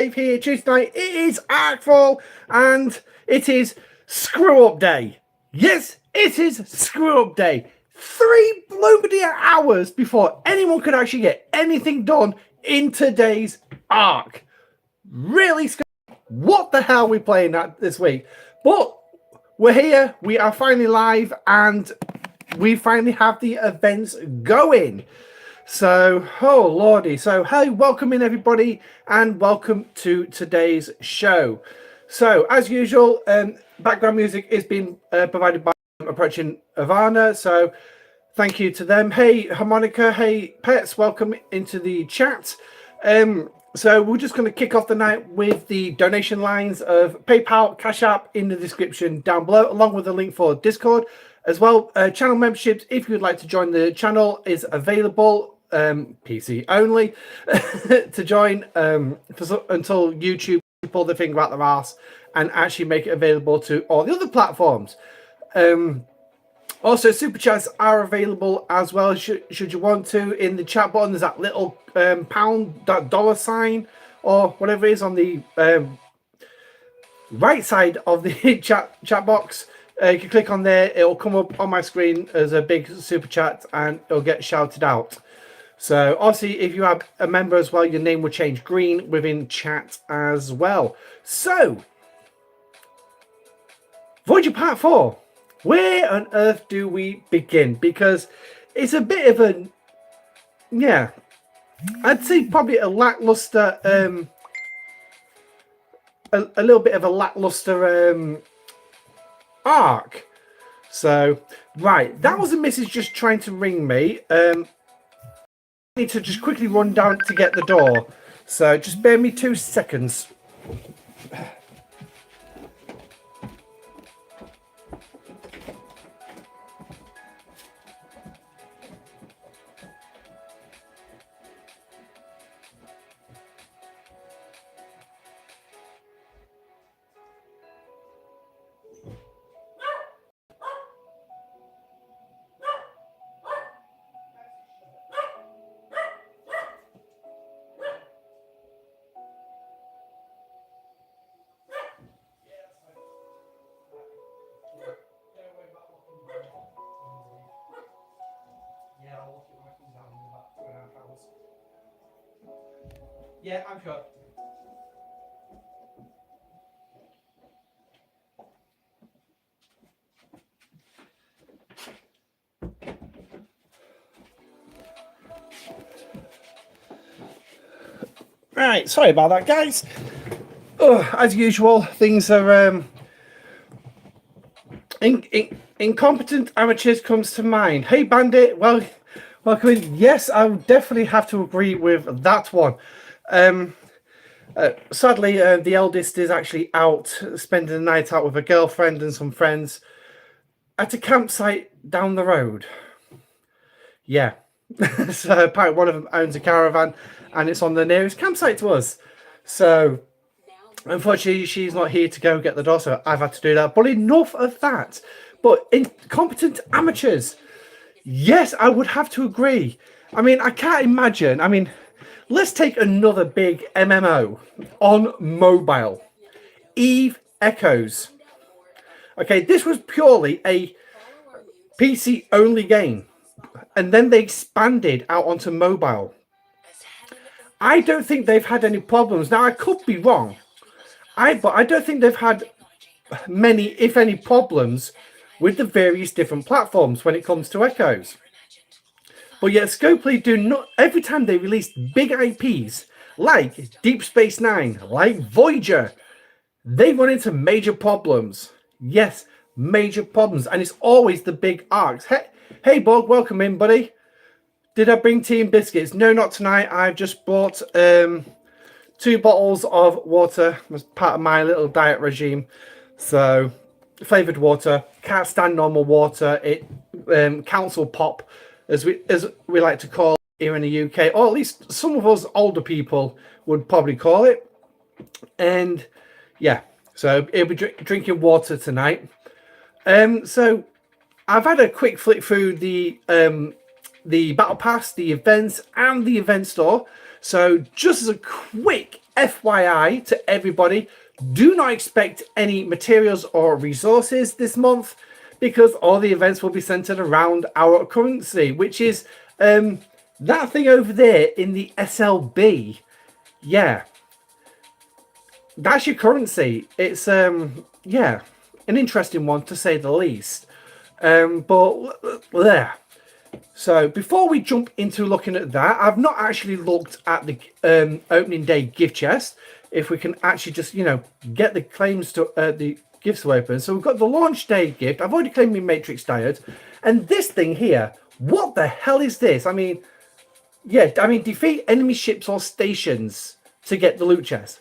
Dave here. Tuesday night, it is Arcfall, and it is Screw Up Day. Yes, it is Screw Up Day. 3 blooming hours before anyone could actually get anything done in today's Arc. Really, what the hell are we playing at this week? But we're here, we are finally live, and we finally have the events going. So, oh lordy. So, hey, welcome in everybody, and welcome to today's show. So, as usual, background music is being provided by Approaching Ivana. So, thank you to them. Hey, Harmonica. Hey, Pets. Welcome into the chat. So, we're just going to kick off the night with the donation lines of PayPal, Cashapp in the description down below, along with a link for Discord. As well, channel memberships, if you'd like to join the channel, is available. PC only to join until YouTube pull the finger out their arse and actually make it available to all the other platforms. Also, super chats are available as well, should you want to. In the chat button, there's that little pound, that dollar sign, or whatever it is on the right side of the chat box. You can click on there, it'll come up on my screen as a big super chat and it'll get shouted out. So obviously, if you are a member as well, your name will change green within chat as well. So, Voyager Part 4. Where on earth do we begin? Because it's a bit of a, yeah, I'd say probably a lackluster, a little bit of a lackluster arc. So, right, that was a message just trying to ring me. I need to just quickly run down to get the door, so just bear me 2 seconds. Yeah, I'm sure. Right, sorry about that, guys. As usual, things are incompetent amateurs comes to mind. Hey, Bandit, well, welcome in. Yes, I would definitely have to agree with that one. Sadly, the eldest is actually out spending the night out with a girlfriend and some friends at a campsite down the road. Yeah. So apparently one of them owns a caravan and it's on the nearest campsite to us. So unfortunately, she's not here to go get the door, so I've had to do that. But enough of that. But incompetent amateurs. Yes, I would have to agree. I mean, I can't imagine. I mean, let's take another big MMO on mobile. Eve Echoes. Okay, this was purely a PC only game. And then they expanded out onto mobile. I don't think they've had any problems. Now, I could be wrong. But I don't think they've had many, if any, problems with the various different platforms when it comes to Echoes. But yet, Scopely do not, every time they release big IPs, like Deep Space Nine, like Voyager, they run into major problems. Yes, major problems. And it's always the big arcs. Hey, Bog, welcome in, buddy. Did I bring tea and biscuits? No, not tonight. I've just bought 2 bottles of water as part of my little diet regime. So, flavoured water. Can't stand normal water. It council pop, as we like to call it here in the UK, or at least some of us older people would probably call it. And yeah, so it'll be drinking water tonight. So I've had a quick flick through the battle pass, the events, and the event store. So just as a quick FYI to everybody, do not expect any materials or resources this month, because all the events will be centered around our currency, which is that thing over there in the SLB. Yeah, that's your currency. It's yeah, an interesting one to say the least. But there. So before we jump into looking at that, I've not actually looked at the opening day gift chest. If we can actually just, you know, get the claims to the gifts to open. So we've got the launch day gift. I've already claimed my Matrix Diode. And this thing here, what the hell is this? I mean, yeah, I mean, defeat enemy ships or stations to get the loot chest.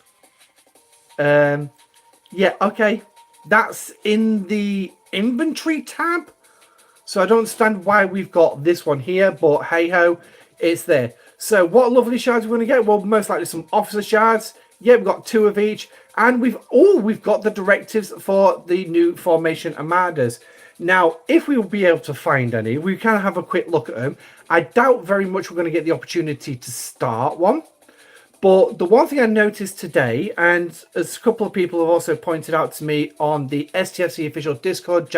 Yeah, okay. That's in the inventory tab. So I don't understand why we've got this one here, but hey-ho, it's there. So what lovely shards we're going to get? Well, most likely some officer shards. Yeah, we've got 2 of each. And we've got the directives for the new formation armadas. Now, if we will be able to find any, we can have a quick look at them. I doubt very much we're going to get the opportunity to start one. But the one thing I noticed today, and as a couple of people have also pointed out to me on the Stfc official Discord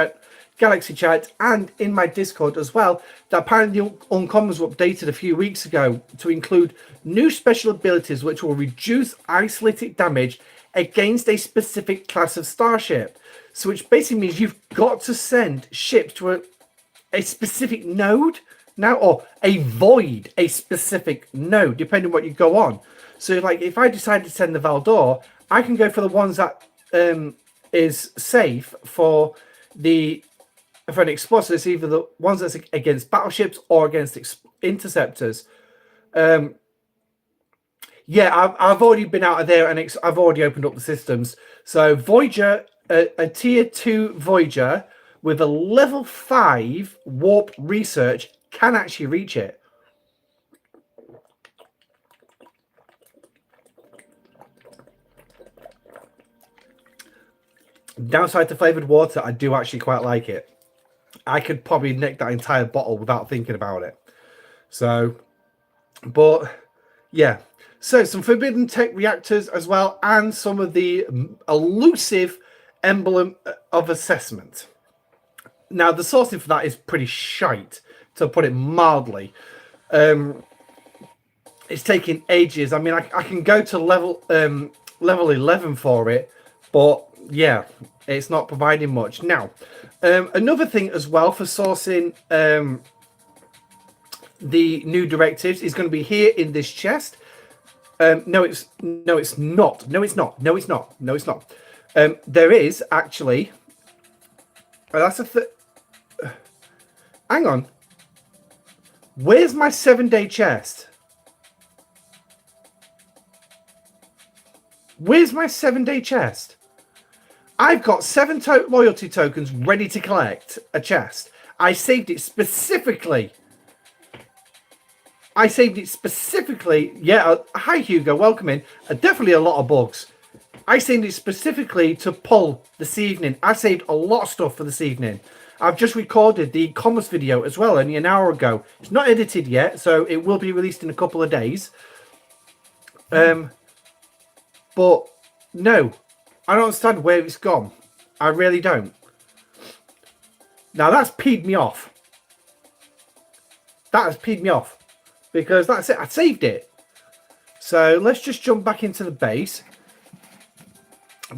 Galaxy chat and in my Discord as well, that apparently Uncommons were updated a few weeks ago to include new special abilities which will reduce isolated damage against a specific class of starship. So which basically means you've got to send ships to a specific node now, or avoid a specific node, depending on what you go on. So like if I decide to send the Valdor, I can go for the ones that is safe for an explorer. So it's either the ones that's against battleships or against interceptors. Yeah, I've already been out of there and I've already opened up the systems. So Voyager, a tier 2 Voyager with a level 5 warp research can actually reach it. Downside to flavored water, I do actually quite like it. I could probably nick that entire bottle without thinking about it. So, but yeah. So some forbidden tech reactors as well, and some of the elusive emblem of assessment. Now, the sourcing for that is pretty shite, to put it mildly. It's taking ages. I mean, I can go to level 11 for it, but yeah, it's not providing much. Now, another thing as well for sourcing the new directives is going to be here in this chest. No, it's not. No, it's not. No, it's not. No, it's not. There is actually. That's a. Hang on. Where's my 7-day chest? Where's my 7-day chest? I've got 7 loyalty tokens ready to collect a chest. I saved it specifically. Yeah, hi Hugo, welcome in. Definitely a lot of bugs. I saved it specifically to pull this evening. I saved a lot of stuff for this evening. I've just recorded the commerce video as well only an hour ago. It's not edited yet, so it will be released in a couple of days. But no, I don't understand where it's gone. I really don't. Now that's peed me off. That has peed me off. Because that's it. I saved it. So let's just jump back into the base.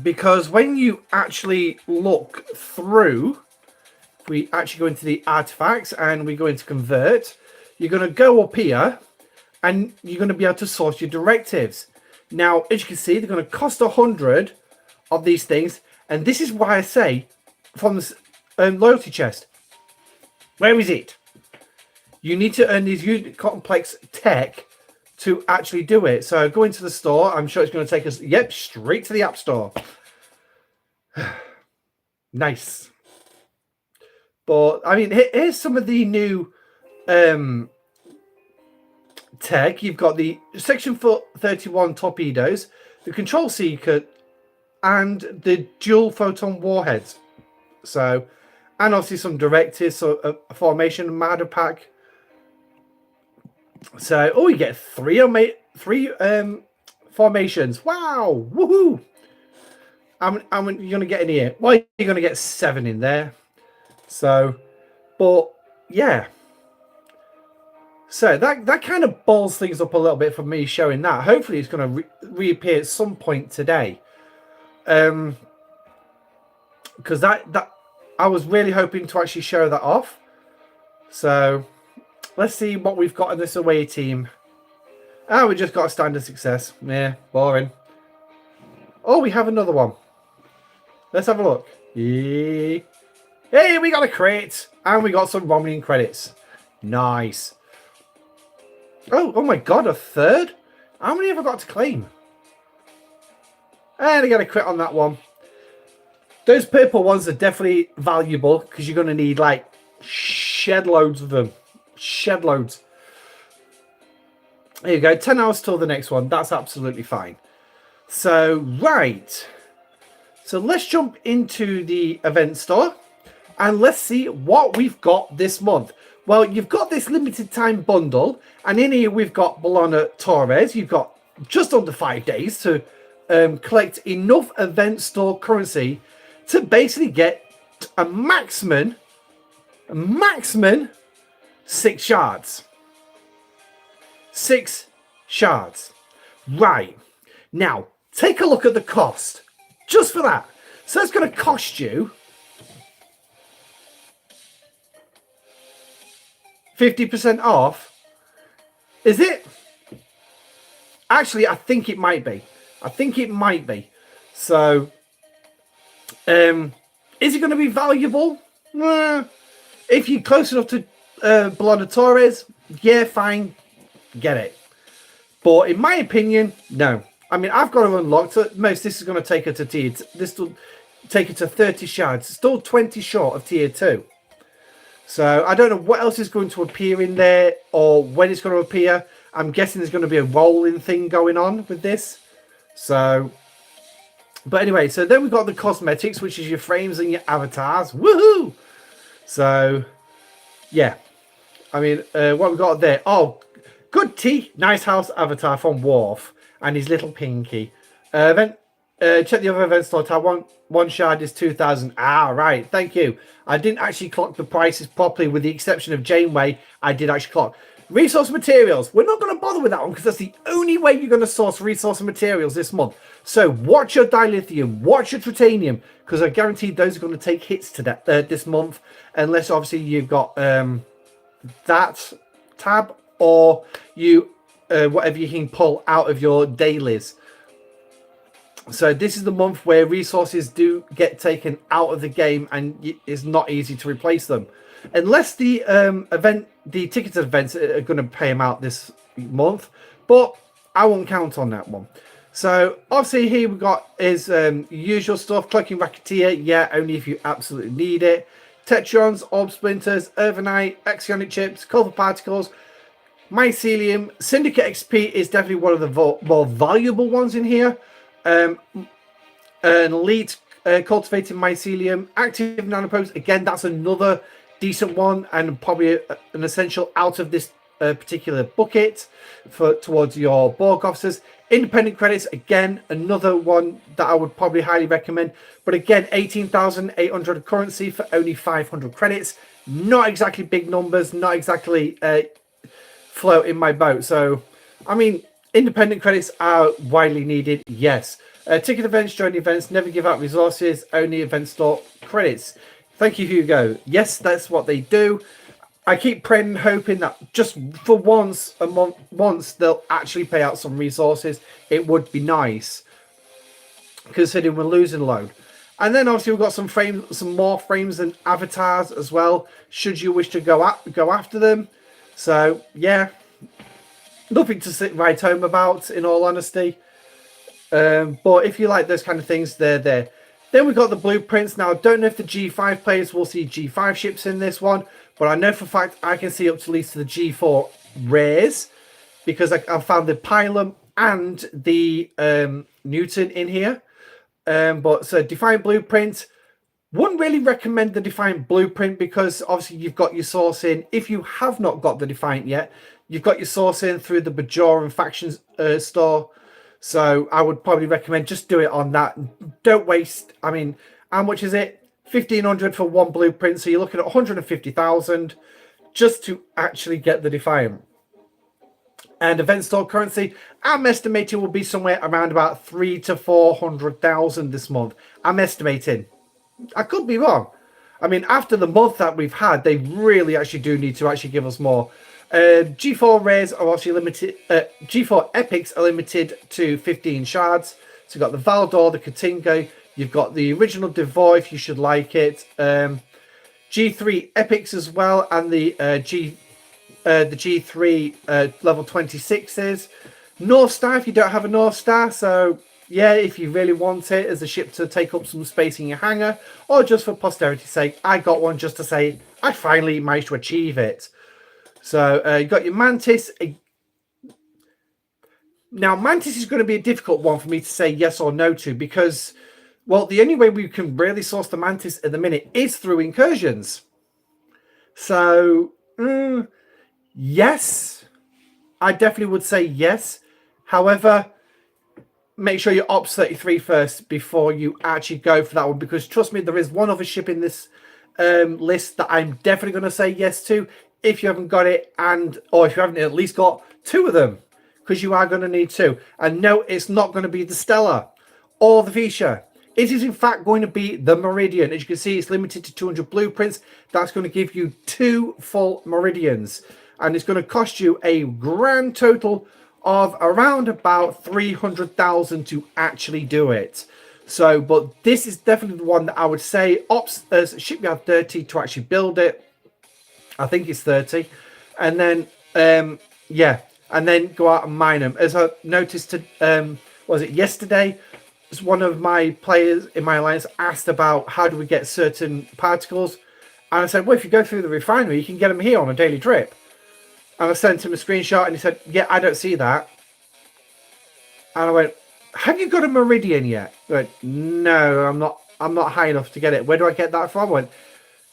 Because when you actually look through, we actually go into the artifacts and we go into convert, you're going to go up here and you're going to be able to source your directives. Now, as you can see, they're going to cost 100 of these things. And this is why I say from the loyalty chest, where is it? You need to earn these unit complex tech to actually do it. So go into the store. I'm sure it's going to take us, yep, straight to the App Store. Nice. But, I mean, here's some of the new tech. You've got the Section 31 torpedoes, the Control Seeker, and the dual photon warheads. So, and obviously some directives, so a formation Armada pack. So, oh, you get three formations. Wow. Woohoo. How many you're going to get in here? Well, you're going to get 7 in there. So, but yeah. So that kind of balls things up a little bit for me showing that. Hopefully it's going to reappear at some point today. Because that I was really hoping to actually show that off. So let's see what we've got in this away team. Ah, we just got a standard success. Yeah, boring. Oh, we have another one. Let's have a look. Hey, we got a crate. And we got some Romanian credits. Nice. Oh my God, a third? How many have I got to claim? And I got a crit on that one. Those purple ones are definitely valuable because you're going to need like shed loads of them. Shed loads. There you go. 10 hours till the next one. That's absolutely fine. So, right. So let's jump into the event store and let's see what we've got this month. Well, you've got this limited time bundle, and in here we've got Bologna Torres. You've got just under 5 days to collect enough event store currency to basically get a maximum 6 shards. 6 shards. Right. Now, take a look at the cost. Just for that. So it's going to cost you 50% off. Is it? Actually, I think it might be. So, is it going to be valuable? If you're close enough to Bologna Torres, yeah, fine. Get it. But in my opinion, no. I mean, I've got to unlock. So at most, this is going to take her to tier. This will take her to 30 shards. Still 20 short of tier 2. So I don't know what else is going to appear in there or when it's going to appear. I'm guessing there's going to be a rolling thing going on with this. So, but anyway, so then we've got the cosmetics, which is your frames and your avatars. Woohoo! So, yeah. I mean, what we've got there. Oh, good tea. Nice house avatar from Worf and his little pinky. Check the other event store tab. One shard is 2,000. Ah, right. Thank you. I didn't actually clock the prices properly, with the exception of Janeway. I did actually clock. Resource materials. We're not going to bother with that one because that's the only way you're going to source resource materials this month. So watch your dilithium, watch your titanium, because I guarantee those are going to take hits to that this month, unless obviously you've got that tab or you whatever you can pull out of your dailies. So this is the month where resources do get taken out of the game and it's not easy to replace them. Unless the the ticketed events are going to pay them out this month. But I won't count on that one. So obviously here we've got is usual stuff. Cloaking Racketeer, yeah, only if you absolutely need it. Tetrons, Orb Splinters, Urbanite, Axionic Chips, Culver Particles, Mycelium. Syndicate XP is definitely one of the more valuable ones in here. An elite cultivated mycelium, active nanoprobes. Again, that's another decent one and probably an essential out of this particular bucket for towards your Borg officers. Independent credits, again, another one that I would probably highly recommend. But again, 18,800 currency for only 500 credits. Not exactly big numbers, not exactly float in my boat. So, I mean, independent credits are widely needed, yes. Ticket events, join events, never give out resources, only event store credits. Thank you, Hugo. Yes, that's what they do. I keep praying and hoping that just for once a month, they'll actually pay out some resources. It would be nice, considering we're losing a load. And then obviously we've got some more frames and avatars as well, should you wish to go after them. So yeah, nothing to sit right home about, in all honesty. But if you like those kind of things, they're there. Then we've got the blueprints. Now, I don't know if the G5 players will see G5 ships in this one, but I know for a fact I can see up to at least the G4 rares, because I found the Pilum and the Newton in here. But so Defiant Blueprint, wouldn't really recommend the Defiant Blueprint because obviously you've got your sourcing. If you have not got the Defiant yet, you've got your sourcing through the Bajoran Factions store. So I would probably recommend just do it on that. Don't waste. I mean, how much is it? 1,500 for one blueprint. So you're looking at 150,000 just to actually get the Defiant. And event store currency, I'm estimating will be somewhere around about 300,000 to 400,000 this month. I'm estimating. I could be wrong. I mean, after the month that we've had, they really actually do need to actually give us more. G4 rares are actually limited. G4 epics are limited to 15 shards. So you've got the Valdor, the Katingo. You've got the original Devoy, if you should like it. G3 epics as well, and the G3 level 26s. North Star, if you don't have a North Star. So yeah, if you really want it as a ship to take up some space in your hangar, or just for posterity's sake, I got one just to say I finally managed to achieve it. So you got your Mantis. Now, Mantis is going to be a difficult one for me to say yes or no to because, well, the only way we can really source the Mantis at the minute is through incursions. So, yes, I definitely would say yes. However, make sure you opt 33 first before you actually go for that one, because trust me, there is one other ship in this list that I'm definitely going to say yes to if you haven't got it, or if you haven't at least got two of them, because you are going to need two. And no, it's not going to be the Stella or the Visha. It is in fact going to be the Meridian. As you can see, it's limited to 200 blueprints. That's going to give you 2 full Meridians, and it's going to cost you a grand total of around about 300,000 to actually do it. So, but this is definitely the one that I would say ops as Shipyard 30 to actually build it. I think it's 30, and then yeah, and then go out and mine them. As I noticed, was it yesterday? One of my players in my alliance asked about how do we get certain particles, and I said, well, if you go through the refinery, you can get them here on a daily drip. And I sent him a screenshot, and he said, yeah, I don't see that. And I went, have you got a Meridian yet? He went, no, I'm not high enough to get it. Where do I get that from? I went,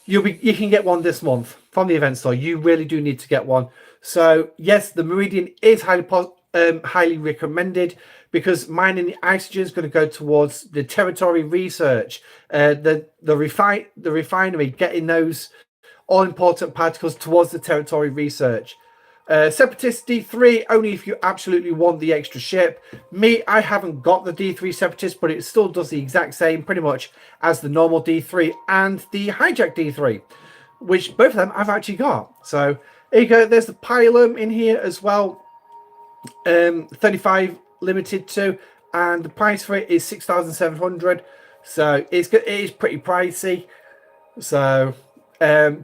you can get one this month from the event store. You really do need to get one. So yes, the Meridian is highly recommended, because mining the oxygen is going to go towards the territory research, the refinery, getting those all important particles towards the territory research. Separatist D3 only if you absolutely want the extra ship. Me, I haven't got the D3 Separatist, but it still does the exact same pretty much as the normal D3 and the hijack D3, which both of them I've actually got. So there you go. There's the Pylum in here as well. 35 limited to, and the price for it is 6,700. So it is pretty pricey. So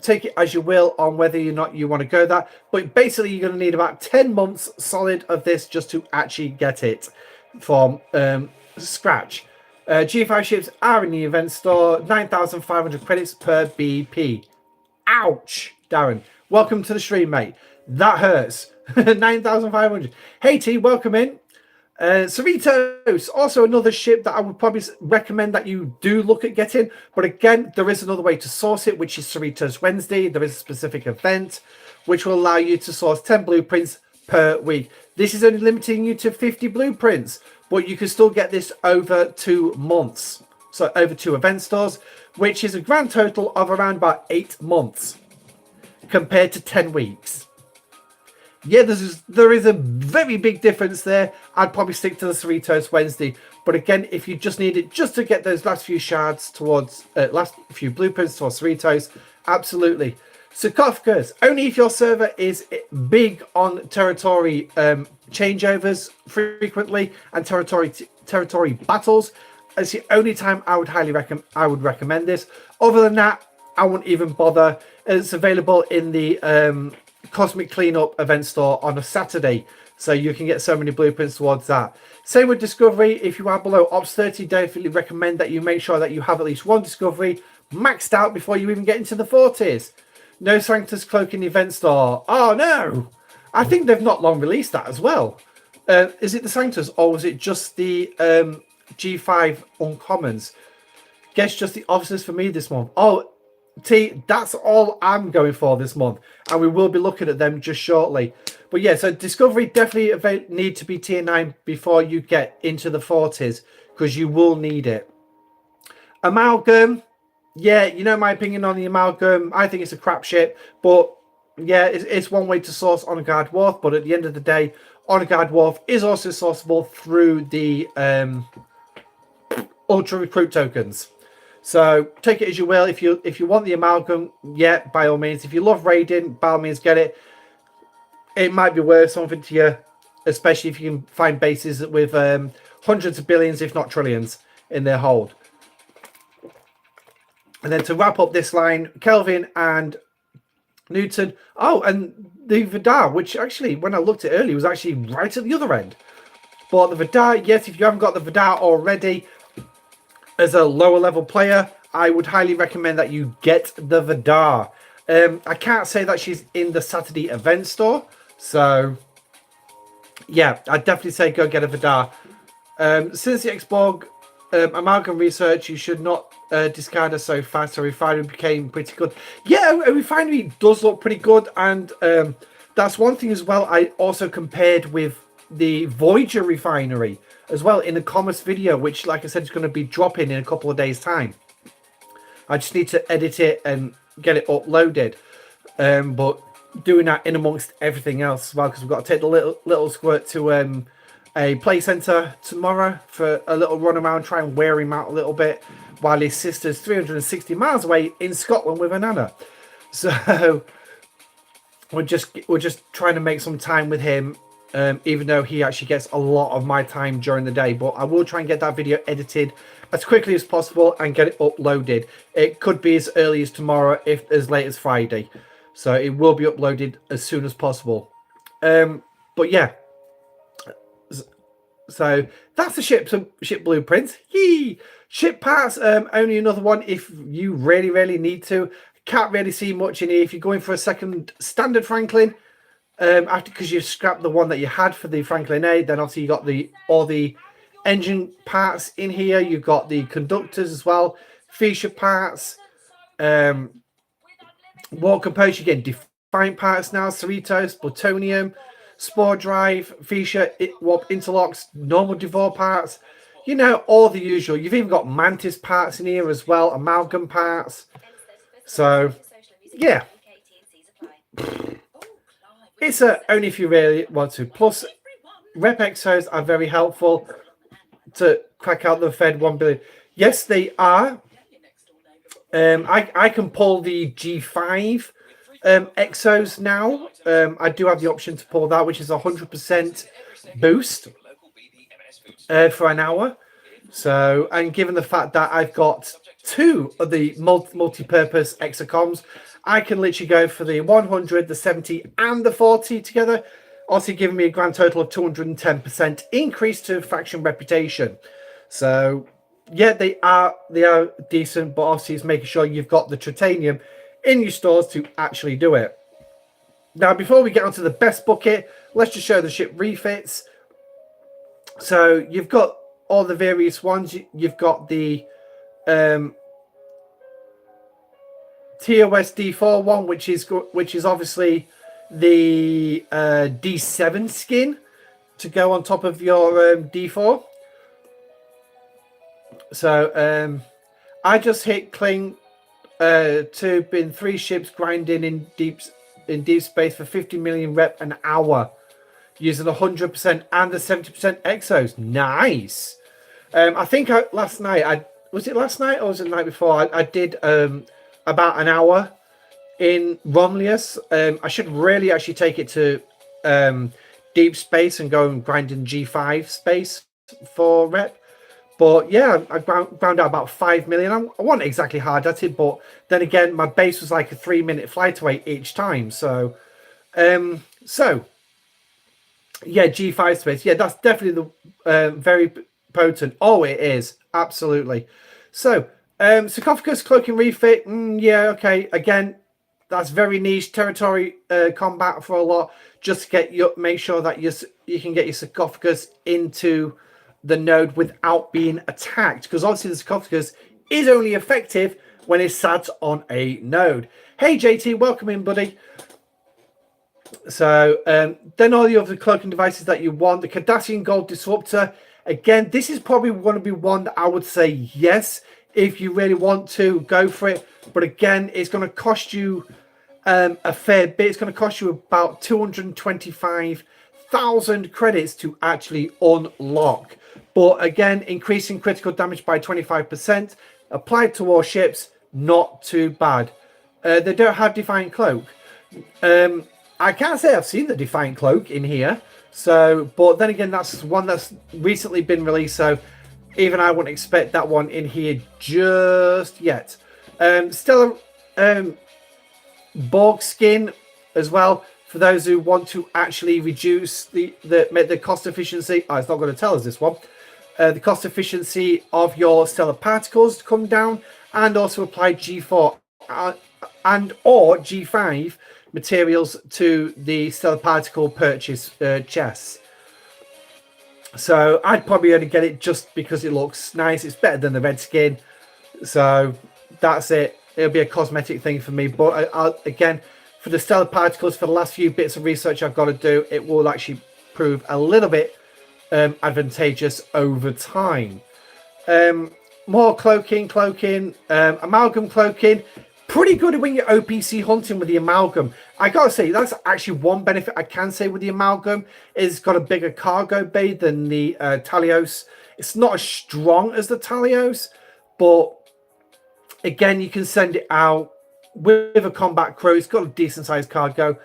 take it as you will on whether or not you want to go that, but basically you're going to need about 10 months solid of this just to actually get it from scratch. G5 ships are in the event store, 9,500 credits per BP. Ouch, Darren, welcome to the stream, mate. That hurts. 9,500. Hey T, welcome in. Cerritos, also another ship that I would probably recommend that you do look at getting. But again, there is another way to source it, which is Cerritos Wednesday. There is a specific event which will allow you to source 10 blueprints per week. This is only limiting you to 50 blueprints, but you can still get this over 2 months. So over 2 event stores, which is a grand total of around about 8 months compared to 10 weeks. Yeah, there is a very big difference there. I'd probably stick to the Cerritos Wednesday. But again, if you just need it just to get those last few shards towards, last few blueprints towards Cerritos, absolutely. Sarcophagus, only if your server is big on territory changeovers frequently and territory battles. It's the only time I would recommend this. Other than that, I wouldn't even bother. It's available in the Cosmic Cleanup event store on a Saturday, so you can get so many blueprints towards that. Same with Discovery. If you are below Ops 30, definitely recommend that you make sure that you have at least 1 Discovery maxed out before you even get into the 40s. No Sanctus Cloak in the event store. Oh no, I think they've not long released that as well. Is it the Sanctus, or was it just the G5 Uncommons? Guess just the officers for me this month. Oh That's all I'm going for this month, and we will be looking at them just shortly. But yeah, so Discovery definitely need to be tier 9 before you get into the 40s, because you will need it. Amalgam, yeah, you know my opinion on the Amalgam. I think it's a crap ship, but yeah, it's one way to source Honor Guard Wharf, but at the end of the day, Honor Guard Wharf is also sourceable through the Ultra Recruit tokens. So take it as you will. If you want the Amalgam, yeah, by all means. If you love raiding, by all means, get it. It might be worth something to you, especially if you can find bases with hundreds of billions, if not trillions, in their hold. And then to wrap up this line, Kelvin and Newton. Oh, and the Vidar, which actually, when I looked at it earlier, was actually right at the other end. But the Vidar, yes, if you haven't got the Vidar already, as a lower level player, I would highly recommend that you get the Vidar. I can't say that she's in the Saturday event store. So, yeah, I'd definitely say go get a Vidar. Since the Xborg Amalgam research, you should not discard her so fast. Her refinery became pretty good. Yeah, a refinery does look pretty good. And that's one thing as well. I also compared with the Voyager refinery as well in a commerce video, which, like I said, is going to be dropping in a couple of days' time. I just need to edit it and get it uploaded. But doing that in amongst everything else as well, because we've got to take the little squirt to a play centre tomorrow for a little run around, try and wear him out a little bit, while his sister's 360 miles away in Scotland with her nana. So we're just trying to make some time with him. Even though he actually gets a lot of my time during the day, but I will try and get that video edited as quickly as possible and get it uploaded. It could be as early as tomorrow, if as late as Friday, so it will be uploaded as soon as possible. But yeah, so that's the ship blueprint. Yee! Ship parts, only another one if you really need to. Can't really see much in here. If you're going for a second standard Franklin, because you've scrapped the one that you had for the Franklin A, then obviously you got all the engine parts in here. You've got the conductors as well, feature parts, war components. You get defined parts now: Cerritos, plutonium, spore drive, feature, warp interlocks, normal Devore parts. You know, all the usual. You've even got Mantis parts in here as well, amalgam parts. So yeah. It's only if you really want to. Plus, rep exos are very helpful to crack out the Fed 1 billion. Yes, they are. I can pull the G5 exos now. I do have the option to pull that, which is 100% boost for an hour. So, and given the fact that I've got 2 of the multi-purpose exocomms, I can literally go for the 100, the 70, and the 40 together, also giving me a grand total of 210% increase to faction reputation. So, yeah, they are decent, but obviously it's making sure you've got the Tritanium in your stores to actually do it. Now, before we get onto the best bucket, let's just show the ship refits. So, you've got all the various ones. You've got the TOS D4 one, which is obviously the D7 skin to go on top of your D4. So I just hit Kling to bin 3 ships grinding in deep space for 50 million rep an hour using 100% and the 70% exos. Nice. I think last night was it last night or was it the night before? I did about an hour in Romulus. I should really actually take it to deep space and go and grind in G5 space for rep. But yeah, I ground out about 5 million. I wasn't exactly hard at it, but then again, my base was like a 3-minute flight away each time. So, yeah, G5 space. Yeah, that's definitely the very potent. Oh, it is. Absolutely. So, sarcophagus cloaking refit. Yeah, okay. Again, that's very niche territory combat for a lot. Just to make sure that you can get your sarcophagus into the node without being attacked, because obviously the sarcophagus is only effective when it's sat on a node. Hey JT, welcome in, buddy. So then all the other cloaking devices that you want, the Cardassian Gold Disruptor. Again, this is probably going to be one that I would say yes, if you really want to go for it. But again, it's going to cost you a fair bit. It's going to cost you about 225,000 credits to actually unlock. But again, increasing critical damage by 25%, applied to all ships, not too bad. They don't have Defiant Cloak. I can't say I've seen the Defiant Cloak in here. So, but then again, that's one that's recently been released. So even I wouldn't expect that one in here just yet. Stellar Borg skin as well. For those who want to actually reduce the cost efficiency. Oh, it's not going to tell us this one. The cost efficiency of your stellar particles to come down, and also apply G4 and or G5 materials to the stellar particle purchase chests. So I'd probably only get it just because it looks nice. It's better than the red skin. So that's it. It'll be a cosmetic thing for me. But again, for the stellar particles, for the last few bits of research I've got to do, it will actually prove a little bit advantageous over time. More cloaking, amalgam cloaking. Pretty good when you're OPC hunting with the amalgam. I gotta say, that's actually one benefit I can say with the amalgam. It's got a bigger cargo bay than the Talios. It's not as strong as the Talios, but again, you can send it out with a combat crew. It's got a decent sized cargo,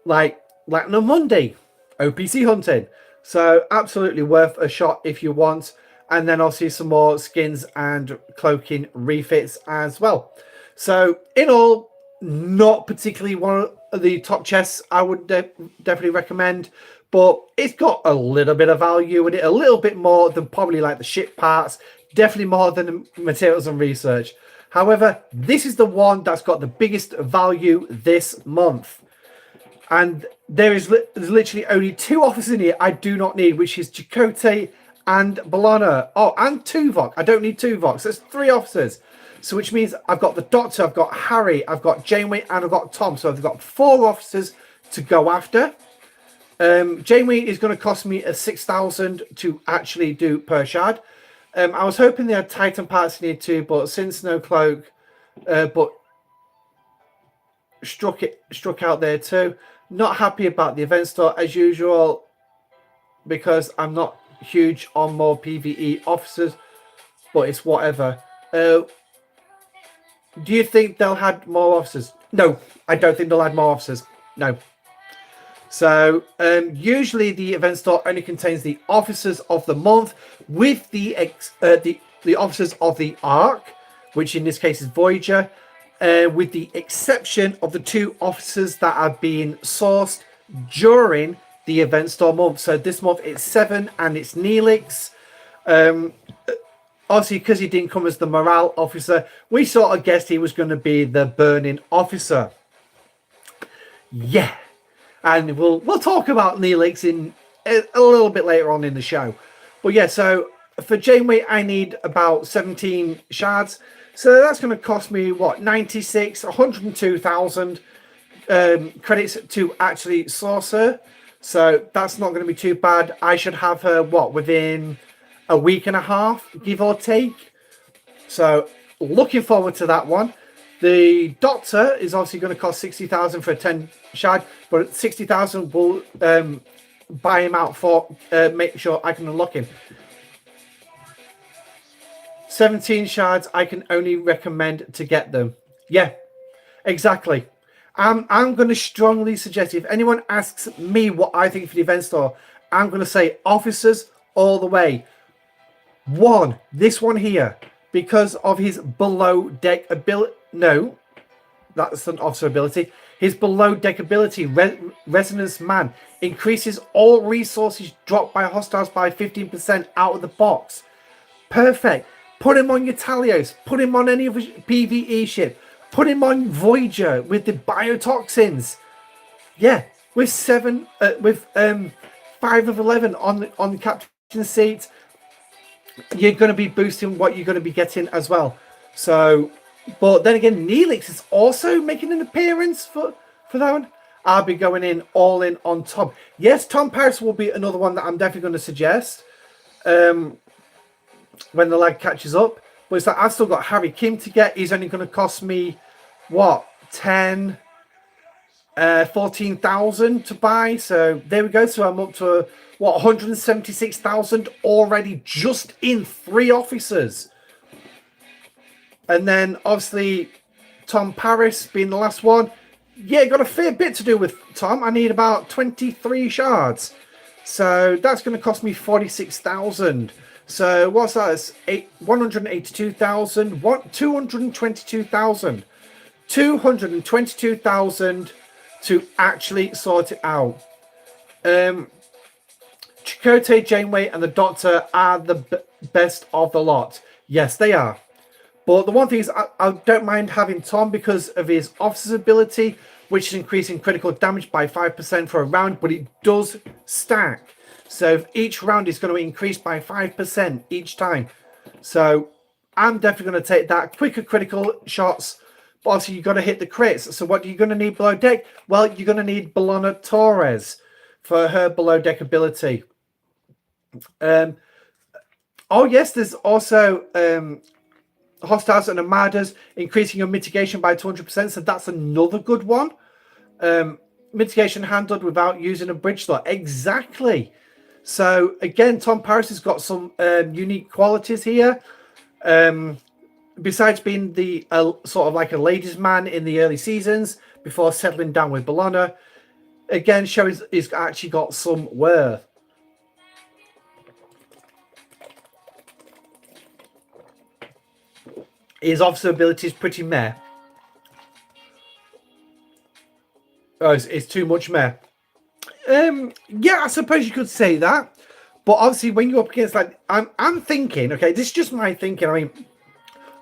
like on Monday, OPC hunting. So absolutely worth a shot if you want. And then I'll see some more skins and cloaking refits as well. So in all, not particularly one of the top chests I would definitely recommend, but it's got a little bit of value in it, a little bit more than probably like the ship parts, definitely more than the materials and research. However, this is the one that's got the biggest value this month. And there's literally only 2 officers in here I do not need, which is Chakotay and B'Elanna. Oh, and Tuvok. I don't need Tuvok. So there's 3 officers. So which means I've got the Doctor, I've got Harry, I've got Janeway, and I've got Tom. So I've got 4 officers to go after. Janeway is going to cost me a 6,000 to actually do per shard. I was hoping they had Titan parts in here too, but since no cloak, but struck out there too. Not happy about the event store as usual, because I'm not huge on more PvE officers, but it's whatever. Do you think they'll add more officers? No, I don't think they'll add more officers. No. So usually the event store only contains the officers of the month with the officers of the Arc, which in this case is Voyager, with the exception of the 2 officers that are being sourced during the event store month. So this month it's 7 and it's Neelix. Obviously, because he didn't come as the morale officer, we sort of guessed he was going to be the burning officer. Yeah. And we'll talk about Neelix in a little bit later on in the show. But yeah, so for Janeway, I need about 17 shards. So that's going to cost me, what, 102,000 credits to actually source her. So that's not going to be too bad. I should have her, what, within a week and a half, give or take. So looking forward to that one. The Doctor is obviously going to cost 60,000 for a 10 shard, but 60,000 will buy him out for make sure I can unlock him. 17 shards, I can only recommend to get them. Yeah, exactly. I'm going to strongly suggest, if anyone asks me what I think for the event store, I'm going to say officers all the way. This one here, because of his below deck ability. No, that's an officer ability. His below deck ability, Resonance Man, increases all resources dropped by hostiles by 15% out of the box. Perfect. Put him on your Talios. Put him on any of his PvE ship. Put him on Voyager with the biotoxins. Yeah, with 5 of 11 on the captain's seat. You're going to be boosting what you're going to be getting as well. So But then again, Neelix is also making an appearance for that one. I'll be going in all in on Tom. Yes, Tom Paris will be another one that I'm definitely going to suggest when the lag catches up. But it's like I've still got Harry Kim to get. He's only going to cost me, what, 14,000 to buy. So there we go. So I'm up to, what, 176,000 already just in 3 officers. And then, obviously, Tom Paris being the last one. Yeah, got a fair bit to do with Tom. I need about 23 shards. So that's going to cost me 46,000. So what's that? It's 182,000. 222,000. 222,000 to actually sort it out. Chakotay, Janeway, and the Doctor are the best of the lot. Yes, they are. But the one thing is, I don't mind having Tom because of his officer's ability, which is increasing critical damage by 5% for a round, but it does stack. So each round is going to increase by 5% each time. So I'm definitely going to take that. Quicker critical shots, but also you've got to hit the crits. So what are you going to need below deck? Well, you're going to need B'Elanna Torres for her below deck ability. Oh, yes, there's also... Hostiles and Armadas, increasing your mitigation by 200%. So that's another good one. Mitigation handled without using a bridge slot. Exactly. So again, Tom Paris has got some unique qualities here. Besides being the sort of like a ladies' man in the early seasons before settling down with B'Elanna, again showing he's actually got some worth. His officer ability is pretty meh. Oh, it's too much meh. Yeah, I suppose you could say that. But obviously, when you're up against, like, I'm thinking, okay, this is just my thinking. I mean,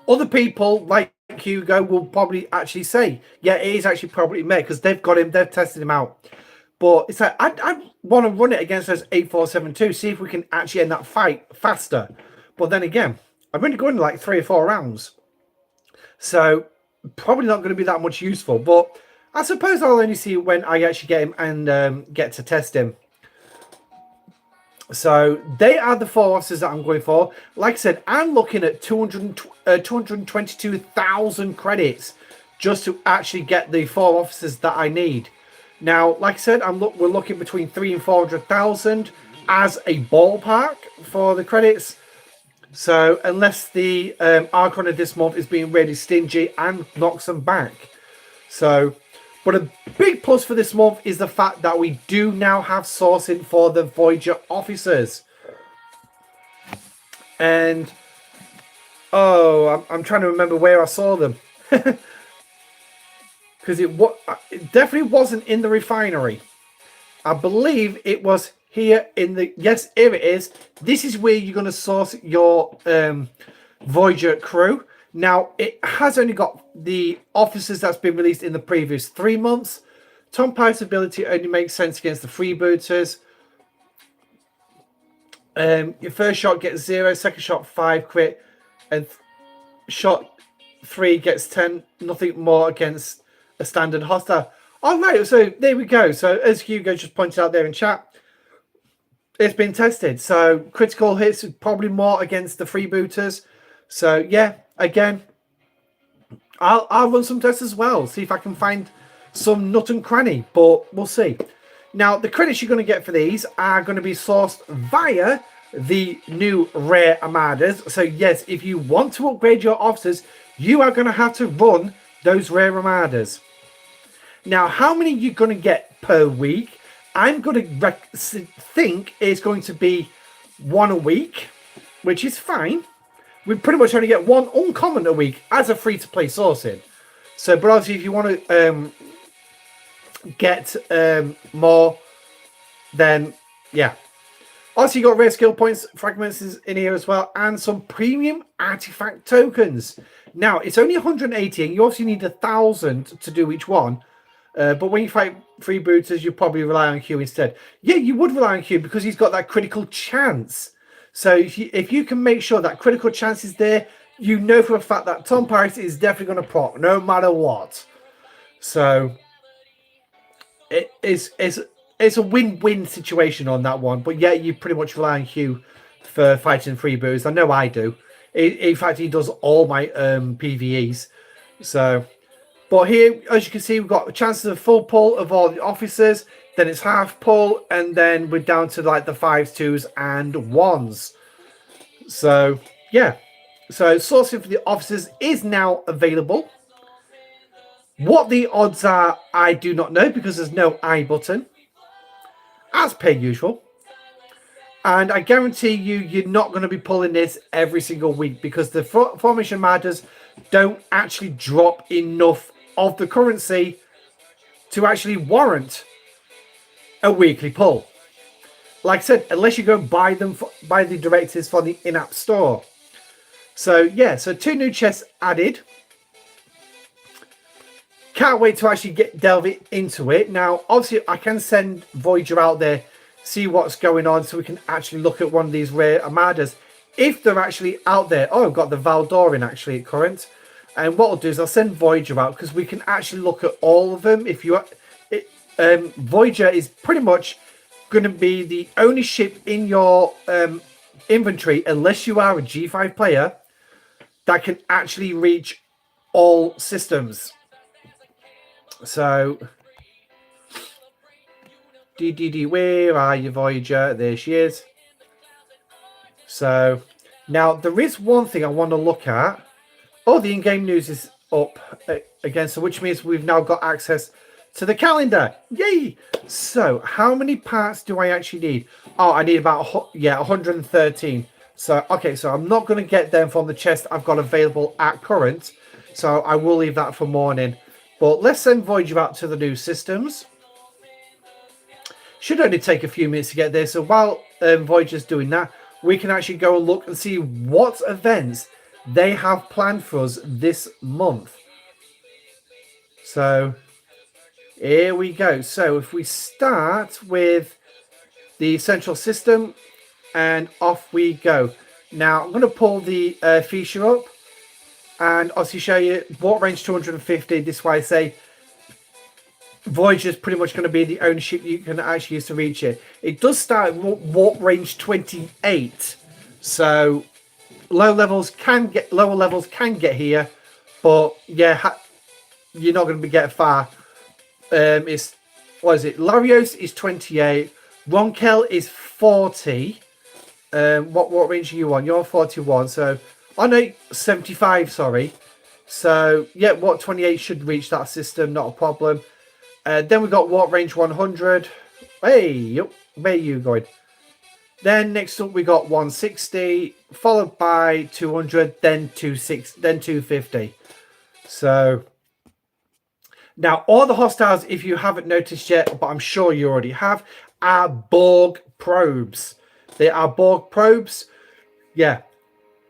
other people like Hugo will probably actually say, yeah, it is actually probably meh because they've got him, they've tested him out. But it's like, I want to run it against those 8472, see if we can actually end that fight faster. But then again, I'm only going to like 3 or 4 rounds. So probably not going to be that much useful, but I suppose I'll only see when I actually get him and get to test him. So they are the 4 officers that I'm going for. Like I said, I'm looking at 222,000 credits just to actually get the 4 officers that I need. Now, like I said, we're looking between 300,000 and 400,000 as a ballpark for the credits. So unless the Archon of this month is being really stingy and knocks them back. So, but a big plus for this month is the fact that we do now have sourcing for the Voyager officers. And, oh, I'm trying to remember where I saw them. Because it definitely wasn't in the refinery. I believe it was here in the... Yes, here it is. This is where you're going to source your Voyager crew. Now, it has only got the officers that's been released in the previous 3 months. Tom Paris' ability only makes sense against the freebooters. Your first shot gets 0, second shot 5 crit, and shot 3 gets 10. Nothing more against a standard hostile. All right, so there we go. So as Hugo just pointed out there in chat, it's been tested. So critical hits probably more against the freebooters. So yeah, again, I'll run some tests as well. See if I can find some nut and cranny, but we'll see. Now, the credits you're going to get for these are going to be sourced via the new rare Armadas. So yes, if you want to upgrade your officers, you are going to have to run those rare Armadas. Now, how many you're going to get per week? I'm going to think it's going to be 1 a week, which is fine. We pretty much only get 1 uncommon a week as a free-to-play sourcing. So, but obviously, if you want to get more, then yeah. Also, you got rare skill points, fragments in here as well, and some premium artifact tokens. Now, it's only 180, and you also need 1,000 to do each one. But when you fight freebooters, you probably rely on Q instead. Yeah, you would rely on Q because he's got that critical chance. So if you can make sure that critical chance is there, you know for a fact that Tom Paris is definitely going to proc no matter what. So it's a win-win situation on that one. But yeah, you pretty much rely on Hugh for fighting freebooters. I know I do. In fact, he does all my PVEs. So, but here, as you can see, we've got chances of full pull of all the officers. Then it's half pull, and then we're down to like the 5s, 2s, and 1s. So yeah. So sourcing for the officers is now available. What the odds are, I do not know because there's no I button, as per usual. And I guarantee you, you're not going to be pulling this every single week because the formation matters don't actually drop enough of the currency to actually warrant a weekly pull. Like I said, unless you go buy them, buy the directives for the in-app store. So yeah, so 2 new chests added. Can't wait to actually delve into it. Now, obviously, I can send Voyager out there, see what's going on, so we can actually look at one of these rare armadas if they're actually out there. Oh, I've got the Valdorin actually at current, and what I'll do is I'll send Voyager out because we can actually look at all of them. If you, Voyager is pretty much going to be the only ship in your inventory, unless you are a G5 player, that can actually reach all systems. So, where are you, Voyager? There she is. So, now there is one thing I want to look at. Oh, the in-game news is up again, so which means we've now got access to the calendar. Yay! So, how many parts do I actually need? Oh, I need about 113. So, okay, so I'm not going to get them from the chest I've got available at current. So, I will leave that for morning. But let's send Voyager out to the new systems. Should only take a few minutes to get there. So while Voyager's doing that, we can actually go and look and see what events they have planned for us this month. So here we go. So if we start with the central system and off we go. Now I'm going to pull the feature up. And obviously show you warp range 250. This is why I say Voyager is pretty much going to be the only ship you can actually use to reach it. It does start at warp range 28. So lower levels can get here. But yeah, you're not going to be getting far. It's, what is it? Larios is 28. Ronkel is 40. What range are you on? You're on 41. So oh no, 75, sorry. So, yeah, warp 28 should reach that system, not a problem. Then we've got warp range 100. Hey, where are you going? Then next up we got 160, followed by 200, then 250. So, now all the hostiles, if you haven't noticed yet, but I'm sure you already have, are Borg probes. They are Borg probes. Yeah.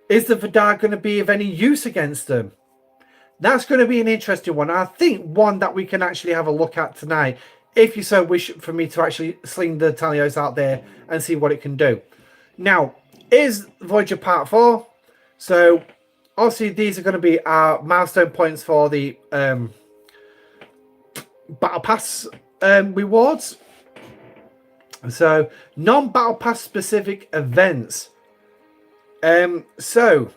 Is the Vidar going to be of any use against them? That's going to be an interesting one. I think one that we can actually have a look at tonight, if you so wish for me to actually sling the Talios out there and see what it can do. Now, is Voyager Part 4. So, obviously, these are going to be our milestone points for the Battle Pass rewards. So, non-Battle Pass specific events. So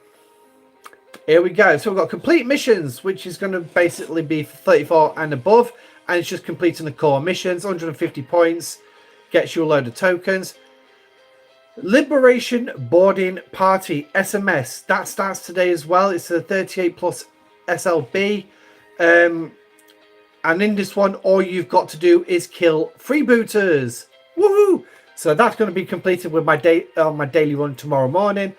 here we go. So we've got complete missions, which is going to basically be 34 and above, and it's just completing the core missions. 150 points gets you a load of tokens. Liberation Boarding Party SMS that starts today as well. It's a 38 plus SLB, and in this one, all you've got to do is kill freebooters. Woohoo! So that's going to be completed with my daily run tomorrow morning.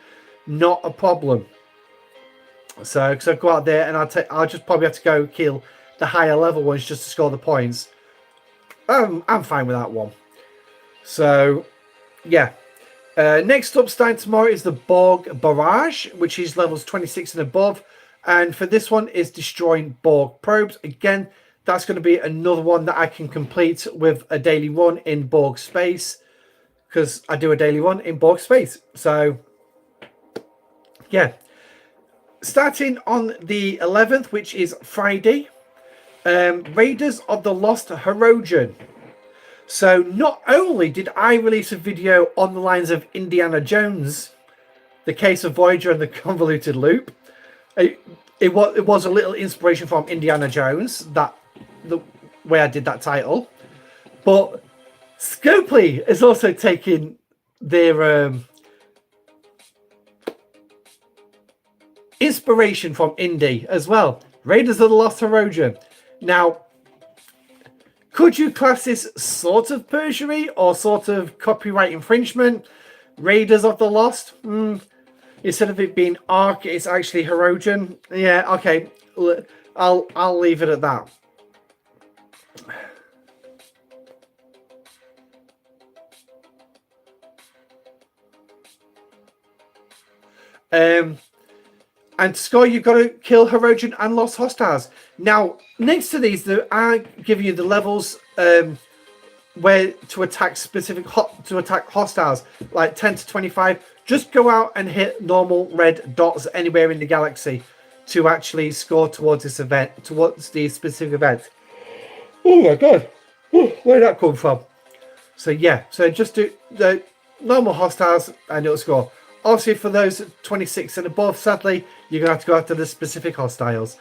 Not a problem. So, because I go out there and I'll just probably have to go kill the higher level ones just to score the points. I'm fine with that one. So, yeah. Next up, starting tomorrow, is the Borg Barrage, which is levels 26 and above. And for this one, is destroying Borg probes. Again, that's going to be another one that I can complete with a daily run in Borg space, because I do a daily run in Borg space. So, yeah. starting on the 11th, which is Friday, Raiders of the Lost Herogen. So not only did I release a video on the lines of Indiana Jones, the case of Voyager and the convoluted loop, it was a little inspiration from Indiana Jones, the way I did that title, but Scopely is also taking their inspiration from Indy as well. Raiders of the Lost Herogen. Now, could you class this sort of perjury or sort of copyright infringement? Raiders of the Lost? Instead of it being Ark, it's actually Herogen. Yeah, okay. I'll leave it at that. And to score, you've got to kill Herogen and Lost Hostiles. Now, next to these, I give you the levels where to attack attack hostiles, like 10 to 25. Just go out and hit normal red dots anywhere in the galaxy to actually score towards this event, towards the specific event. Oh my god, where did that come from? So yeah, so just do the normal hostiles and it'll score. Obviously, for those 26 and above, sadly, you're going to have to go after the specific hostiles.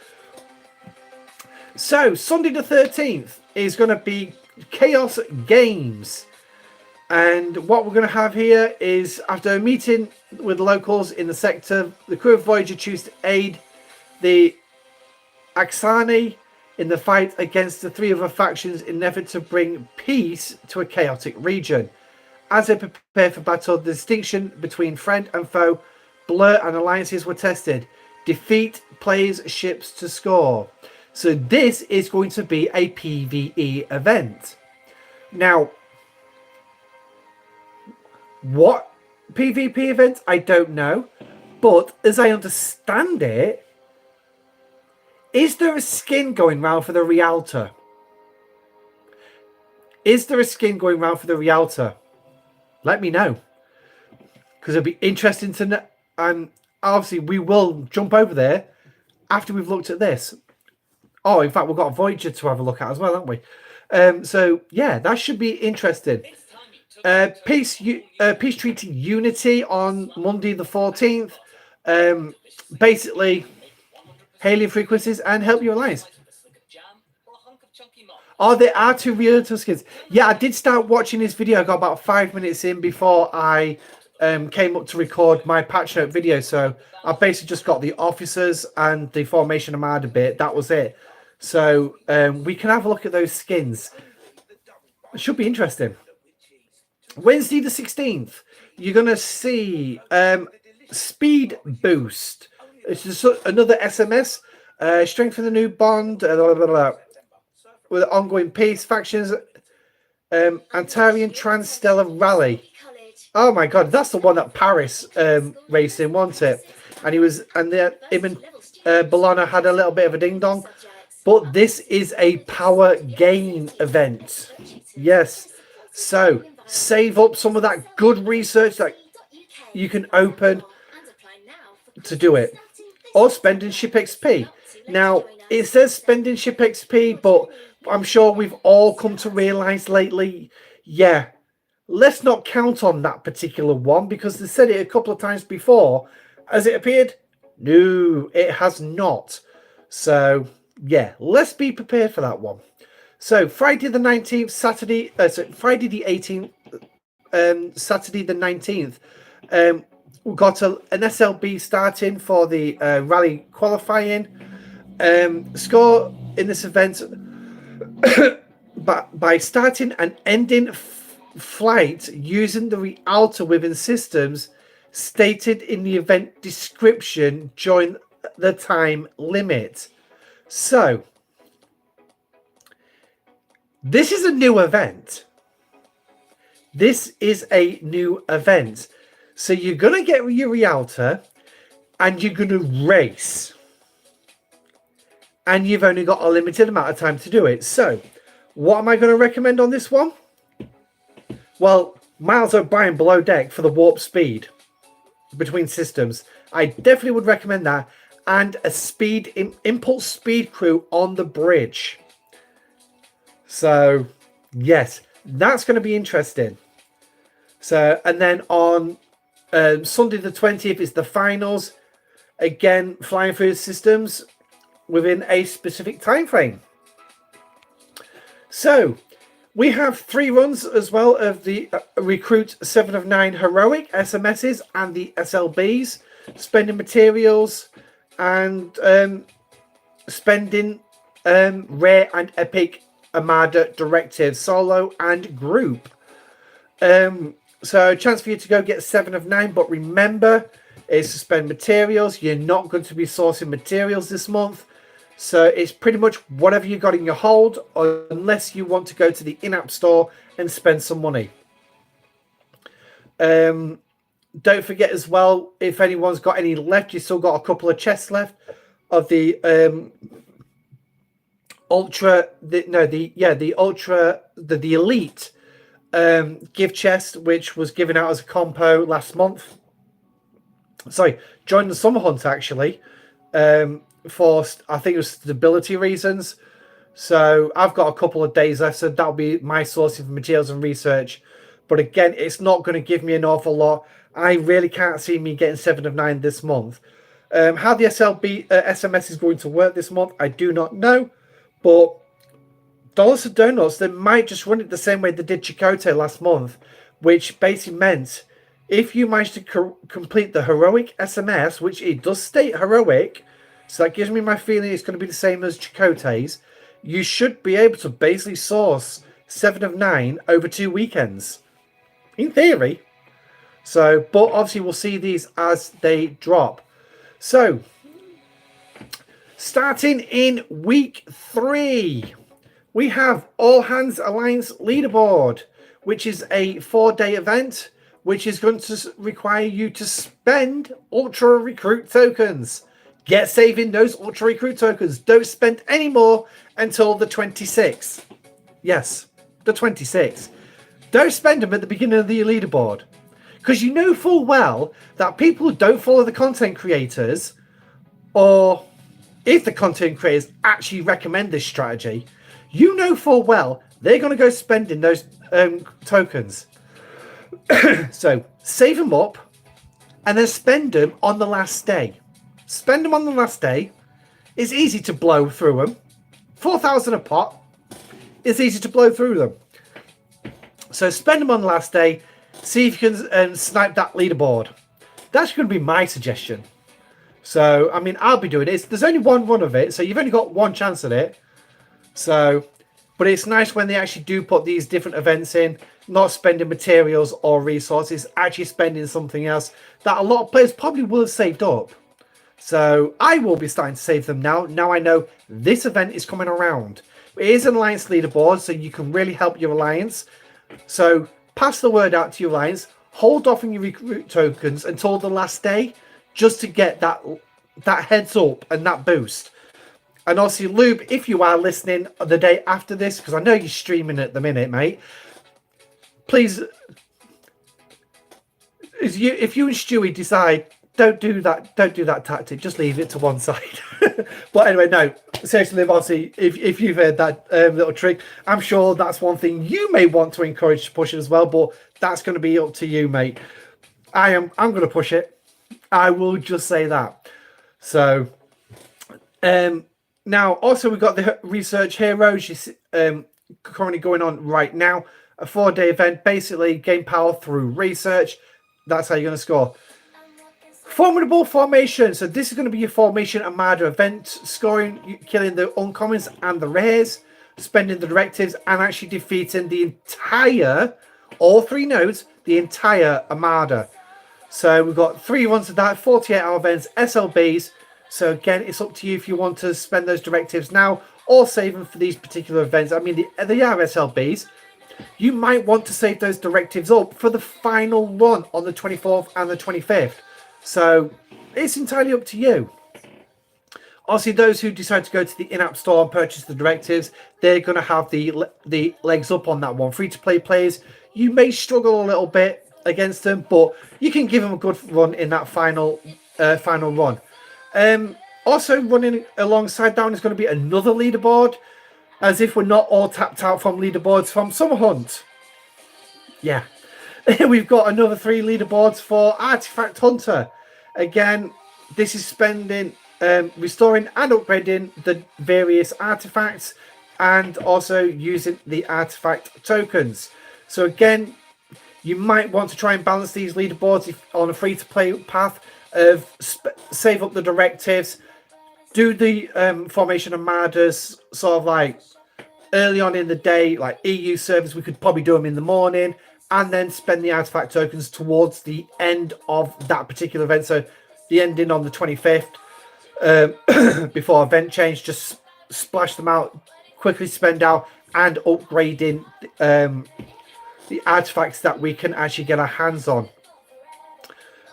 So, Sunday the 13th is going to be Chaos Games. And what we're going to have here is, after a meeting with locals in the sector, the crew of Voyager choose to aid the Axani in the fight against the three other factions in an effort to bring peace to a chaotic region. As they prepare for battle, the distinction between friend and foe, blur and alliances were tested. Defeat plays ships to score. So this is going to be a PvE event. Now, what PvP event? I don't know. But as I understand it, is there a skin going round for the Rialta? Is there a skin going round for the Rialta? Let me know, because it'll be interesting to know. And obviously, we will jump over there after we've looked at this. Oh, in fact, we've got a Voyager to have a look at as well, haven't we? So yeah, that should be interesting. Peace Treaty Unity on Monday the 14th. Basically, hailing frequencies and help your alliance. Oh, there are two Rialta skins. Yeah, I did start watching this video. I got about 5 minutes in before I came up to record my patch note video. So I basically just got the officers and the Formation Armada bit. That was it. So we can have a look at those skins. It should be interesting. Wednesday the 16th, you're going to see Speed Boost. It's just another SMS. Strengthen the new bond. With ongoing peace factions, Antarian Transstellar Rally. Oh my god, that's the one that Paris raced in, wasn't it? And him and Bologna had a little bit of a ding dong. But this is a power gain event. Yes. So save up some of that good research that you can open to do it. Or spending ship XP. Now, it says spending ship XP, but I'm sure we've all come to realize lately, yeah, let's not count on that particular one, because they said it a couple of times before. Has it appeared? No, it has not. So, yeah, let's be prepared for that one. So, Friday the 19th, Friday the 18th, Saturday the 19th, we've got an SLB starting for the rally qualifying. Score in this event by starting and ending flight using the Rialta within systems stated in the event description during the time limit. So, this is a new event. This is a new event. So you're going to get your Rialta and you're going to race. And you've only got a limited amount of time to do it. So, what am I going to recommend on this one? Well, Miles O'Brien below deck for the warp speed between systems. I definitely would recommend that. and a impulse speed crew on the bridge. So, yes, that's going to be interesting. So, and then on Sunday the 20th is the finals. Again, flying through the systems within a specific time frame. So, we have 3 runs as well of the Recruit 7 of 9 Heroic SMSs and the SLBs, spending materials and spending rare and epic Armada directives, solo and group. So, chance for you to go get 7 of 9, but remember, is to spend materials. You're not going to be sourcing materials this month. So it's pretty much whatever you got in your hold, unless you want to go to the in-app store and spend some money. Don't forget as well, if anyone's got any left, you still got a couple of chests left of the elite gift chest, which was given out as a compo last month. Sorry, join the summer hunt actually. For I think it was stability reasons. So I've got a couple of days left, so that'll be my source of materials and research. But again, it's not going to give me an awful lot. I really can't see me getting 7 of 9 this month. How the SLB SMS is going to work this month, I do not know. But Dollars to Donuts, they might just run it the same way they did Chakotay last month, which basically meant if you manage to complete the heroic SMS, which it does state heroic, so that gives me my feeling it's going to be the same as Chakotay's, you should be able to basically source 7 of 9 over 2 weekends. In theory. So, but obviously we'll see these as they drop. So, starting in week 3, we have All Hands Alliance Leaderboard, which is a 4-day event, which is going to require you to spend Ultra Recruit tokens. Get saving those Ultra Recruit tokens. Don't spend any more until the 26th. Yes, the 26th. Don't spend them at the beginning of the leaderboard. Because you know full well that people who don't follow the content creators, or if the content creators actually recommend this strategy, you know full well they're going to go spending those tokens. So save them up and then spend them on the last day. Spend them on the last day. It's easy to blow through them. 4,000 a pot. It's easy to blow through them. So spend them on the last day. See if you can snipe that leaderboard. That's going to be my suggestion. So, I mean, I'll be doing it. There's only one run of it, so you've only got one chance at it. So, but it's nice when they actually do put these different events in, not spending materials or resources, actually spending something else that a lot of players probably will have saved up. So I will be starting to save them now. Now I know this event is coming around. It is an alliance leaderboard, so you can really help your alliance. So pass the word out to your alliance. Hold off on your recruit tokens until the last day, just to get that heads up and that boost. And also, Lube, if you are listening the day after this, because I know you're streaming at the minute, mate, please, if you and Stewie decide, don't do that tactic, just leave it to one side. But anyway, no, seriously, obviously, if you've heard that little trick, I'm sure that's one thing you may want to encourage to push it as well, but that's going to be up to you, mate. I'm going to push it. I will just say that. So, now, also, we've got the Research Heroes currently going on right now. A 4-day event, basically gain power through research. That's how you're going to score. Formidable Formation. So this is going to be your Formation Armada event. Scoring, killing the uncommons and the rares. Spending the directives and actually defeating the entire, all 3 nodes, the entire Armada. So we've got 3 runs of that, 48-hour events, SLBs. So again, it's up to you if you want to spend those directives now or save them for these particular events. I mean, they are SLBs. You might want to save those directives up for the final run on the 24th and the 25th. So it's entirely up to you. Obviously, those who decide to go to the in-app store and purchase the directives, they're going to have the legs up on that one. Free-to-play players, you may struggle a little bit against them, but you can give them a good run in that final run. Also running alongside down is going to be another leaderboard, as if we're not all tapped out from leaderboards from Summer Hunt. Yeah. We've got another 3 leaderboards for Artifact Hunter. Again, this is spending, restoring and upgrading the various artifacts, and also using the artifact tokens. So again, you might want to try and balance these leaderboards on a free-to-play path of save up the directives, do the formation of murders sort of like early on in the day, like EU servers. We could probably do them in the morning, and then spend the artifact tokens towards the end of that particular event. So the ending on the 25th, before event change, just splash them out, quickly spend out, and upgrading the artifacts that we can actually get our hands on.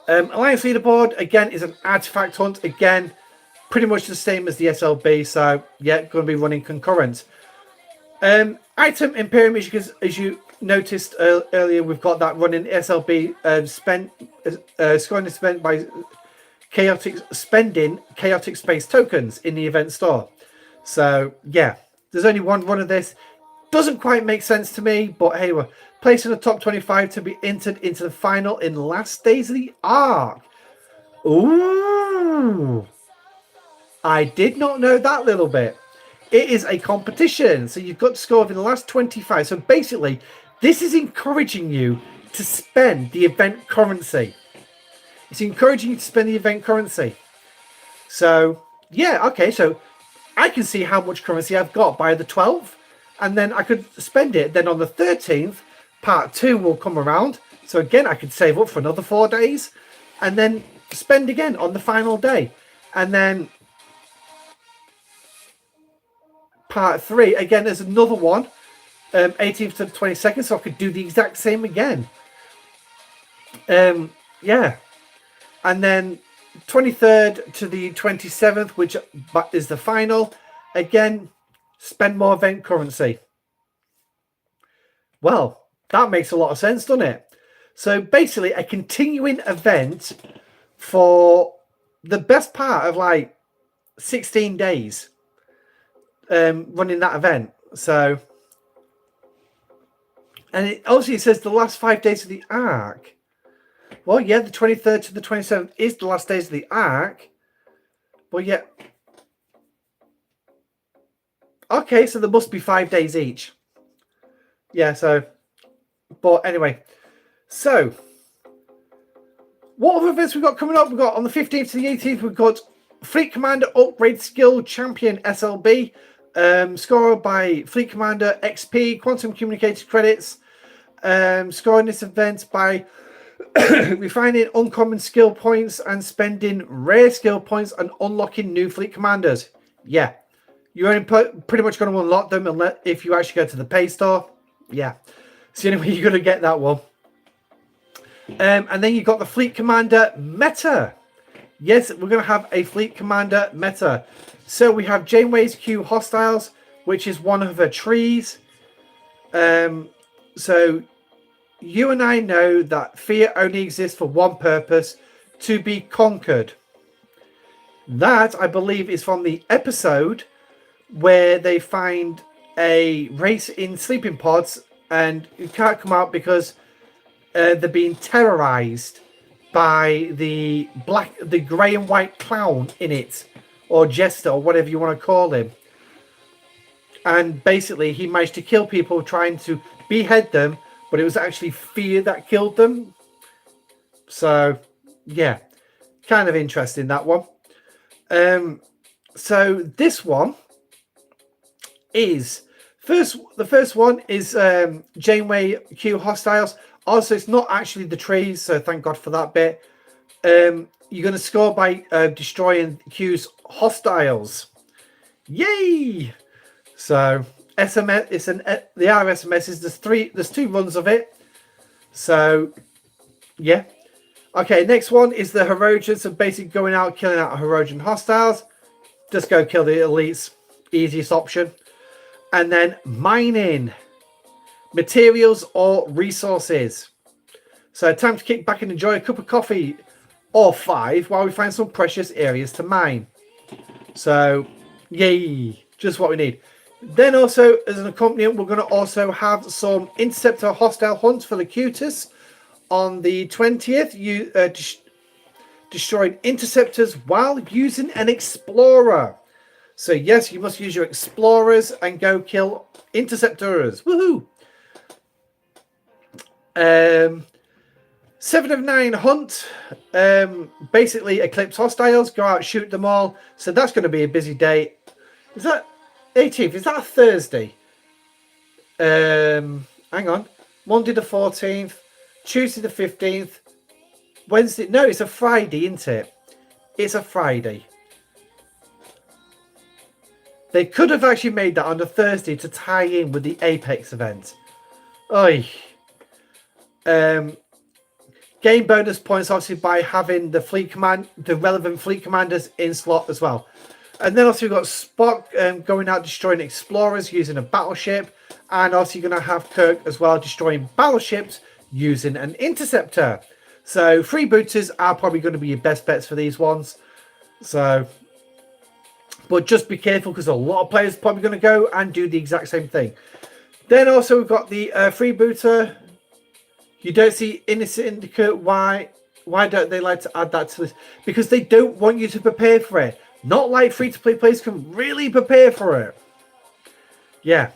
Alliance leaderboard, again, is an artifact hunt. Again, pretty much the same as the SLB. So, yeah, going to be running concurrent. Item Imperium, as you noticed earlier, we've got that running SLB scoring spent by spending chaotic space tokens in the event store. So, yeah, there's only one run of this. Doesn't quite make sense to me, but hey, we're placing the top 25 to be entered into the final in last days of the Arc. Ooh, I did not know that little bit. It is a competition, so you've got to score within the last 25. So basically, this is encouraging you to spend the event currency. It's encouraging you to spend the event currency. So, yeah, okay, so I can see how much currency I've got by the 12th, and then I could spend it. Then on the 13th, part 2 will come around. So again, I could save up for another 4 days, and then spend again on the final day. And then part 3, again, there's another one, 18th to the 22nd, so I could do the exact same again. Yeah. And then 23rd to the 27th, which is the final. Again, spend more event currency. Well, that makes a lot of sense, doesn't it? So basically, a continuing event for the best part of like 16 days. Running that event. So, and it also says the last 5 days of the Arc. Well, yeah, the 23rd to the 27th is the last days of the Arc. But yeah. Okay, so there must be 5 days each. Yeah, so. But anyway. So. What other events we've got coming up? We've got on the 15th to the 18th, we've got Fleet Commander Upgrade Skill Champion SLB. Scored by Fleet Commander XP, Quantum Communicated Credits. Scoring this event by refining uncommon skill points and spending rare skill points and unlocking new Fleet Commanders. Yeah, you're only pretty much going to unlock them unless if you actually go to the pay store. Yeah, it's the only way you're going to get that one. And then you've got the Fleet Commander meta. Yes, we're going to have a Fleet Commander meta. So we have Janeway's Q Hostiles, which is one of her trees. So you and I know that fear only exists for one purpose, to be conquered. That, I believe, is from the episode where they find a race in sleeping pods and you can't come out because they're being terrorized by the grey and white clown in it, or jester, or whatever you want to call him. And basically, he managed to kill people trying to behead them, but it was actually fear that killed them. So, yeah, kind of interesting, that one. So this one is the first one is Janeway Q Hostiles. Also, it's not actually the trees, so thank God for that bit. You're going to score by destroying Q's hostiles. Yay! So SMS, the RSMS is there's 2 runs of it. So yeah. Okay, next one is the Herodians. So basically going out, killing out Herodian hostiles. Just go kill the elites. Easiest option. And then mining. Materials or resources. So time to kick back and enjoy a cup of coffee or 5 while we find some precious areas to mine. So, yay, just what we need. Then also, as an accompaniment, we're going to also have some Interceptor hostile hunts for the Cutis. On the 20th, you destroyed interceptors while using an explorer. So yes, you must use your explorers and go kill interceptors. Woohoo! 7 of 9 hunt. Basically eclipse hostiles, go out, shoot them all. So that's going to be a busy day. Is that 18th? Is that a Thursday? Hang on. Monday the 14th, Tuesday the 15th, Wednesday. No, it's a Friday, isn't it? It's a Friday. They could have actually made that on a Thursday to tie in with the Apex event. Oi. Gain bonus points obviously by having the relevant fleet commanders in slot as well. And then also we've got Spock going out destroying explorers using a battleship. And also you're going to have Kirk as well destroying battleships using an interceptor. So freebooters are probably going to be your best bets for these ones. So, but just be careful because a lot of players are probably going to go and do the exact same thing. Then also we've got the freebooter. You don't see Inner Syndicate. Why don't they like to add that to this? Because they don't want you to prepare for it. Not like free-to-play players can really prepare for it. Yeah.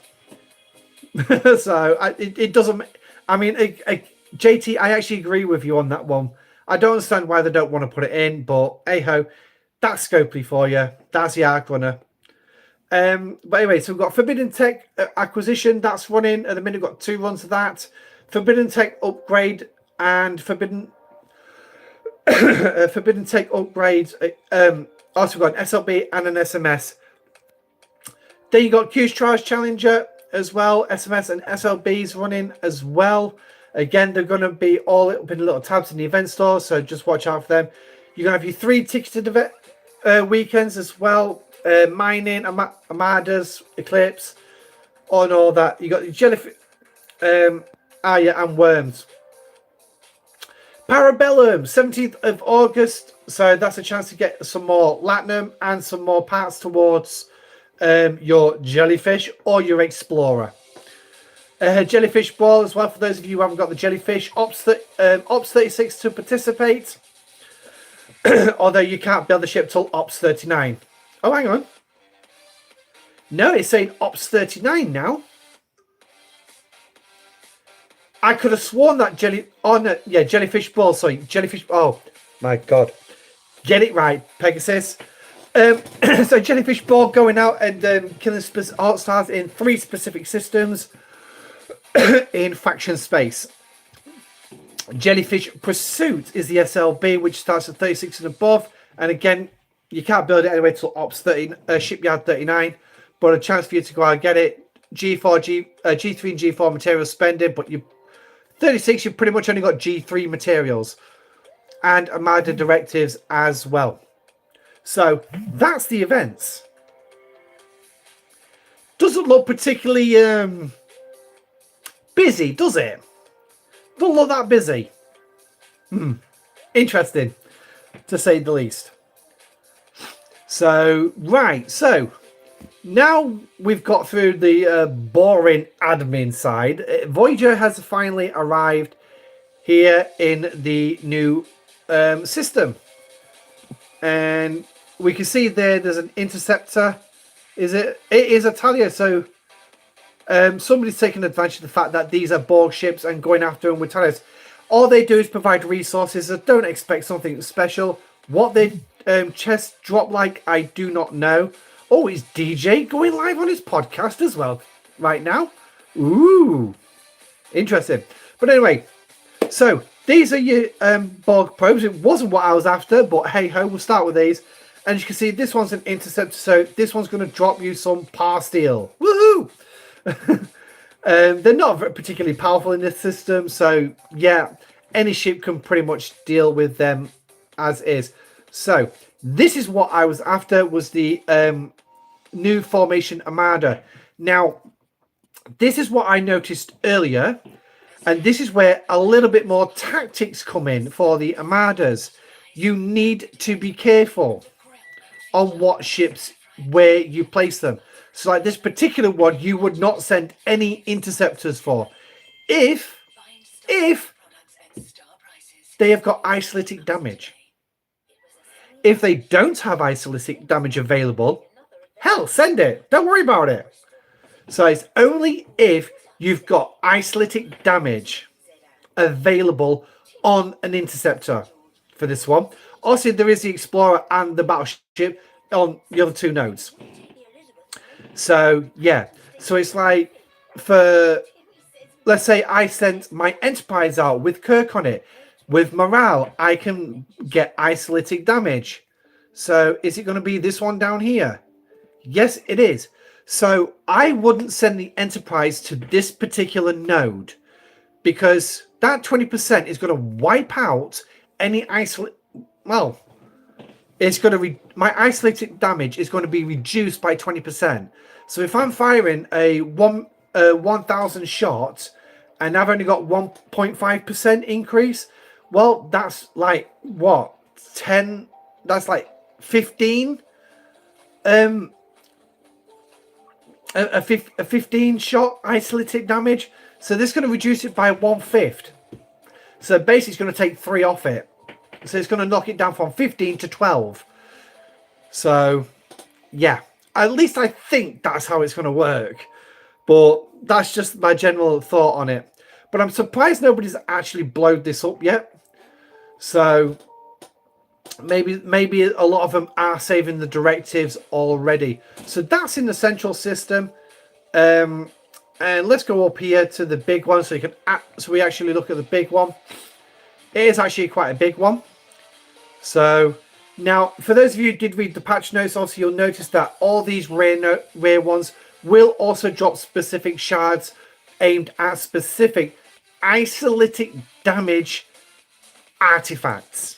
So it doesn't. I mean, JT, I actually agree with you on that one. I don't understand why they don't want to put it in, but hey ho, that's Scopely for you. That's the Arc Runner. But anyway, so we've got Forbidden Tech acquisition that's running at the minute. We've got 2 runs of that. Forbidden Tech upgrade and Forbidden Tech upgrades. Also got an SLB and an SMS. Then you got Q's Charge Challenger as well. SMS and SLBs running as well. Again, they're going to be all up in little tabs in the event store, so just watch out for them. You're going to have your 3 ticketed weekends as well. Mining, Armadas, Eclipse, and all that. You got the Jellyfish, and Worms. Parabellum, 17th of August. So that's a chance to get some more Latinum and some more parts towards your Jellyfish or your Explorer. Jellyfish Ball as well, for those of you who haven't got the Jellyfish. Ops 36 to participate. Although you can't build the ship till Ops 39. Oh, hang on. No, it's saying Ops 39 now. I could have sworn that Jellyfish Ball. Sorry, Jellyfish. Oh my God, get it right, Pegasus. So Jellyfish Ball going out and killing art stars in 3 specific systems in faction space. Jellyfish Pursuit is the SLB, which starts at 36 and above, and again, you can't build it anyway till Ops 30, Shipyard 39, but a chance for you to go out and get it. G3 and G4 material spending, but you 36, you've pretty much only got G3 materials and Armada directives as well. So that's the events. Doesn't look particularly busy, does it? Doesn't look that busy. Interesting, to say the least. So, right. So, now we've got through the boring admin side. Voyager has finally arrived here in the new system. And we can see there's an interceptor. It is a Talia. So somebody's taking advantage of the fact that these are Borg ships and going after them with Talias. All they do is provide resources. So don't expect something special. What their chests drop like, I do not know. Oh, is DJ going live on his podcast as well right now? Ooh, interesting. But anyway, so these are your Borg probes. It wasn't what I was after, but hey ho, we'll start with these. And you can see this one's an interceptor, so this one's going to drop you some par steel. Woohoo! They're not particularly powerful in this system, so yeah, any ship can pretty much deal with them as is. So this is what I was after, was the new formation Armada. Now, this is what I noticed earlier, and this is where a little bit more tactics come in for the Armadas. You need to be careful. on what ships where you place them. So like this particular one, you would not send any interceptors for if they have got isolytic damage. If they don't have isolytic damage available, hell, send it. Don't worry about it. So it's only if you've got isolytic damage available on an interceptor for this one. Also, there is the Explorer and the Battleship on the other two nodes. So, yeah. So it's like, for, let's say I sent my Enterprise out with Kirk on it. With morale, I can get isolytic damage. So is it going to be this one down here? Yes, it is. So I wouldn't send the Enterprise to this particular node because that 20% is going to wipe out any well, it's going to my isolated damage is going to be reduced by 20%. So if I'm firing a 1,000 shot and I've only got 1.5% increase, well, that's like what 10. That's like 15. A 15 shot isolated damage. So this is going to reduce it by 1/5. So basically, it's going to take 3 off it. So it's going to knock it down from 15 to 12. So, yeah. At least I think that's how it's going to work. But that's just my general thought on it. But I'm surprised nobody's actually blowed this up yet. So maybe a lot of them are saving the directives already. So that's in the central system. And let's go up here to the big one so we actually look at the big one. It is actually quite a big one. So now, for those of you who did read the patch notes, also you'll notice that all these rare ones will also drop specific shards aimed at specific isolytic damage artifacts.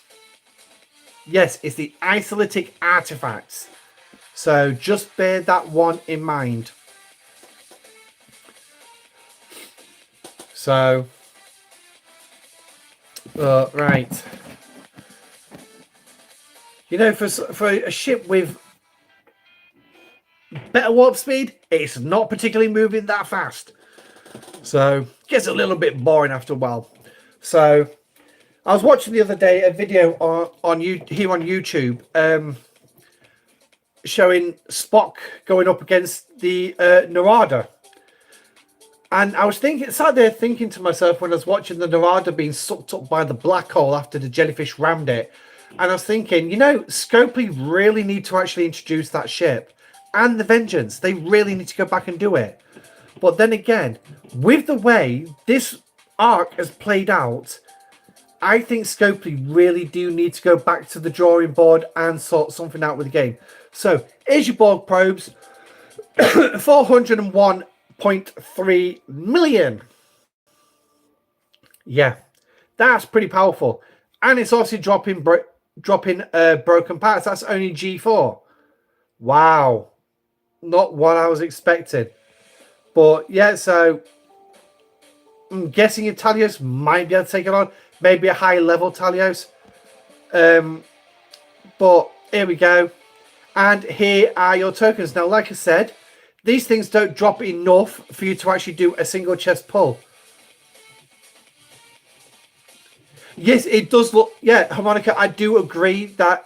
Yes, it's the isolytic artifacts. So just bear that one in mind. So, right. You know, for a ship with better warp speed, it's not particularly moving that fast. So, it gets a little bit boring after a while. So, I was watching the other day a video here on YouTube showing Spock going up against the Narada. And I was sat there thinking to myself when I was watching the Narada being sucked up by the black hole after the jellyfish rammed it. And I was thinking, you know, Scopely really need to actually introduce that ship. And the Vengeance, they really need to go back and do it. But then again, with the way this arc has played out, I think Scopely really do need to go back to the drawing board and sort something out with the game. So, here's your Borg probes. 401.3 million. Yeah, that's pretty powerful. And it's also dropping broken parts. That's only G4. Wow. Not what I was expecting. But, yeah, so I'm guessing your Talios might be able to take it on. Maybe a high level Talios. But here we go. And here are your tokens. Now, like I said, these things don't drop enough for you to actually do a single chest pull. Yes, it does look... Yeah, Harmonica, I do agree that...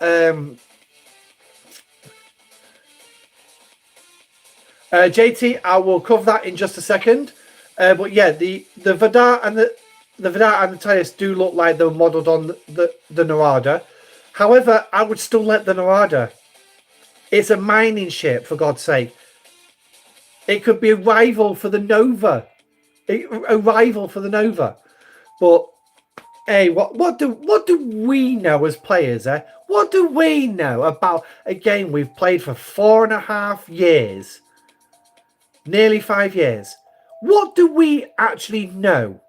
JT, I will cover that in just a second. But yeah, the Vidar and the Vidar and the Talios do look like they were modelled on the Narada. However, I would still let the Narada. It's a mining ship, for God's sake. It could be a rival for the Nova. A rival for the Nova. But hey, what do we know as players, eh? What do we know about a game we've played for 4.5 years? Nearly 5 years. What do we actually know?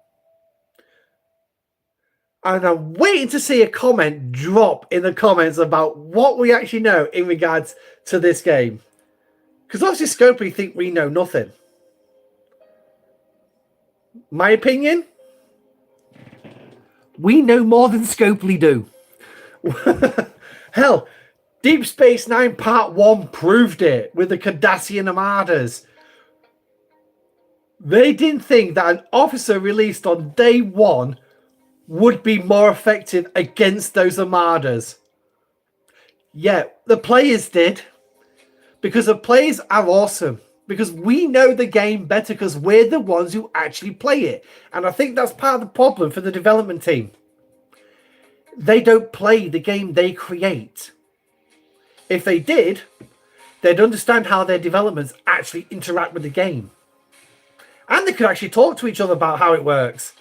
And I'm waiting to see a comment drop in the comments about what we actually know in regards to this game. Because obviously Scopely think we know nothing. My opinion? We know more than Scopely do. Hell, Deep Space Nine Part 1 proved it with the Cardassian Armadas. They didn't think that an officer released on day one would be more effective against those Armadas. Yeah, the players did. Because the players are awesome. Because we know the game better because we're the ones who actually play it. And I think that's part of the problem for the development team. They don't play the game they create. If they did, they'd understand how their developments actually interact with the game. And they could actually talk to each other about how it works.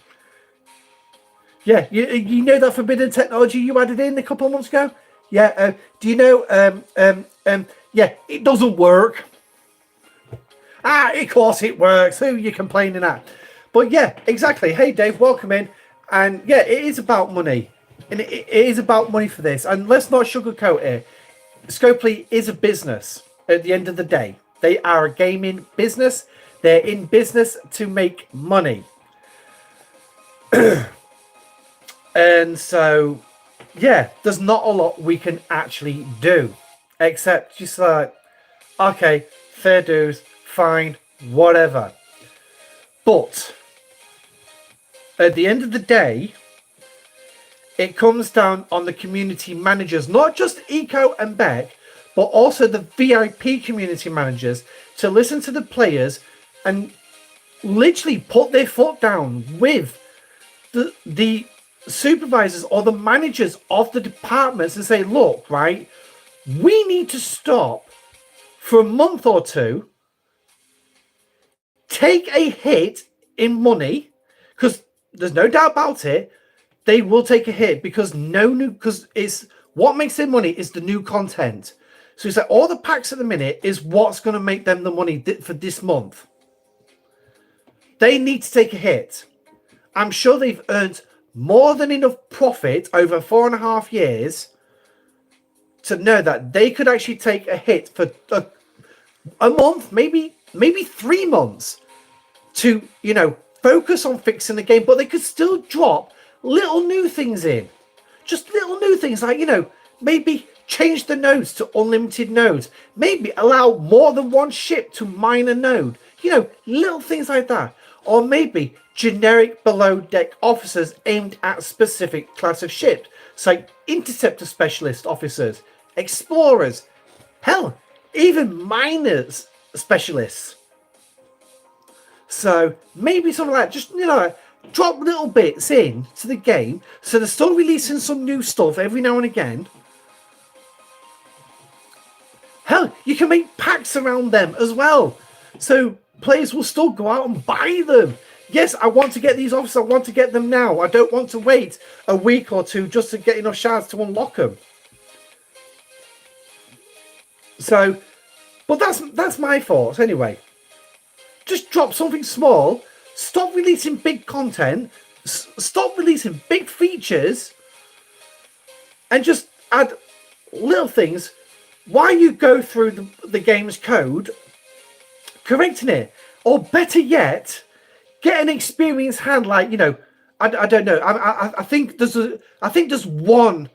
Yeah, you know that forbidden technology you added in a couple of months ago? Yeah, do you know, yeah, it doesn't work. Of course it works. Who are you complaining at? But yeah, exactly. Hey, Dave, welcome in. And yeah, it is about money. And it is about money for this. And let's not sugarcoat it. Scopely is a business at the end of the day. They are a gaming business. They're in business to make money. And so, yeah, there's not a lot we can actually do. Except just like, okay, fair dues, fine, whatever. But at the end of the day, it comes down on the community managers, not just Eco and Beck, but also the VIP community managers, to listen to the players and literally put their foot down with the supervisors or the managers of the departments and say, look, right, we need to stop for a month or two, take a hit in money, because there's no doubt about it, they will take a hit because it's what makes their money is the new content. So it's like all the packs at the minute is what's going to make them the money for this month. They need to take a hit. I'm sure they've earned more than enough profit over 4.5 years to know that they could actually take a hit for a month, maybe 3 months to, focus on fixing the game, but they could still drop little new things in. Just little new things like, maybe change the nodes to unlimited nodes. Maybe allow more than one ship to mine a node. Little things like that. Or maybe generic below deck officers aimed at specific class of ships. So interceptor specialist officers, explorers, hell, even miners specialists. So maybe something like that. Just, drop little bits in to the game. So they're still releasing some new stuff every now and again. Hell, you can make packs around them as well. So players will still go out and buy them. Yes, I want to get these officers. I want to get them now. I don't want to wait a week or two just to get enough shards to unlock them. So, but that's my thoughts anyway. Just drop something small. Stop releasing big content. Stop releasing big features. And just add little things while you go through the game's code, correcting it. Or better yet, get an experienced hand like, I don't know. I think there's one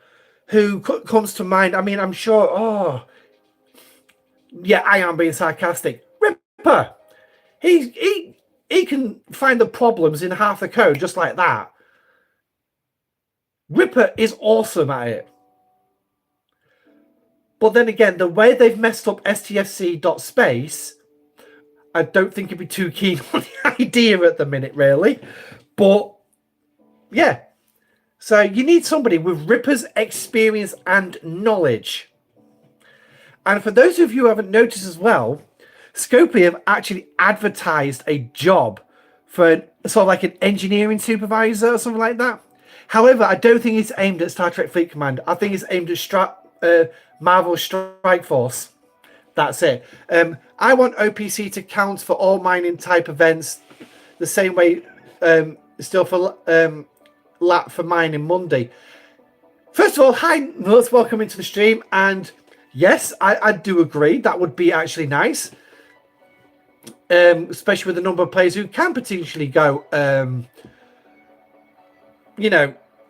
who comes to mind. I mean, I'm sure, yeah, I am being sarcastic. Ripper. He can find the problems in half the code just like that. Ripper is awesome at it. But then again, the way they've messed up stfc.space, I don't think he'd be too keen on the idea at the minute, really. But, yeah. So you need somebody with Ripper's experience and knowledge. And for those of you who haven't noticed as well, Scopely have actually advertised a job for sort of like an engineering supervisor or something like that. However, I don't think it's aimed at Star Trek Fleet Command. I think it's aimed at Marvel Strike Force. That's it. I want OPC to count for all mining type events the same way still for LAT for mining Monday. First of all, hi, let's welcome into the stream. And yes, I do agree. That would be actually nice. Especially with the number of players who can potentially go,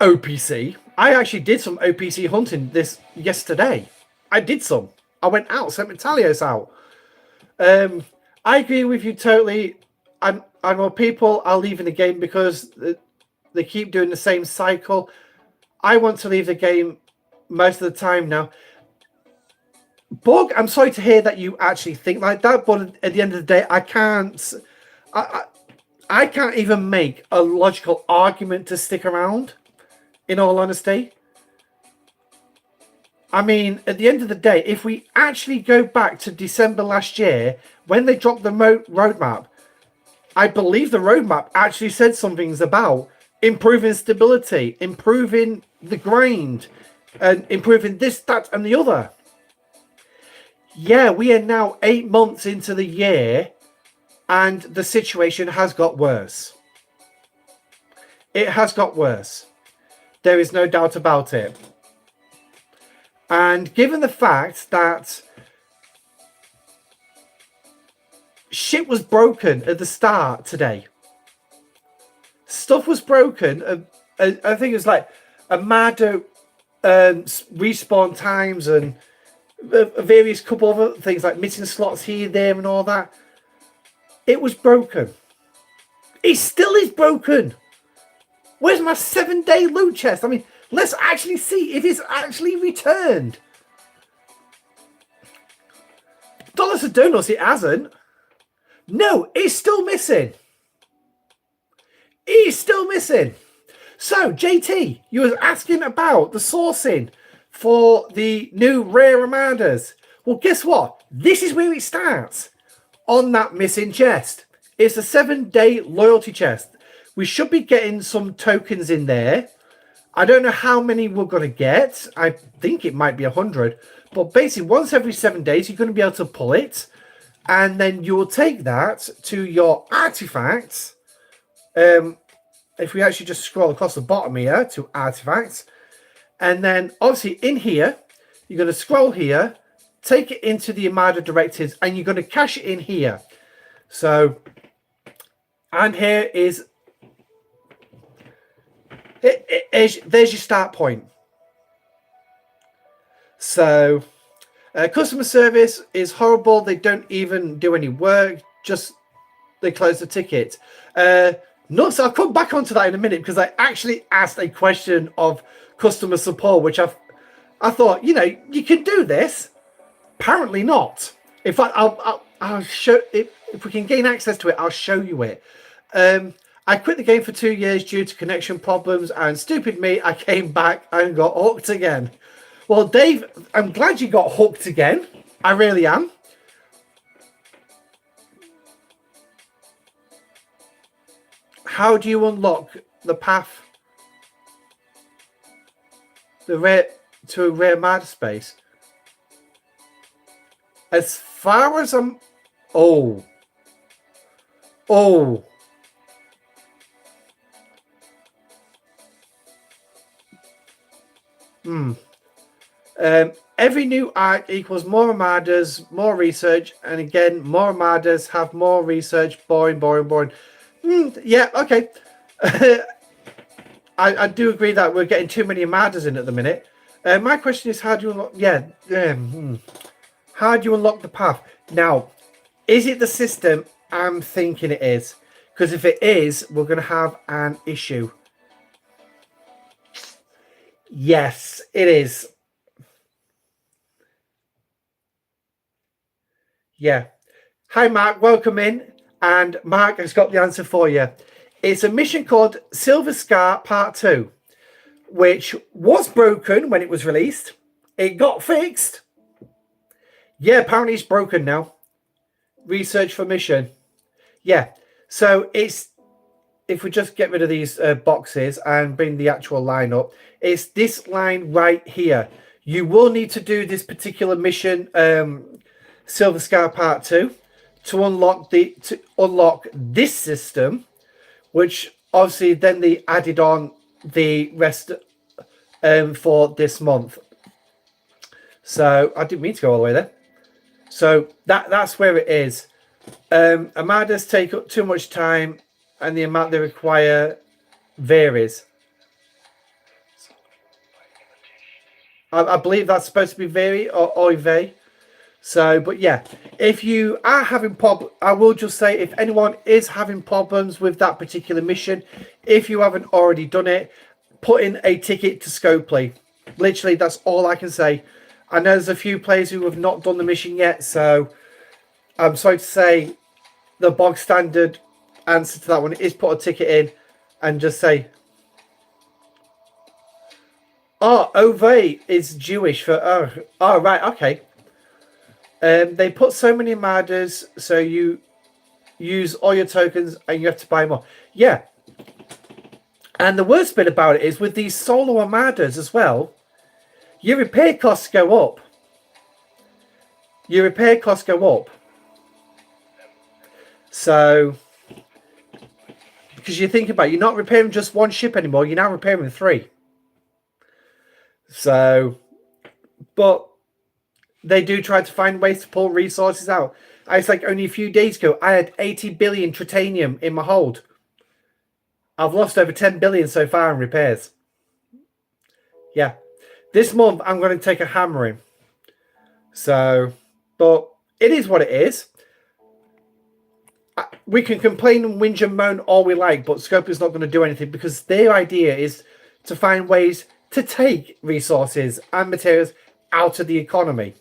OPC. I actually did some OPC hunting yesterday. I did some. I went out, sent Metalios out. I agree with you totally. I know people are leaving the game because they keep doing the same cycle. I want to leave the game most of the time now. Bug, I'm sorry to hear that you actually think like that, but at the end of the day, I can't even make a logical argument to stick around, in all honesty. I mean, at the end of the day, if we actually go back to December last year, when they dropped the roadmap, I believe the roadmap actually said some things about improving stability, improving the grind, and improving this, that, and the other. Yeah, we are now 8 months into the year, and the situation has got worse. It has got worse. There is no doubt about it. And given the fact that shit was broken at the start today, stuff was broken. I think it was like Amado respawn times and various couple of other things like missing slots here, there, and all that. It was broken. It still is broken. Where's my 7-day loot chest? I mean, let's actually see if it's actually returned. Dollars of donuts, it hasn't. No, it's still missing. It's still missing. So, JT, you were asking about the sourcing for the new rare Armadas. Well, guess what? This is where it starts. On that missing chest. It's a 7-day loyalty chest. We should be getting some tokens in there. I don't know how many we're going to get. I think it might be 100. But basically, once every 7 days, you're going to be able to pull it. And then you will take that to your artifacts. If we actually just scroll across the bottom here to artifacts. And then, obviously, in here, you're going to scroll here. Take it into the Armada directives. And you're going to cash it in here. So, and here is... there's your start point. So, customer service is horrible. They don't even do any work. Just they close the ticket. Nuts. I'll come back onto that in a minute because I actually asked a question of customer support, which I thought, you know, you can do this. Apparently not. In fact, I'll show if we can gain access to it. I'll show you it. I quit the game for 2 years due to connection problems, and stupid me, I came back and got hooked again. Well, Dave, I'm glad you got hooked again. I really am. How do you unlock the path to a rare matter space? As far as I'm... Oh. Every new arc equals more Armadas, more research, and again, more Armadas have more research. Boring. Yeah, okay. I do agree that we're getting too many Armadas in at the minute. My question is, how do you unlock... how do you unlock the path? Now, is it the system I'm thinking it is? Because if it is, we're going to have an issue. Yes, it is. Yeah. Hi, Mark. Welcome in. And Mark has got the answer for you. It's a mission called Silver Scar Part 2, which was broken when it was released. It got fixed. Yeah, apparently it's broken now. Research for mission. Yeah. So it's... If we just get rid of these boxes and bring the actual line up, it's this line right here. You will need to do this particular mission, Silver Scar Part 2, to unlock this system, which obviously then they added on the rest for this month. So I didn't mean to go all the way there. So that's where it is. Armadas take up too much time, and the amount they require varies. I believe that's supposed to be very or oive. So, but yeah, if you are having I will just say, if anyone is having problems with that particular mission, if you haven't already done it, put in a ticket to Scopely. Literally, that's all I can say. I know there's a few players who have not done the mission yet, so I'm sorry to say the bog standard answer to that one is put a ticket in and just say, oh, Ove is Jewish for, oh right, okay. They put so many Armadas, so you use all your tokens and you have to buy more. Yeah. And the worst bit about it is with these solo Armadas as well, your repair costs go up. Your repair costs go up. So, because you think about it, you're not repairing just one ship anymore, you're now repairing 3. So, but they do try to find ways to pull resources out. It's like only a few days ago, I had 80 billion titanium in my hold. I've lost over 10 billion so far in repairs. Yeah. This month, I'm going to take a hammering. So, but it is what it is. We can complain and whinge and moan all we like, but Scope is not going to do anything because their idea is to find ways to take resources and materials out of the economy.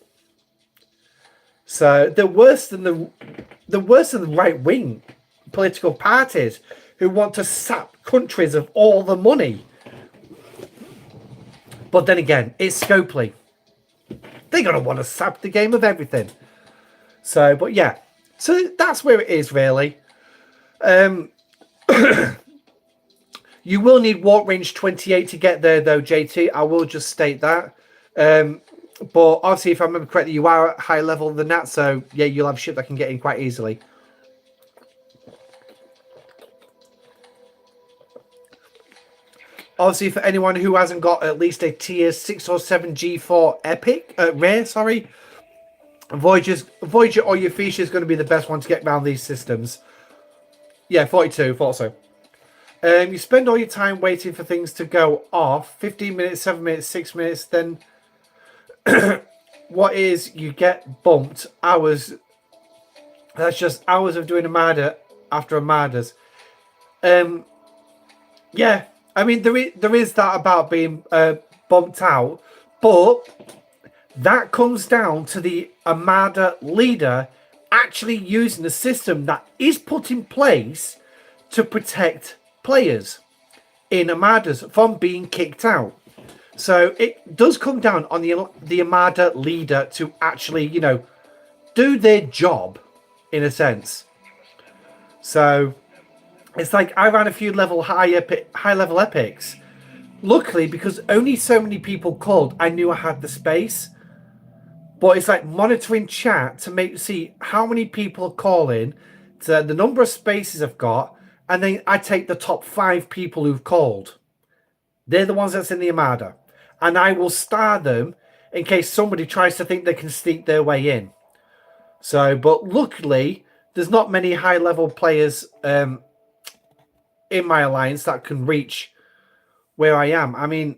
So the worse than the right wing political parties who want to sap countries of all the money. But then again, it's Scopely. They're gonna want to sap the game of everything. So, but yeah, so that's where it is really. You will need warp range 28 to get there, though, JT. I will just state that. But obviously, if I remember correctly, you are at higher level than that. So, yeah, you'll have a ship that can get in quite easily. Obviously, for anyone who hasn't got at least a tier 6 or 7 G4 epic, rare, sorry, Voyager or your Fuchsia is going to be the best one to get around these systems. Yeah, 42, thought so. You spend all your time waiting for things to go off. 15 minutes, 7 minutes, 6 minutes. Then what is you get bumped hours. That's just hours of doing Armada after Armadas. Yeah, I mean, there is that about being bumped out. But that comes down to the Armada leader actually using a system that is put in place to protect players in Armadas from being kicked out. So it does come down on the Armada leader to actually, you know, do their job in a sense. So it's like I ran a few high level epics. Luckily, because only so many people called, I knew I had the space. But it's like monitoring chat to see how many people are calling, to the number of spaces I've got, and then I take the top 5 people who've called. They're the ones that's in the Armada. And I will star them in case somebody tries to think they can sneak their way in. So, but luckily, there's not many high-level players in my alliance that can reach where I am. I mean,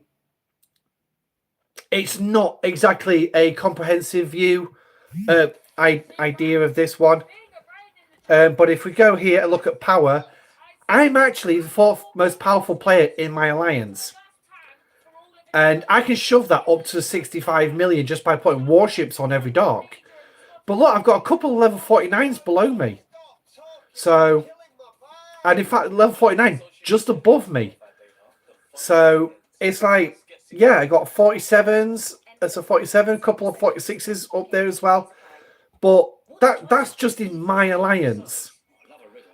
it's not exactly a comprehensive view idea of this one. But if we go here and look at power, I'm actually the 4th most powerful player in my alliance. And I can shove that up to 65 million just by putting warships on every dock. But look, I've got a couple of level 49s below me. So, and in fact, level 49 just above me. So, it's like, yeah, I got 47s. That's a 47, a couple of 46s up there as well. But that's just in my alliance.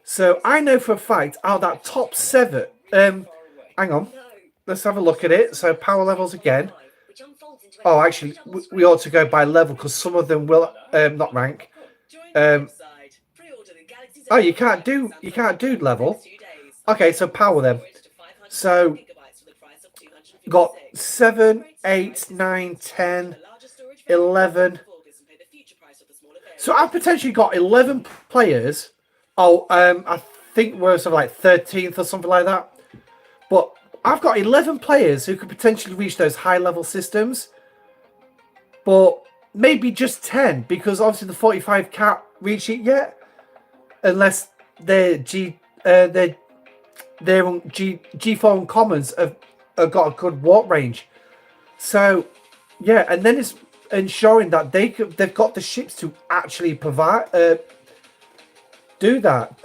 So, I know for a fact, out of that top 7, hang on. Let's have a look at it. So power levels again. Oh, actually, we ought to go by level because some of them will not rank. Oh, you can't do level. Okay, so power then. So got 7, 8, 9, 10, 11. So I've potentially got 11 players. Oh, I think we're something like 13th or something like that. But I've got 11 players who could potentially reach those high-level systems. but maybe just 10, because obviously the 45 can't reach it yet, unless their G4 uncommons have got a good warp range. So yeah, and then it's ensuring that they've got the ships to actually provide do that.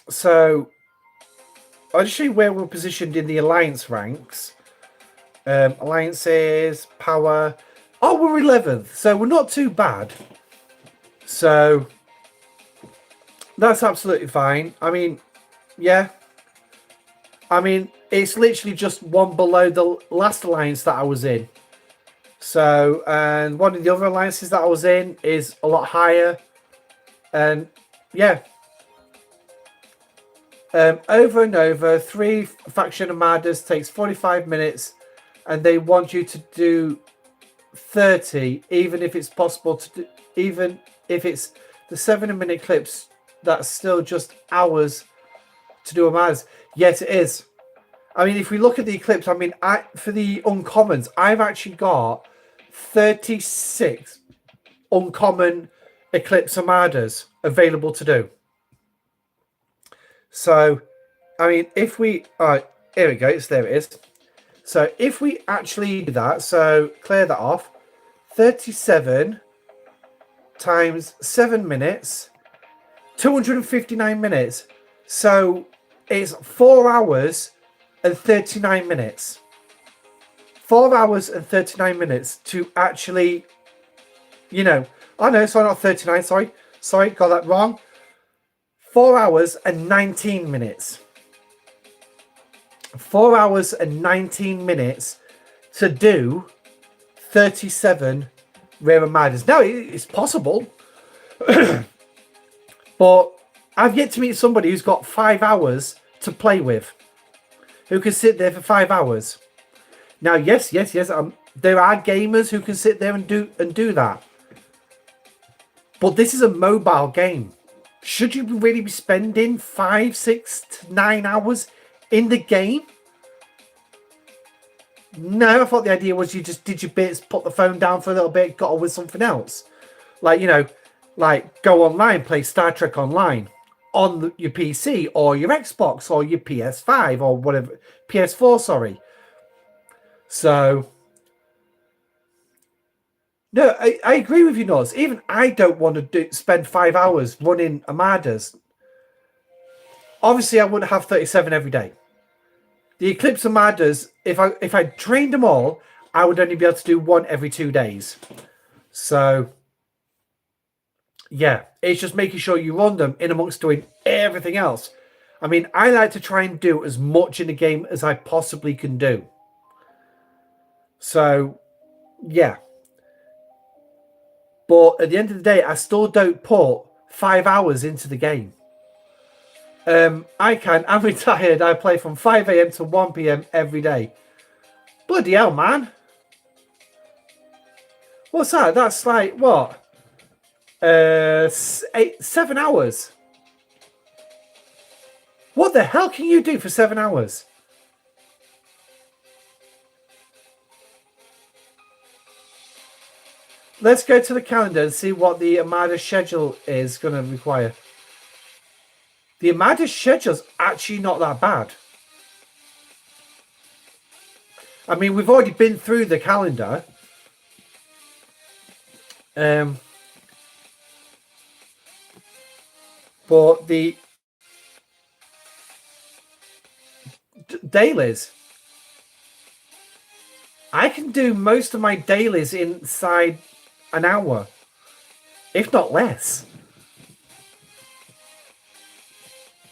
So I'll just show you where we're positioned in the alliance ranks. Alliances, power. Oh, we're 11th, so we're not too bad. So that's absolutely fine. I mean, yeah. I mean, it's literally just one below the last alliance that I was in. So, and one of the other alliances that I was in is a lot higher. And yeah. Over and over, 3 faction armadas takes 45 minutes, and they want you to do 30, even if it's possible to do, even if it's the 7-minute clips, that's still just hours to do armadas. Yes, it is. I mean, if we look at the eclipse, I mean, for the uncommons, I've actually got 36 uncommon eclipse armadas available to do. So, I mean, if we... All right, here we go. There it is. So, if we actually do that, so clear that off. 37 times 7 minutes, 259 minutes. So, it's 4 hours and 39 minutes. 4 hours and 39 minutes to actually, you know... Oh, no, sorry, not 39, sorry. Sorry, got that wrong. 4 hours and 19 minutes. 4 hours and 19 minutes to do 37 rare armadas. Now, it's possible. But I've yet to meet somebody who's got 5 hours to play with. Who can sit there for 5 hours. Now, yes. There are gamers who can sit there and do that. But this is a mobile game. Should you really be spending 5, 6 to 9 hours in the game? No, I thought the idea was you just did your bits, put the phone down for a little bit, got on with something else. Like, you know, like go online, play Star Trek Online on your PC or your Xbox or your PS5 or whatever. PS4, sorry. So... No, I agree with you, Noz. Even I don't want to spend 5 hours running armadas. Obviously, I wouldn't have 37 every day. The Eclipse armadas, if I trained them all, I would only be able to do 1 every 2 days. So, yeah, it's just making sure you run them in amongst doing everything else. I mean, I like to try and do as much in the game as I possibly can do. So, yeah. But at the end of the day, I still don't put 5 hours into the game. I'm retired. I play from 5 a.m. to 1 p.m. every day. Bloody hell, man. What's that? That's like, what? 7 hours. What the hell can you do for 7 hours? Let's go to the calendar and see what the Armada schedule is going to require. The Armada schedule's actually not that bad. I mean, we've already been through the calendar. But the dailies, I can do most of my dailies inside an hour, if not less.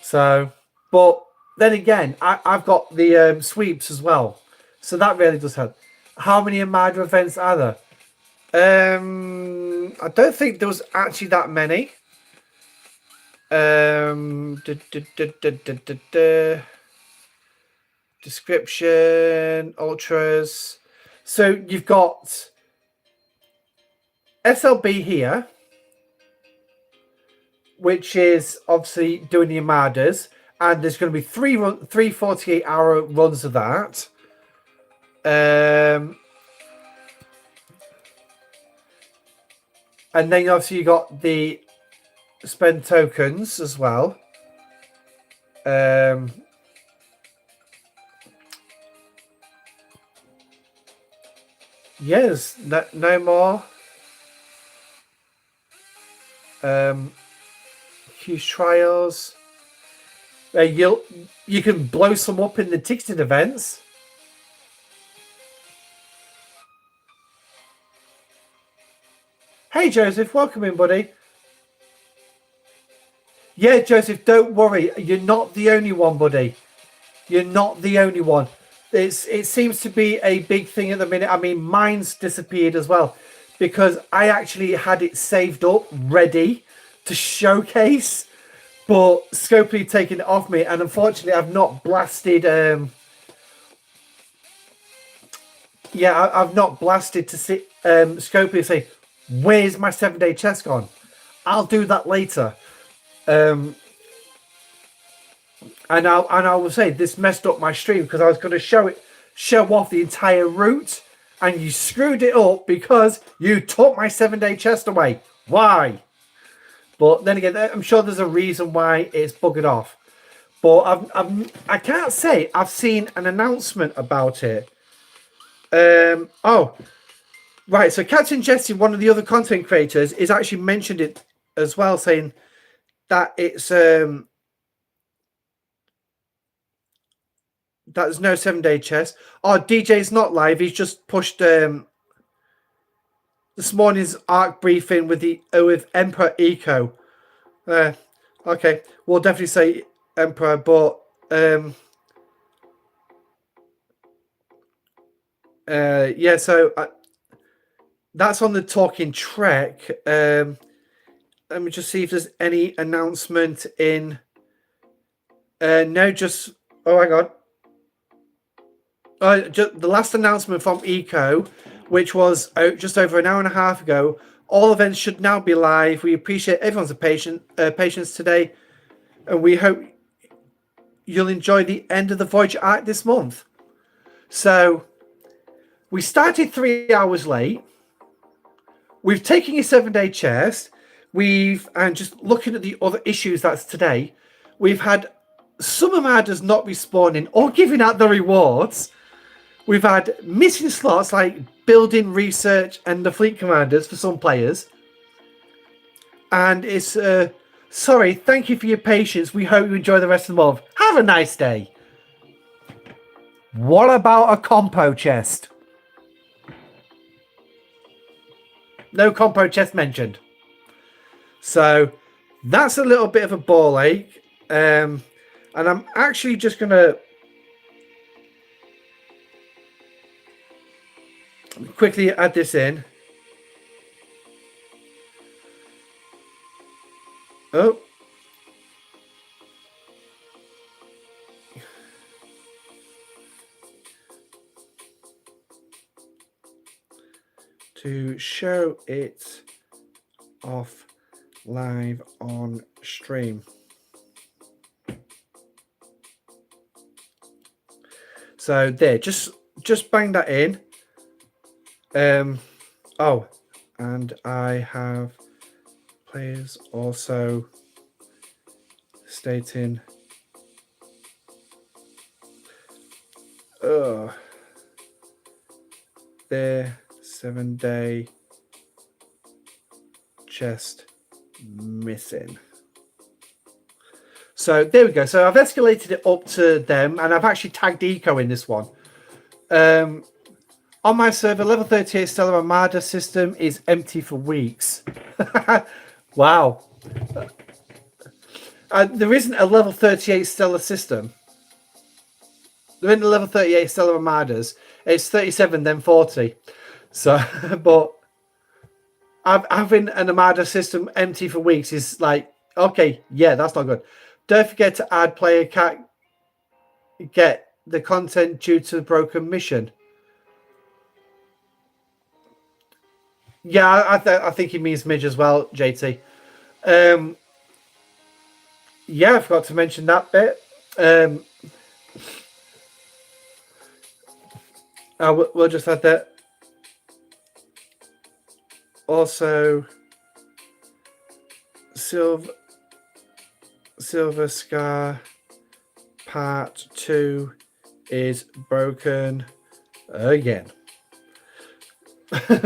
So, but then again, I've got the sweeps as well, so that really does help. How many Armada events are there? I don't think there was actually that many. Description, ultras. So you've got SLB here, which is obviously doing the Armadas, and there's going to be three 48-hour runs of that. And then obviously you got the spend tokens as well. Yes, no more. Huge trials. You can blow some up in the ticketed events. Hey Joseph, welcome in, buddy. Yeah, Joseph, don't worry. You're not the only one, buddy. You're not the only one. It seems to be a big thing at the minute. I mean, mine's disappeared as well because I actually had it saved up, ready to showcase, but Scopely taken it off me, and unfortunately, I've not blasted. I've not blasted to see Scopely and say, "Where's my 7-day chest gone?" I'll do that later. And I will say this messed up my stream because I was going to show off the entire route, and you screwed it up because you took my 7-day chest away. Why? But then again, I'm sure there's a reason why it's buggered off. But I can't say I've seen an announcement about it. Oh, right. So Captain Jesse, one of the other content creators, is actually mentioned it as well, saying that it's that there's no 7-day chest. Oh, DJ's not live. He's just pushed this morning's ARC briefing with Emperor Eco. Okay, we'll definitely say Emperor, but yeah. So that's on the Talking Trek. Let me just see if there's any announcement in. No, just hang on. Just the last announcement from Eco, which was just over an hour and a half ago. All events should now be live. We appreciate everyone's patience today, and we hope you'll enjoy the end of the Voyager arc this month. So we started 3 hours late. We've taken your 7-day chest. And just looking at the other issues that's today, we've had some Armadas not respawning or giving out the rewards. We've had missing slots like building research and the fleet commanders for some players. And it's sorry, thank you for your patience. We hope you enjoy the rest of the month. Have a nice day. What about a compo chest? No compo chest mentioned. So that's a little bit of a ball ache. And I'm actually just going to quickly add this in. Oh. To show it off live on stream. So there, just bang that in. Oh, and I have players also stating their 7-day chest missing. So there we go. So I've escalated it up to them, and I've actually tagged Eco in this one. On my server, level 38 Stellar Armada system is empty for weeks. Wow. There isn't a level 38 Stellar system. There isn't a level 38 Stellar Armadas. It's 37, then 40. So, but having an Armada system empty for weeks is like, okay, yeah, that's not good. Don't forget to add player can't get the content due to the broken mission. Yeah, I think he means Midge as well, JT. Yeah, I forgot to mention that bit. We'll just add that. Also, Silver Scar Part 2 is broken again.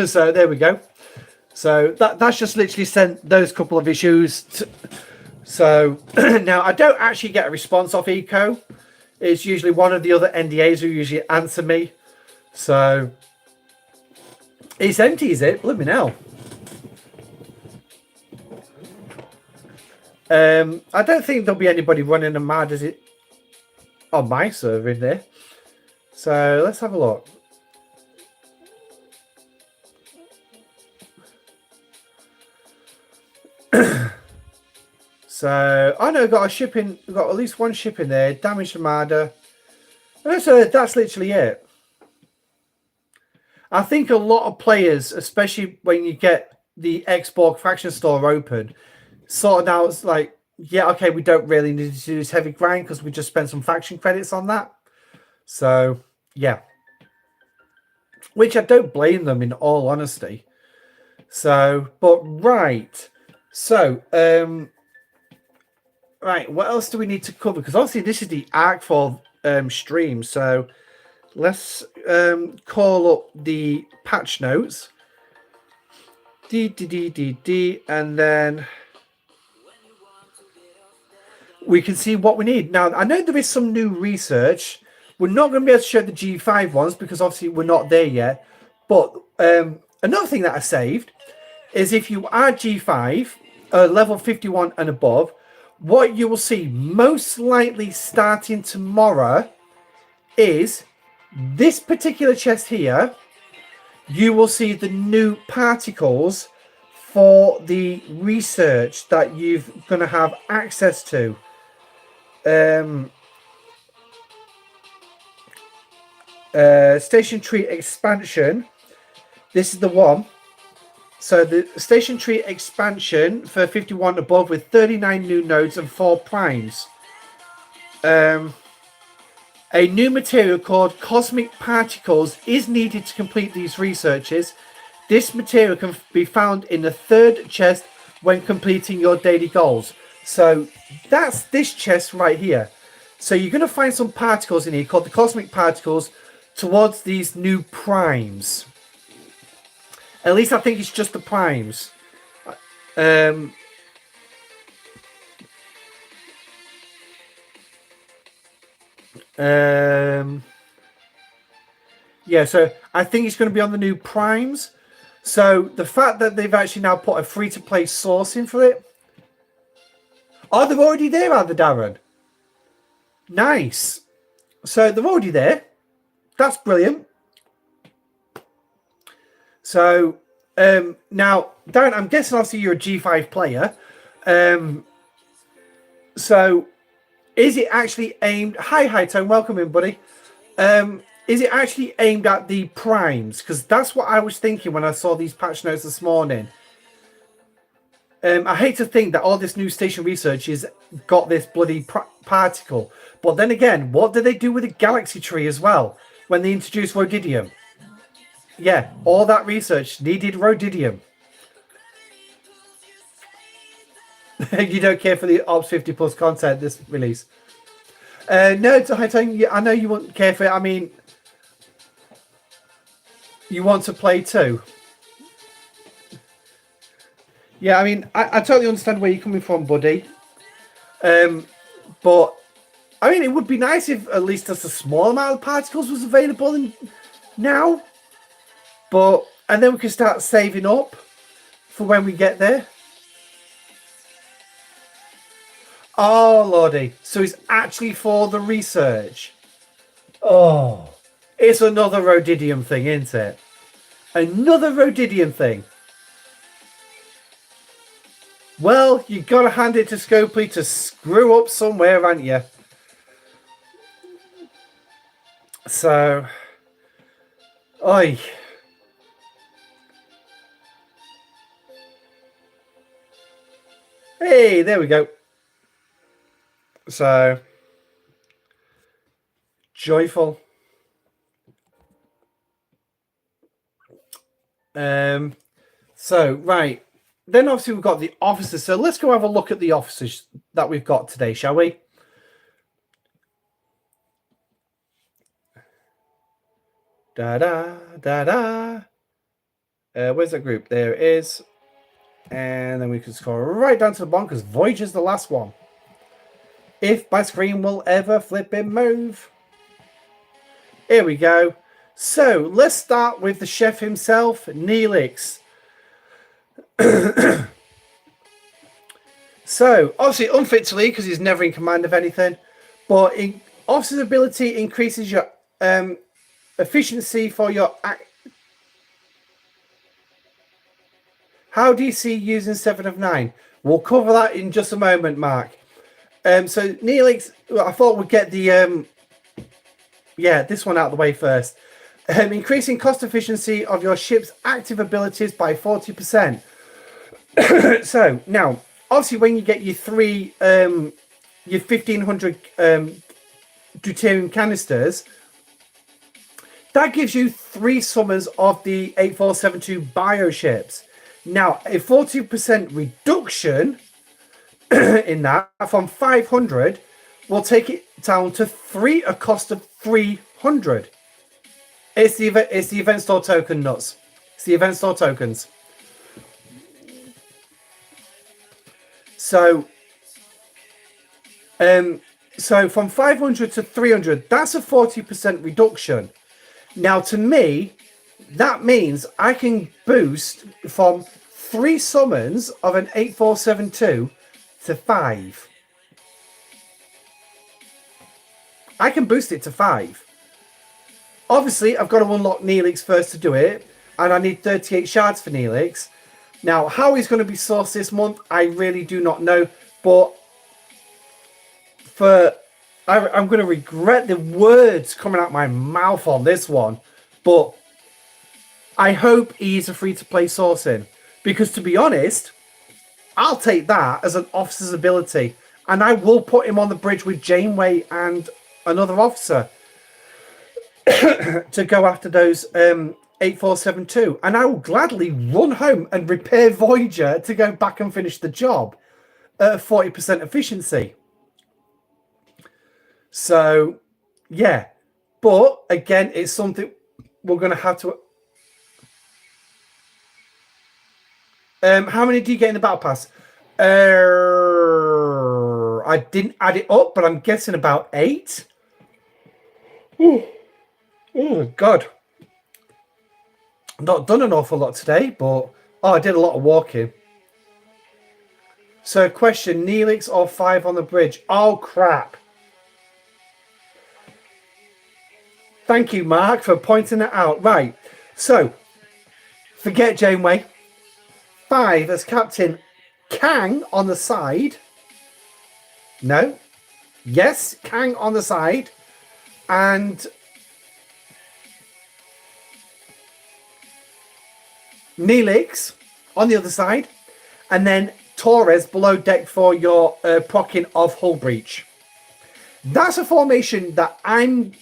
So there we go. So that's just literally sent those couple of issues. So now I don't actually get a response off Eco. It's usually one of the other NDAs who usually answer me. So it's empty, is it? Blooming hell. I don't think there'll be anybody running a mad as it on my server in there. So let's have a look. So I know got a shipping, got at least one ship in there. Damaged Armada. So that's literally it. I think a lot of players, especially when you get the Xborg faction store open, sort of now it's like, yeah, okay, we don't really need to do this heavy grind because we just spent some faction credits on that. So yeah, which I don't blame them in all honesty. So, but right, so right, what else do we need to cover? Because obviously this is the Arcfall stream, so let's call up the patch notes. And then we can see what we need. Now, I know there is some new research. We're not going to be able to show the G5 ones because obviously we're not there yet. But another thing that I saved is if you are G5, level 51 and above, what you will see most likely starting tomorrow is this particular chest here. You will see the new particles for the research that you're going to have access to. Station tree expansion. This is the one. So the station tree expansion for 51 above with 39 new nodes and 4 primes. A new material called cosmic particles is needed to complete these researches. This material can be found in the 3rd chest when completing your daily goals. So that's this chest right here. So you're going to find some particles in here called the cosmic particles towards these new primes. At least I think it's just the primes. Yeah, so I think it's going to be on the new primes. So the fact that they've actually now put a free-to-play source in for it. Oh, they're already there, are they, Darren? Nice. So they're already there. That's brilliant. So now, Darren, I'm guessing obviously you're a G5 player. So is it actually aimed... Hi, Tone. Welcome in, buddy. Is it actually aimed at the primes? Because that's what I was thinking when I saw these patch notes this morning. I hate to think that all this new station research has got this bloody particle. But then again, what did they do with the galaxy tree as well when they introduced rhodidium? Yeah, all that research needed rhodidium. You don't care for the Ops 50 plus content this release? No, I know you won't care for it. I mean, you want to play too. Yeah, I mean, I totally understand where you're coming from, buddy. But, I mean, it would be nice if at least just a small amount of particles was available now. But, and then we can start saving up for when we get there. Oh, Lordy. So it's actually for the research. Oh, it's another rhodidium thing, isn't it? Another rhodidium thing. Well, you got to hand it to Scopely to screw up somewhere, haven't you? So, oi. Hey, there we go. So, joyful. So, right. then obviously we've got the officers. So let's go have a look at the officers that we've got today, shall we? Da-da. Where's that group? There it is. And then we can scroll right down to the bottom because Voyager's the last one. If my screen will ever flip and move. Here we go. So let's start with the chef himself, Neelix. So obviously unfit to lead because he's never in command of anything. But officer's ability increases your efficiency for your How do you see using 7 of 9? We'll cover that in just a moment, Mark. So Neelix, I thought we'd get the this one out of the way first. Increasing cost efficiency of your ship's active abilities by 40%. So now, obviously, when you get your 1500 deuterium canisters, that gives you 3 summons of the 8472 bioships. Now, a 40% reduction in that from 500 will take it down to a cost of 300. It's the event store token nuts. It's the event store tokens. So from 500 to 300, that's a 40% reduction. Now, to me, that means I can boost from 3 summons of an 8472 to 5. I can boost it to 5. Obviously, I've got to unlock Neelix first to do it, and I need 38 shards for Neelix. Now, how he's going to be sourced this month, I really do not know, but I'm going to regret the words coming out my mouth on this one, but I hope he's a free-to-play sourcing, because to be honest, I'll take that as an officer's ability, and I will put him on the bridge with Janeway and another officer to go after those 8472, and I will gladly run home and repair Voyager to go back and finish the job at 40% efficiency. So, yeah. But, again, it's something we're going to have to... how many do you get in the Battle Pass? I didn't add it up, but I'm guessing about 8. Oh, God. Not done an awful lot today, but... Oh, I did a lot of walking. So, question, Neelix or 5 on the bridge? Oh, crap. Thank you, Mark, for pointing it out. Right. So, forget Janeway. 5 as Captain Kang on the side. No. Yes, Kang on the side. And Neelix on the other side. And then Torres below deck for your procking of hull breach. That's a formation that I'm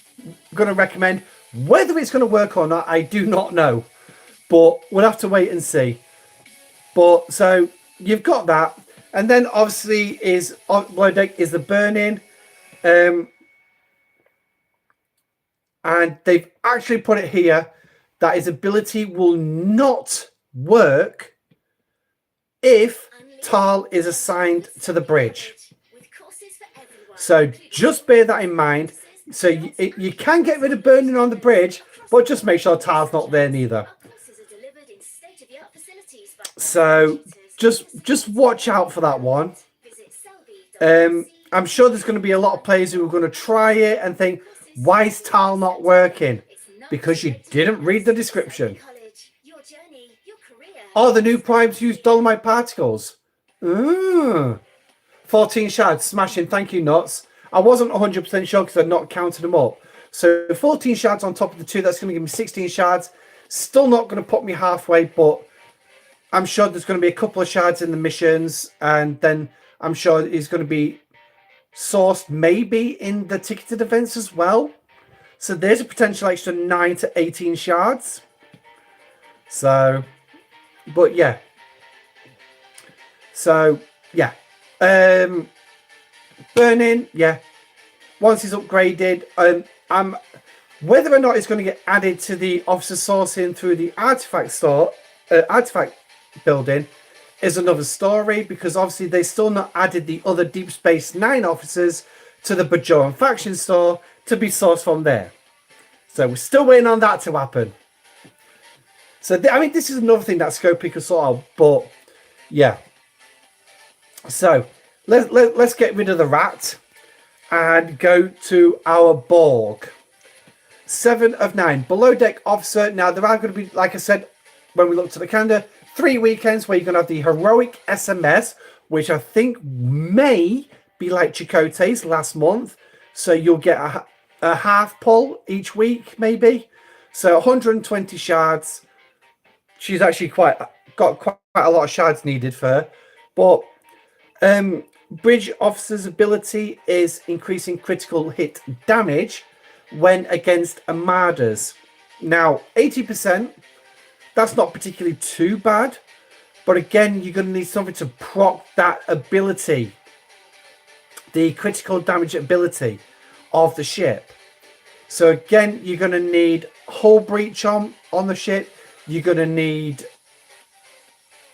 going to recommend. Whether it's going to work or not, I do not know. But we'll have to wait and see. But so you've got that. And then obviously is below deck is the burning. And they've actually put it here that his ability will not work if Tal is assigned to the bridge. So just bear that in mind. So you can get rid of burning on the bridge, but just make sure Tal's not there neither. So just watch out for that one. I'm sure there's going to be a lot of players who are going to try it and think, why is Tal not working? Because you didn't read the description. Oh, the new primes use dolomite particles. 14 shards, smashing. Thank you, Nuts. I wasn't 100% sure because I'd not counted them up. So 14 shards on top of the 2, that's going to give me 16 shards. Still not going to put me halfway, but I'm sure there's going to be a couple of shards in the missions, and then I'm sure it's going to be sourced maybe in the ticketed events as well. So there's a potential extra 9 to 18 shards. So, but yeah. So yeah, burning, yeah. Once it's upgraded, whether or not it's going to get added to the officer sourcing through the artifact store, artifact building, is another story, because obviously they still not added the other Deep Space Nine officers to the Bajoran faction store to be sourced from there. So we're still waiting on that to happen. So I mean, this is another thing that Scopely could sort out, but yeah. So let's get rid of the rat and go to our Borg. 7 of 9 below deck officer. Now there are going to be, like I said when we looked at the calendar, 3 weekends where you're going to have the heroic SMS, which I think may be like Chakotay's last month. So you'll get a half pull each week, maybe. So 120 shards. She's actually got quite a lot of shards needed for her. But Bridge Officer's ability is increasing critical hit damage when against armadas. Now, 80%, that's not particularly too bad. But again, you're going to need something to proc that ability. The critical damage ability of the ship. So again, you're going to need hull breach on the ship. You're going to need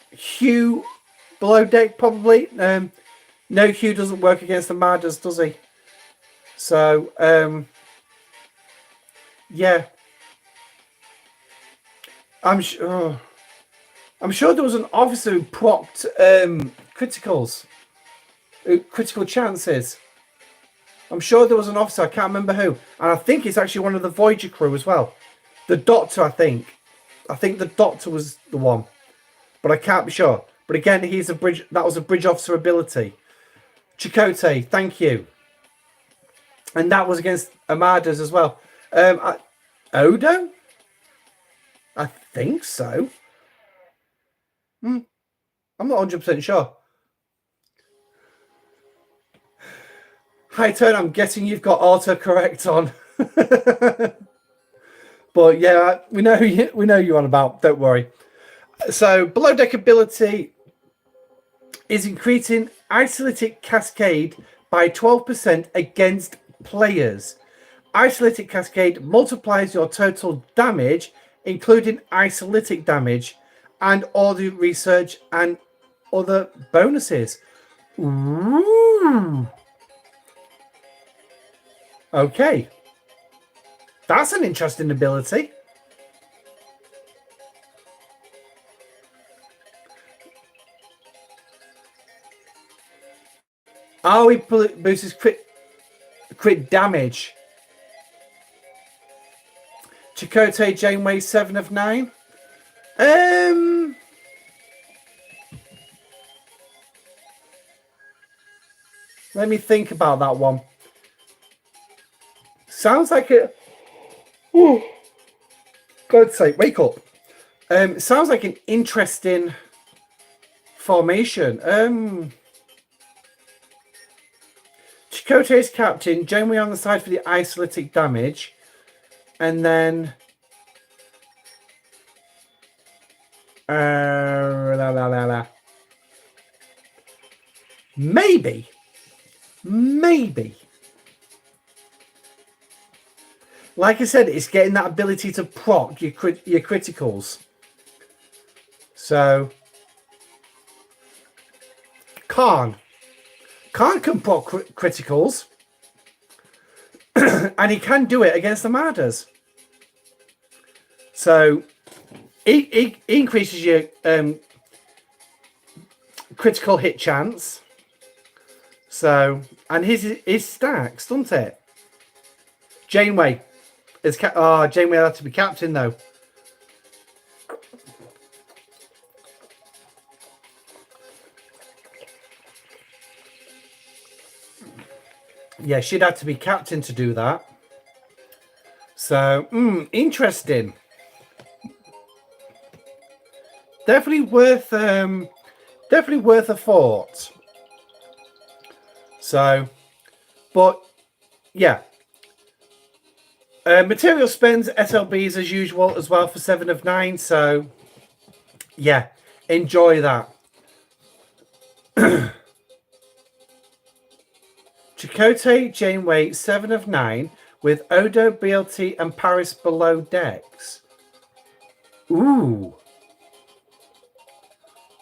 Hugh below deck, probably. No, Hugh doesn't work against the Armadas, does he? So, yeah. I'm sure there was an officer who propped criticals. Critical chances. I'm sure there was an officer, I can't remember who. And I think it's actually one of the Voyager crew as well. The Doctor, I think. I think the Doctor was the one. But I can't be sure. But again, that was a bridge officer ability. Chakotay, thank you. And that was against Armadas as well. Odo? I think so. I'm not 100% sure. Hi, Turn, I'm guessing you've got autocorrect on. But yeah, we know you're on about. Don't worry. So below deck ability is increasing Isolytic Cascade by 12% against players. Isolytic Cascade multiplies your total damage, including isolytic damage, and all the research and other bonuses. Ooh. Okay. That's an interesting ability. Oh, he boosts crit damage. Chakotay Janeway 7 of 9. Let me think about that one. Sounds like a... Oh, God's sake, wake up. Sounds like an interesting formation. Chakotay's captain, Janeway on the side for the isolytic damage. And then... Maybe. Like I said, it's getting that ability to proc your criticals. So, Khan can proc criticals, and he can do it against the Armadas. So, he increases your critical hit chance. So, and his stacks, doesn't it? Janeway. Janeway had to be captain, though. Yeah, she'd have to be captain to do that. So, interesting. Definitely worth a thought. So, but yeah. Material spends SLBs as usual as well for 7 of 9. So, yeah, enjoy that. Chakotay, Janeway, 7 of 9, with Odo, BLT, and Paris below decks. Ooh.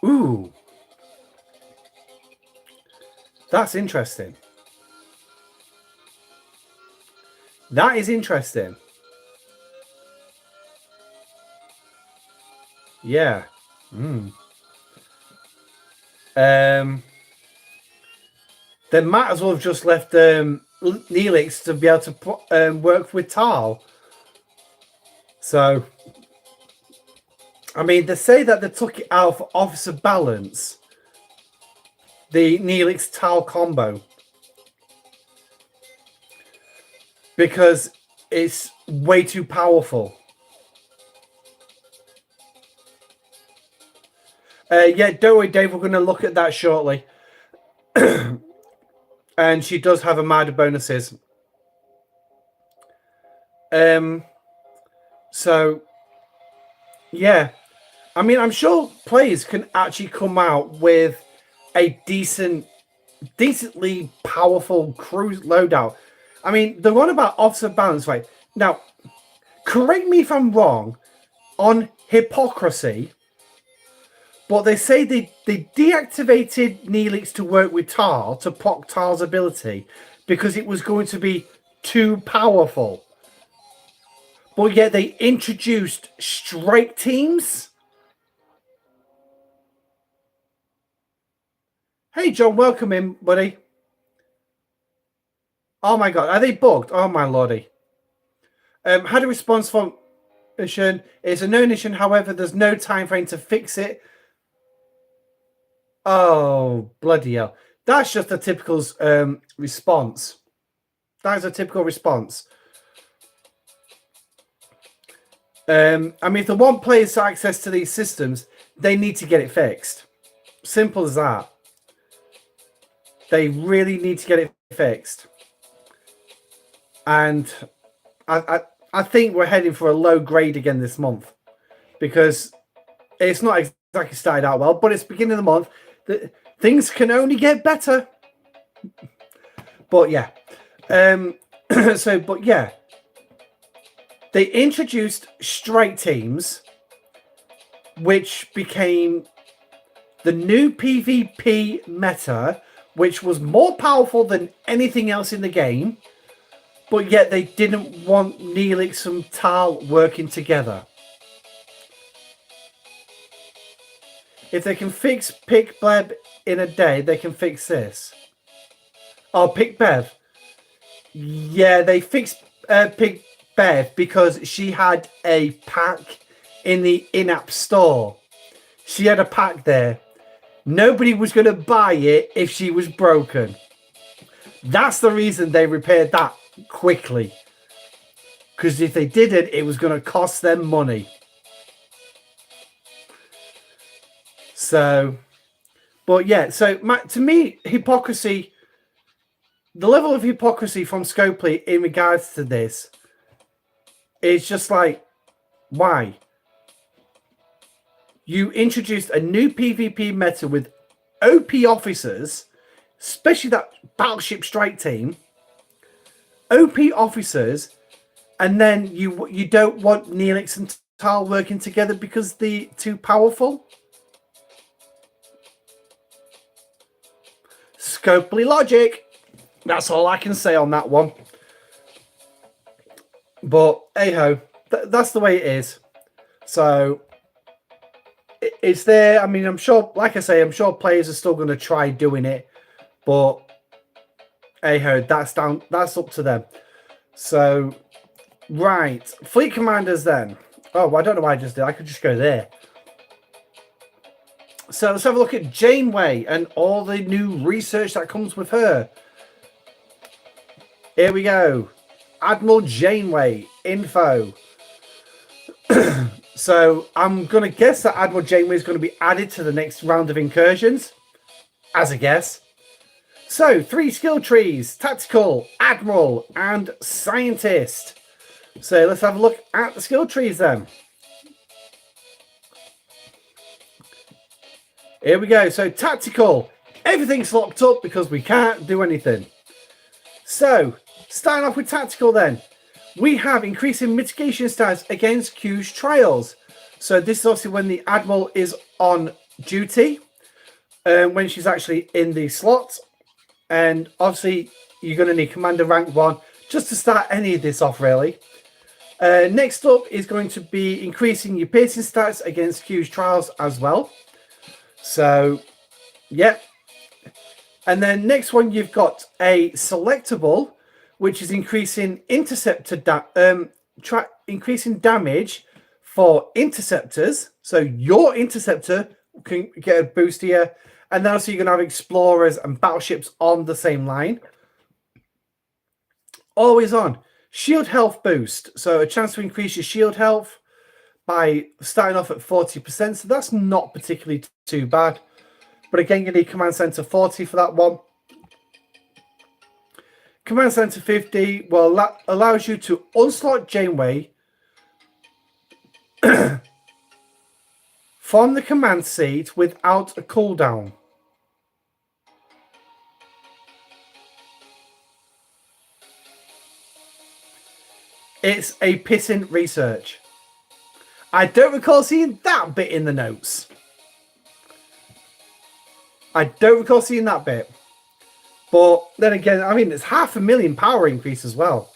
Ooh. That's interesting. That is interesting. Yeah. They might as well have just left Neelix to be able to work with Tal. So, I mean, they say that they took it out for officer balance. The Neelix Tal combo. Because it's way too powerful. Yeah, don't worry, Dave. We're going to look at that shortly. And she does have Armada bonuses. So, yeah. I mean, I'm sure players can actually come out with a decently powerful cruise loadout. I mean, the one about officer balance, right? Now, correct me if I'm wrong on hypocrisy, but they say they deactivated Neelix to work with Tal to proc Tal's ability because it was going to be too powerful. But yet they introduced strike teams. Hey, John, welcome in, buddy. Oh my God, are they bugged? Oh my lordy. Had a response from mission. It's a known mission, however, there's no time frame to fix it. Oh, bloody hell. That's just a typical response. That is a typical response. I mean, if they want players to access to these systems, they need to get it fixed. Simple as that. They really need to get it fixed. And I think we're heading for a low grade again this month because it's not exactly started out well, but it's beginning of the month. Things can only get better. But yeah. But yeah. They introduced strike teams, which became the new PvP meta, which was more powerful than anything else in the game. But yet they didn't want Neelix and Tal working together. If they can fix Pick Bev in a day, they can fix this. Oh, Pick Bev. Yeah, they fixed Pick Bev because she had a pack in the in-app store. She had a pack there. Nobody was going to buy it if she was broken. That's the reason they repaired that quickly. Because if they didn't, it was going to cost them money. So, but yeah, so to me, hypocrisy, the level of hypocrisy from Scopely in regards to this is just like, why? You introduced a new PvP meta with OP officers, especially that Battleship Strike team, OP officers, and then you don't want Neelix and Tal working together because they're too powerful? Scopely logic. That's all I can say on that one. But hey-ho, that's the way it is. So it's there. I mean, I'm sure, like I say, I'm sure players are still going to try doing it. But hey-ho, that's up to them. So, right. Fleet commanders then. Oh, I don't know why I just did. I could just go there. So let's have a look at Janeway and all the new research that comes with her. Here we go. Admiral Janeway info. So I'm going to guess that Admiral Janeway is going to be added to the next round of incursions. As a guess. So 3 skill trees. Tactical, Admiral, and Scientist. So let's have a look at the skill trees then. Here we go. So tactical, everything's locked up because we can't do anything. So, starting off with tactical then. We have increasing mitigation stats against Q's trials. So this is obviously when the Admiral is on duty, when she's actually in the slot. And obviously, you're going to need Commander Rank 1 just to start any of this off, really. Next up is going to be increasing your piercing stats against Q's trials as well. So, yeah. And then next one, you've got a selectable, which is increasing interceptor increasing damage for interceptors. So your interceptor can get a boost here. And then also you're going to have explorers and battleships on the same line. Always on. Shield health boost. So a chance to increase your shield health by starting off at 40%. So that's not particularly too bad. But again, you need Command Center 40 for that one. Command Center 50 allows you to unslot Janeway from the command seat without a cooldown. It's a pissing research. I don't recall seeing that bit in the notes. I don't recall seeing that bit. But then again, I mean, it's 500,000 power increase as well.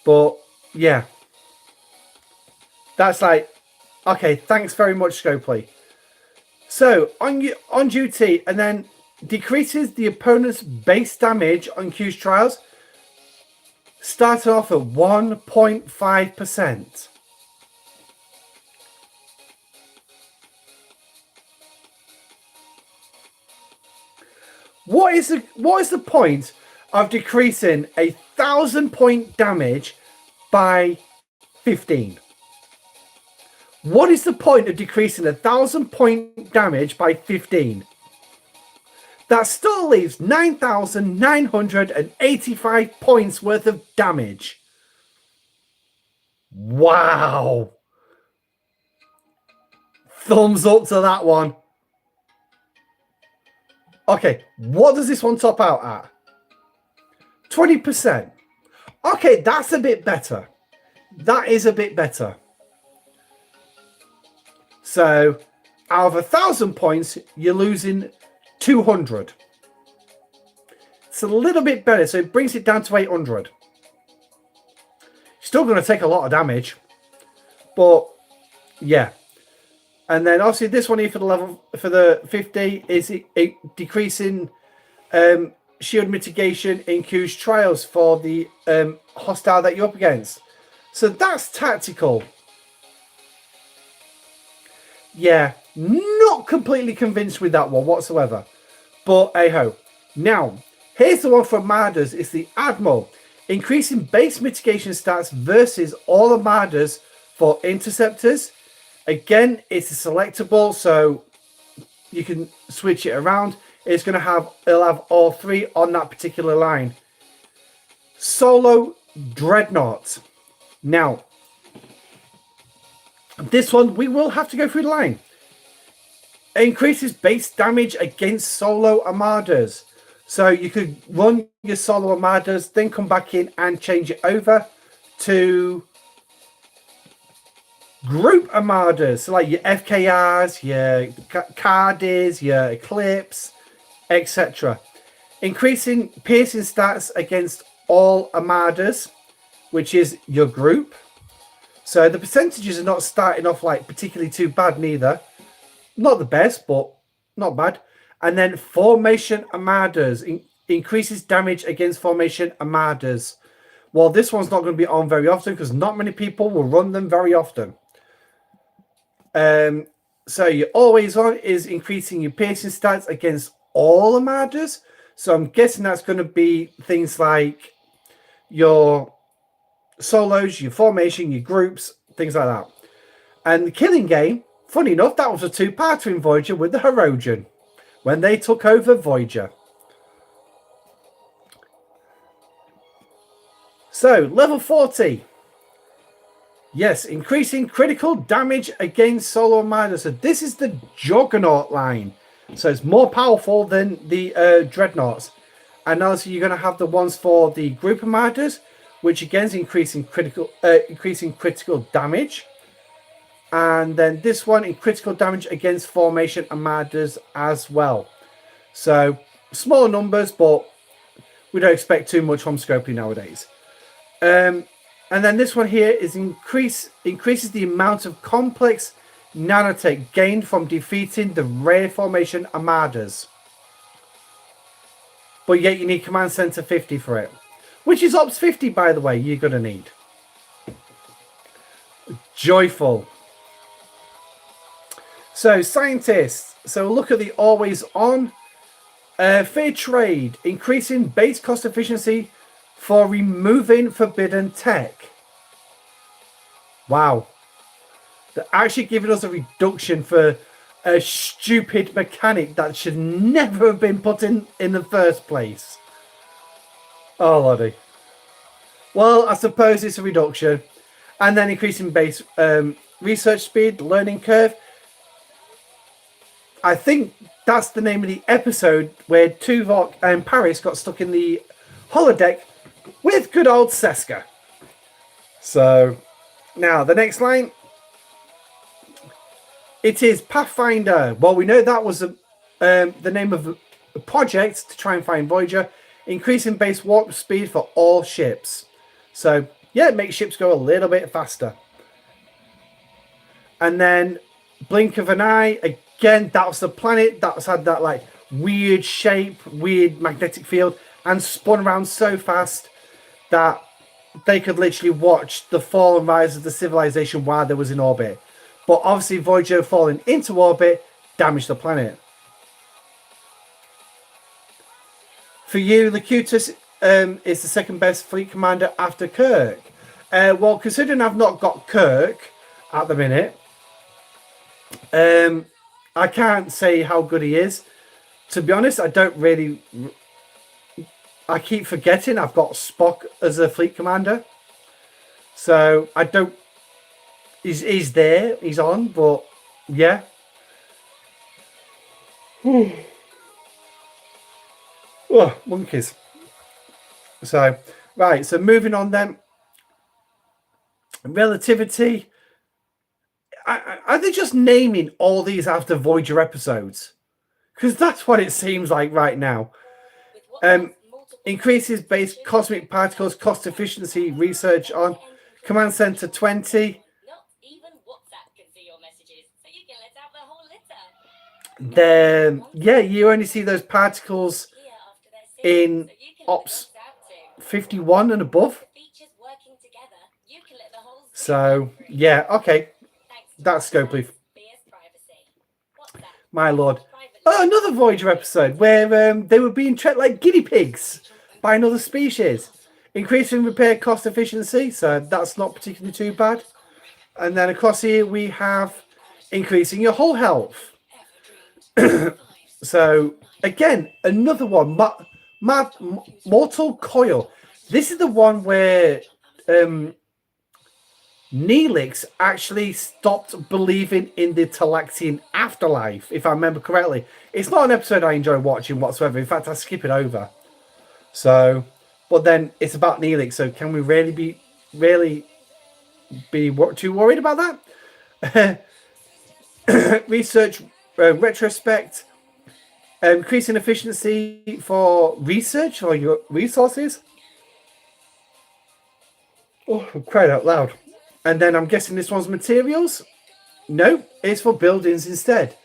But yeah. That's like, okay, thanks very much, Scopely. So, on duty, and then decreases the opponent's base damage on Q's trials. Starting off at 1.5%. What is the point of decreasing 1,000-point damage by 15? What is the point of decreasing 1,000-point damage by 15? That still leaves 9,985 points worth of damage. Wow. Thumbs up to that one. Okay, what does this one top out at? 20%. Okay, that's a bit better. That is a bit better. So, out of 1,000 points, you're losing 200. It's a little bit better, so it brings it down to 800. Still going to take a lot of damage, but yeah. And then obviously this one here for the 50 is it decreasing shield mitigation in Q's trials for the hostile that you're up against. So that's tactical. Yeah, not completely convinced with that one whatsoever. But hey-ho. Now, here's the one for Armadas. It's the Admiral. Increasing base mitigation stats versus all Armadas for interceptors. Again, it's a selectable, so you can switch it around. It'll have all three on that particular line. Solo Dreadnought. Now, this one, we will have to go through the line. It increases base damage against solo Armadas. So you could run your solo Armadas, then come back in and change it over to group Armadas. So like your FKRs, your Cardis, your Eclipse, etc. Increasing piercing stats against all Armadas, which is your group. So the percentages are not starting off like particularly too bad neither. Not the best, but not bad. And then Formation Armadas increases damage against Formation Armadas. Well, this one's not going to be on very often because not many people will run them very often. So your always on is increasing your piercing stats against all Armadas. So I'm guessing that's going to be things like your solos, your formation, your groups, things like that. And the killing game, funny enough, that was a two-parter in Voyager with the Hirogen when they took over Voyager. So, level 40. Yes, increasing critical damage against solo Armada. So this is the Juggernaut line. So it's more powerful than the dreadnoughts. And also you're going to have the ones for the group armadas, which again is increasing critical damage. And then this one in critical damage against formation armadas as well. So small numbers, but we don't expect too much from Scopely nowadays. And then this one here is increases the amount of complex nanotech gained from defeating the rare formation armadas. But yet you need Command Center 50 for it. Which is Ops 50, by the way, you're going to need. Joyful. So, scientists. So, look at the always on. Fair trade. Increasing base cost efficiency for removing forbidden tech. Wow. They're actually giving us a reduction for a stupid mechanic that should never have been put in the first place. Oh, lordy. Well, I suppose it's a reduction. And then increasing base research speed, learning curve. I think that's the name of the episode where Tuvok and Paris got stuck in the holodeck with good old Seska. So, now the next line. It is Pathfinder. Well, we know that was the name of a project to try and find Voyager. Increasing base warp speed for all ships. So, yeah, it makes ships go a little bit faster. And then blink of an eye. Again, that was the planet that's had that like weird shape, weird magnetic field, and spun around so fast that they could literally watch the fall and rise of the civilization while they was in orbit. But obviously Voyager falling into orbit damaged the planet. For you, Locutus is the second best fleet commander after Kirk. Well, considering I've not got Kirk at the minute, I can't say how good he is. To be honest, I don't really... I keep forgetting I've got Spock as a fleet commander. So I don't... He's there, he's on, but yeah. Oh, monkeys. So, right, so moving on then. Relativity. Are they just naming all these after Voyager episodes? Because that's what it seems like right now. Increases base cosmic particles, cost efficiency, research on Command Center 20. Then, yeah, you only see those particles in Ops 51 and above. So, yeah, okay. That's Scopely. My lord. Oh, another Voyager episode where they were being treated like guinea pigs by another species. Increasing repair cost efficiency, so that's not particularly too bad. And then across here we have increasing your whole health. So again, another one, Mortal Coil. This is the one where Neelix actually stopped believing in the Talaxian afterlife, if I remember correctly. It's not an episode I enjoy watching whatsoever. In fact, I skip it over. So, but then it's about Neelix. So, can we really be too worried about that? Research retrospect, increasing efficiency for research or your resources. Oh, I'm crying out loud. And then I'm guessing this one's materials. No, it's for buildings instead.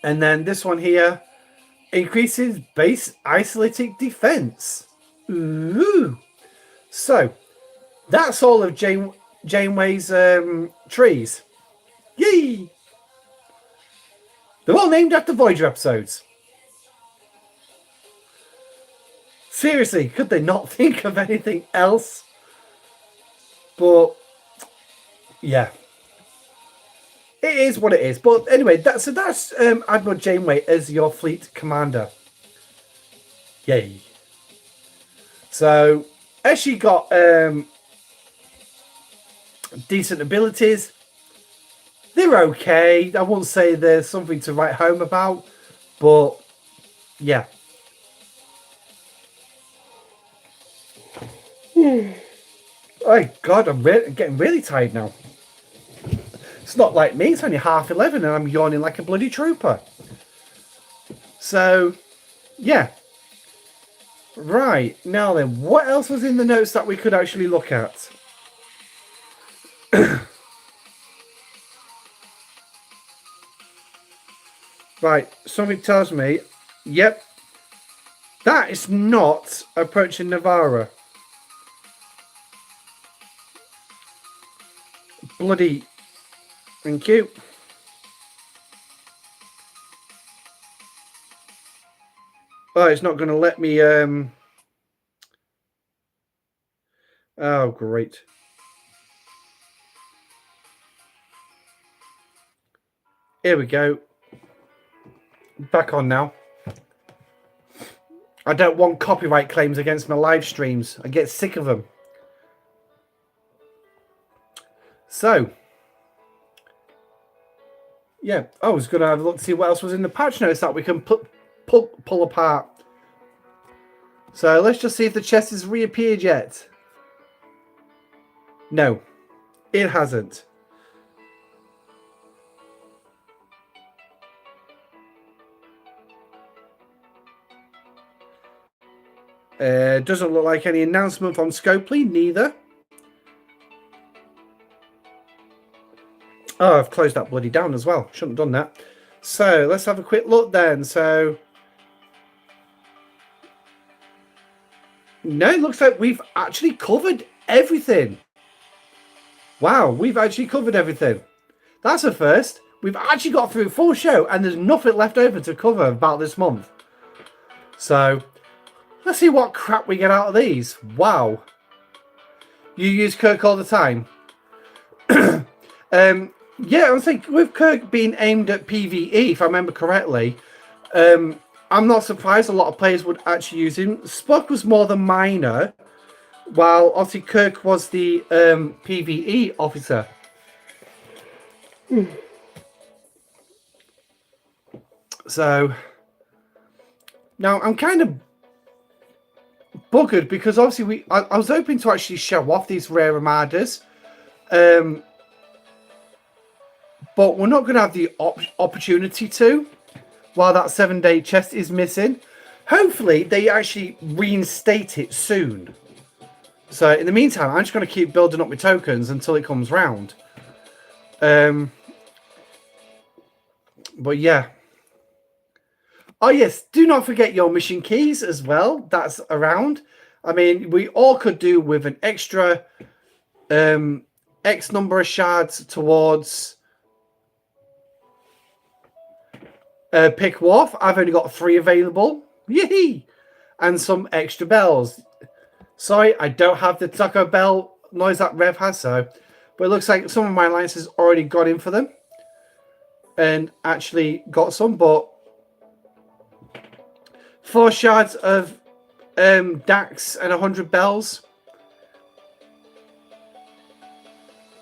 And then this one here increases base isolated defense. Ooh. So that's all of Janeway's trees. Yay! They're all named after Voyager episodes. Seriously, could they not think of anything else? But yeah, it is what it is. But anyway, that's Admiral Janeway as your fleet commander. Yay! So as she got decent abilities, They're okay. I won't say there's something to write home about, but yeah. Oh God, I'm getting really tired now. It's not like me. It's only 11:30 and I'm yawning like a bloody trooper. So, yeah. Right, now then, what else was in the notes that we could actually look at? Right, something tells me, yep, that is not approaching Navarra. Bloody, thank you. Oh, it's not going to let me, oh, great. Here we go. Back on now. I don't want copyright claims against my live streams. I get sick of them. So, yeah, I was going to have a look to see what else was in the patch notes that we can pull apart. So let's just see if the chest has reappeared yet. No, it hasn't. Doesn't look like any announcement from Scopely, neither. Oh, I've closed that bloody down as well. Shouldn't have done that. So let's have a quick look then. So, no, it looks like we've actually covered everything. Wow, we've actually covered everything. That's a first. We've actually got through a full show and there's nothing left over to cover about this month. So, let's see what crap we get out of these. Wow. You use Kirk all the time? Yeah, I think with Kirk being aimed at PvE, if I remember correctly, I'm not surprised a lot of players would actually use him. Spock was more the miner, while obviously Kirk was the PvE officer. So, now I'm kind of buggered because obviously I was hoping to actually show off these rare armadas. But we're not going to have the opportunity to while that 7-day chest is missing. Hopefully, they actually reinstate it soon. So, in the meantime, I'm just going to keep building up my tokens until it comes round. But, yeah. Oh, yes. Do not forget your mission keys as well. That's around. I mean, we all could do with an extra X number of shards towards... Pick Wharf. I've only got 3 available. Yee! And some extra bells. Sorry, I don't have the Taco Bell noise that Rev has, so. But it looks like some of my alliances already got in for them. And actually got some, but 4 shards of Dax and 100 bells.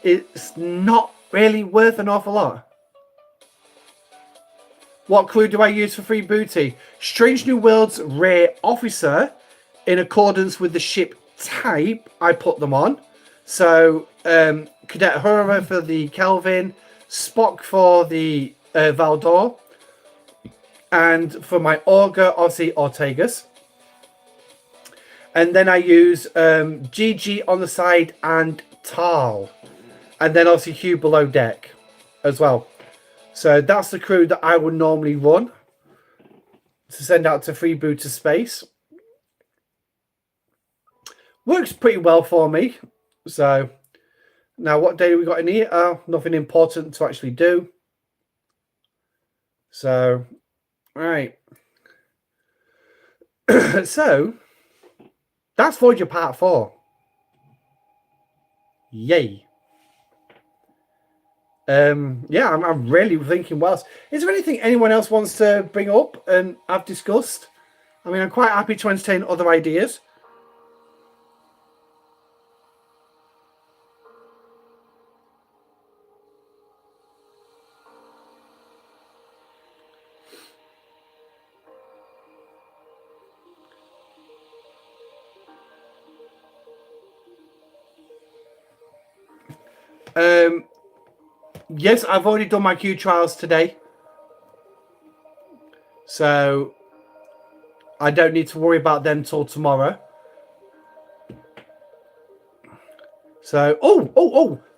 It's not really worth an awful lot. What crew do I use for free booty? Strange New Worlds Rare Officer. In accordance with the ship type, I put them on. So, Cadet Hurra for the Kelvin, Spock for the Valdor, and for my Augur, obviously Ortegas. And then I use GG on the side and Tal. And then obviously Hugh below deck as well. So that's the crew that I would normally run to send out to freebooter space. Works pretty well for me. So now what day we got in here? Nothing important to actually do. So, all right. So that's Voyager Part 4. Yay. Yeah, I'm really thinking, well, is there anything anyone else wants to bring up and I've discussed? I mean, I'm quite happy to entertain other ideas. Yes, I've already done my Q trials today. So I don't need to worry about them till tomorrow. So,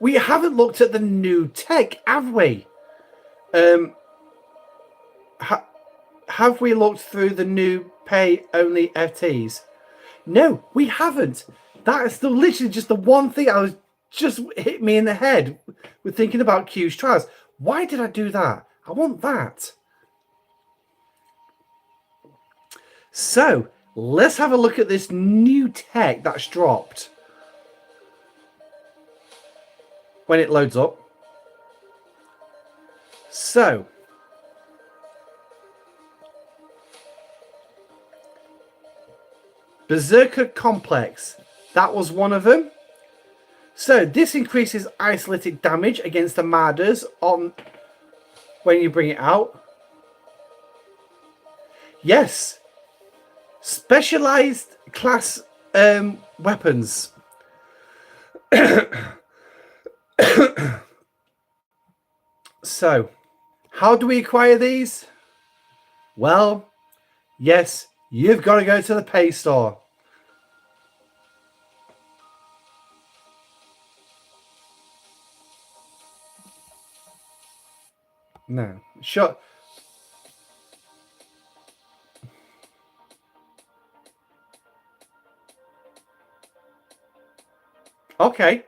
we haven't looked at the new tech, have we? Have we looked through the new pay-only FTs? No, we haven't. That is literally just the one thing I was just hit me in the head with thinking about Q's trials. Why did I do that? I want that. So, let's have a look at this new tech that's dropped. When it loads up. So, Berserker Complex. That was one of them. So, this increases isolated damage against the Marders on when you bring it out. Yes. Specialized class weapons. So, how do we acquire these? Well, yes, you've got to go to the pay store. No, sure. Okay.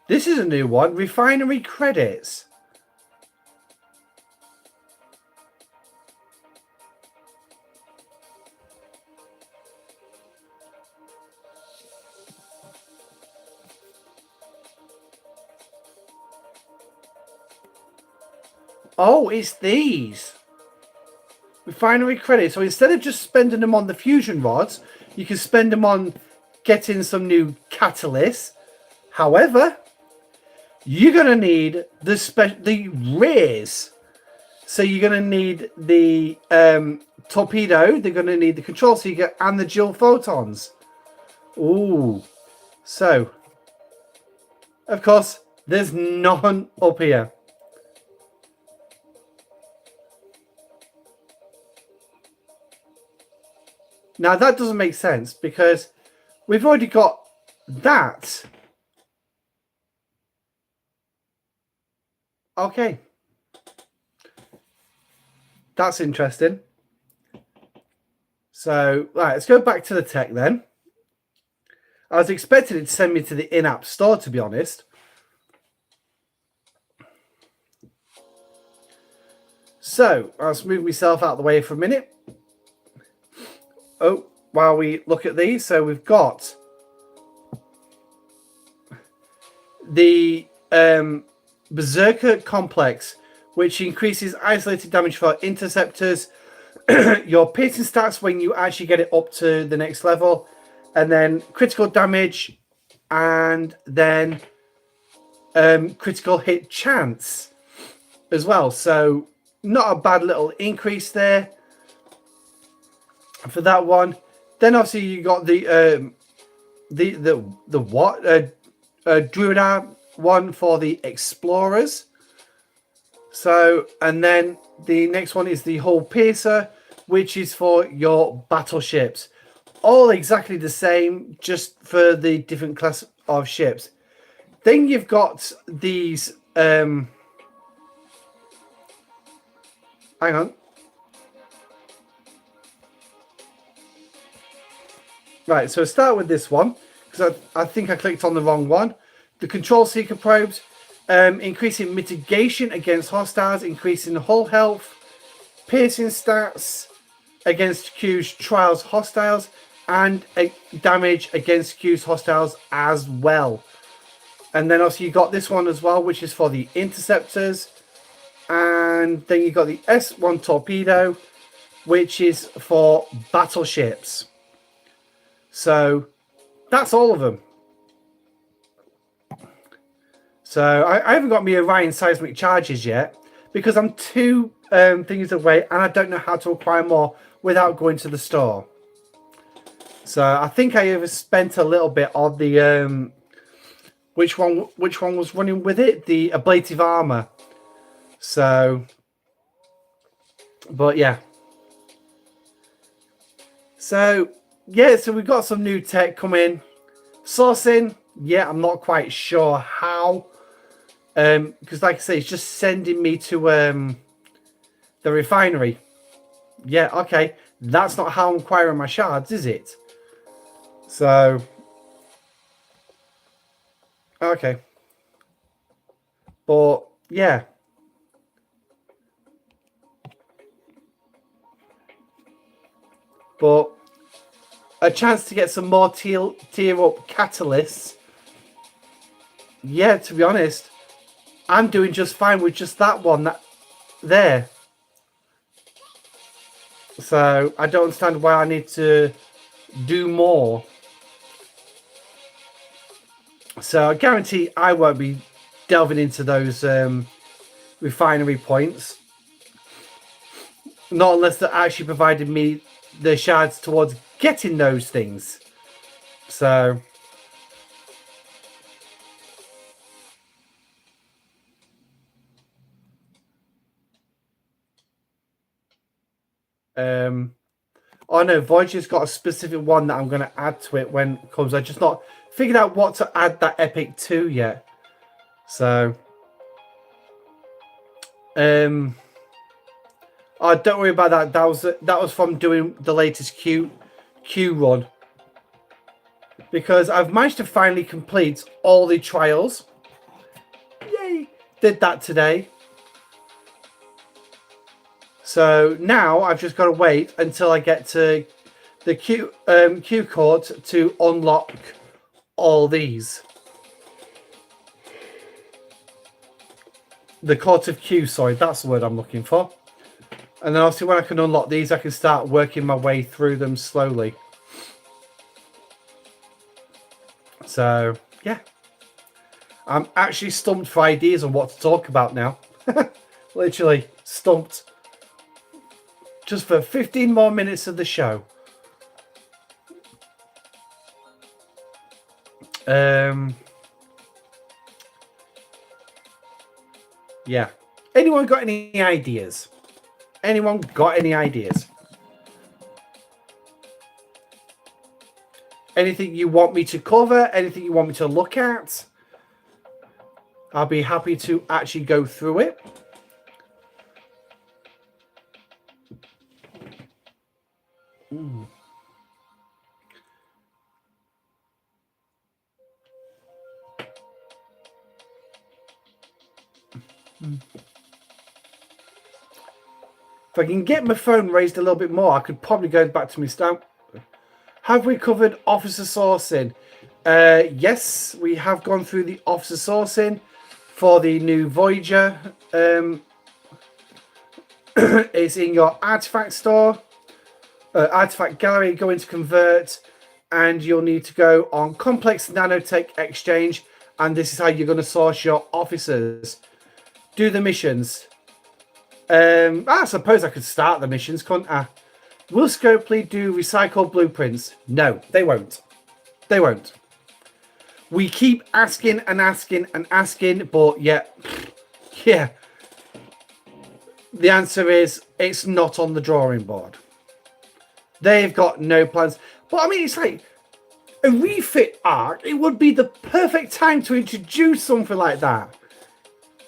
This is a new one. Refinery credits. Oh, it's these. Refinery credits. So instead of just spending them on the fusion rods, you can spend them on getting some new catalysts. However, you're going to need the rears. So you're going to need the torpedo. They're going to need the control seeker and the dual photons. Ooh. So, of course, there's none up here. Now, that doesn't make sense because we've already got that. Okay. That's interesting. So, right, let's go back to the tech then. I was expecting it to send me to the in-app store, to be honest. So, I'll move myself out of the way for a minute. Oh, while we look at these, so we've got the Berserker Complex, which increases isolated damage for interceptors, your piercing stats when you actually get it up to the next level, and then critical damage, and then critical hit chance as well. So not a bad little increase there for that one. Then obviously you got the Druida one for the explorers. So, and then the next one is the Hull Piercer, which is for your battleships. All exactly the same, just for the different class of ships. Then you've got these hang on. Right, so start with this one, because I think I clicked on the wrong one. The Control Seeker probes, increasing mitigation against hostiles, increasing hull health, piercing stats against Q's trials hostiles, and damage against Q's hostiles as well. And then also you got this one as well, which is for the interceptors. And then you got the S1 torpedo, which is for battleships. So that's all of them. So I haven't got my Orion seismic charges yet, because I'm two things away and I don't know how to acquire more without going to the store. So I think I overspent a little bit on the which one was running with it? The ablative armor. So, but yeah. So yeah, so we've got some new tech coming. Sourcing, yeah, I'm not quite sure how. Because like I say, it's just sending me to the refinery. Yeah, okay. That's not how I'm acquiring my shards, is it? So okay. But yeah. But a chance to get some more tier up catalysts. Yeah, to be honest, I'm doing just fine with just that one there. So I don't understand why I need to do more. So I guarantee I won't be delving into those refinery points. Not unless they're actually providing me the shards towards getting those things. So oh no, Voyager's got a specific one that I'm going to add to it when it comes. I just not figured out what to add that epic to yet. So oh, don't worry about that. That was from doing the latest Q run, because I've managed to finally complete all the trials. Yay! Did that today. So now I've just got to wait until I get to the Q court to unlock all these. The court of Q, sorry, that's the word I'm looking for. And then obviously when I can unlock these, I can start working my way through them slowly. So, yeah. I'm actually stumped for ideas on what to talk about now. Literally stumped. Just for 15 more minutes of the show. Yeah. Anyone got any ideas? Anyone got any ideas? Anything you want me to cover? Anything you want me to look at? I'll be happy to actually go through it. Mm. If I can get my phone raised a little bit more, I could probably go back to my stamp. Have we covered officer sourcing? Yes, we have gone through the officer sourcing for the new Voyager. It's in your artifact store, artifact gallery. Go into convert, and you'll need to go on complex nanotech exchange. And this is how you're going to source your officers. Do the missions. I suppose I could start the missions, couldn't I? Will Scopely do recycled blueprints? No, they won't. They won't. We keep asking and asking and asking, but yeah. The answer is it's not on the drawing board. They've got no plans. But I mean, it's like a refit arc. It would be the perfect time to introduce something like that,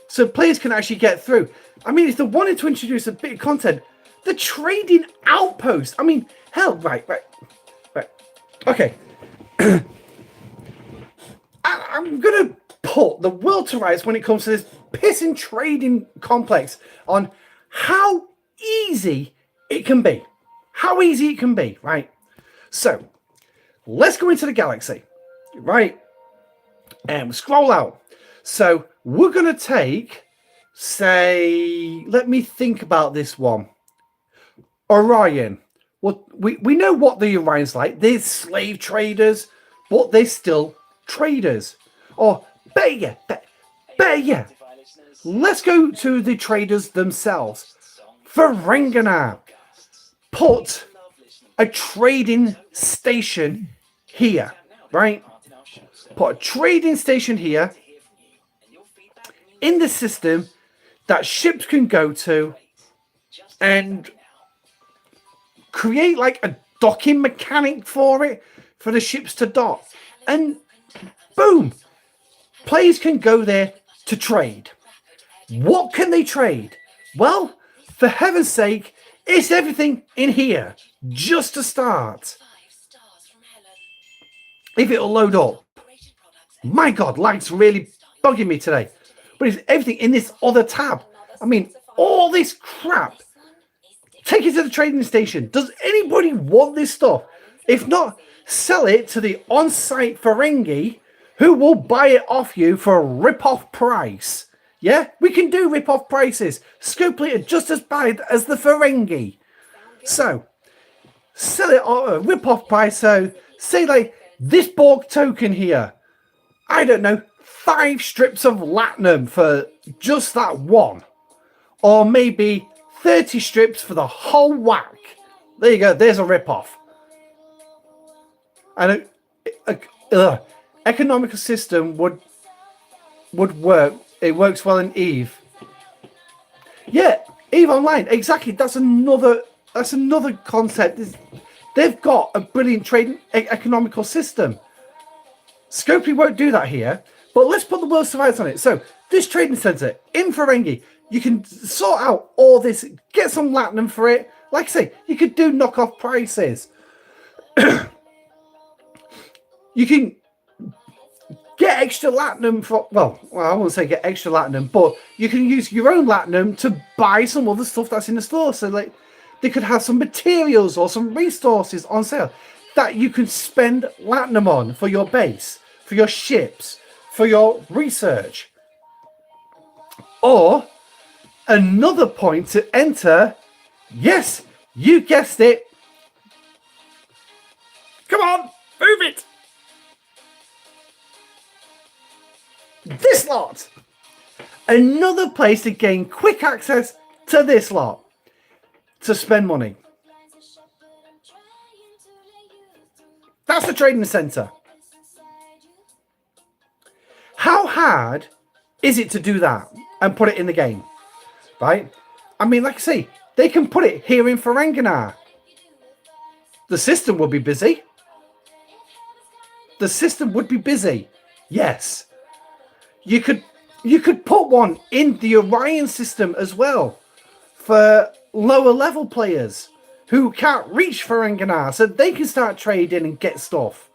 so players can actually get through. I mean, if they wanted to introduce a bit of content, the trading outpost. I mean, hell, right. Okay. I'm going to put the world to rights when it comes to this pissing trading complex on how easy it can be. How easy it can be, right? So, let's go into the galaxy, right? And scroll out. So, we're going to take, say, let me think about this one. Orion. Well, we know what the Orion's like. They're slave traders, but they're still traders. Or better yet, let's go to the traders themselves. Ferenginar put a trading station here, right? Put a trading station here in the system that ships can go to and create like a docking mechanic for it, for the ships to dock. And boom, players can go there to trade. What can they trade? Well, for heaven's sake, it's everything in here, just to start. If it'll load up. My God, lag's really bugging me today. But it's everything in this other tab. I mean, all this crap. Take it to the trading station. Does anybody want this stuff? If not, sell it to the on-site Ferengi who will buy it off you for a rip-off price. Yeah, we can do rip-off prices. Scope are just as bad as the Ferengi. So, sell it at a rip-off price. So, say like this Borg token here. I don't know, 5 strips of latinum for just that one. Or maybe 30 strips for the whole whack. There you go, there's a rip-off. And an economical system would work. It works well in Eve. Yeah, Eve Online, exactly. That's another concept. They've got a brilliant trading economical system. Scopely won't do that here, but let's put the World Survivors on it. So this trading center in Ferengi, you can sort out all this, get some latinum for it. Like I say, you could do knockoff prices. You can get extra latinum for, well, I won't say get extra latinum, but you can use your own latinum to buy some other stuff that's in the store. So like they could have some materials or some resources on sale that you can spend latinum on for your base, for your ships, for your research. Or another point to enter, yes, you guessed it. Come on, move it. This lot. Another place to gain quick access to this lot. To spend money. That's the trading center. How hard is it to do that and put it in the game? Right? I mean, like I say, they can put it here in Ferenginar. The system will be busy. The system would be busy. Yes. You could put one in the Orion system as well for lower level players who can't reach Ferenginar, so they can start trading and get stuff.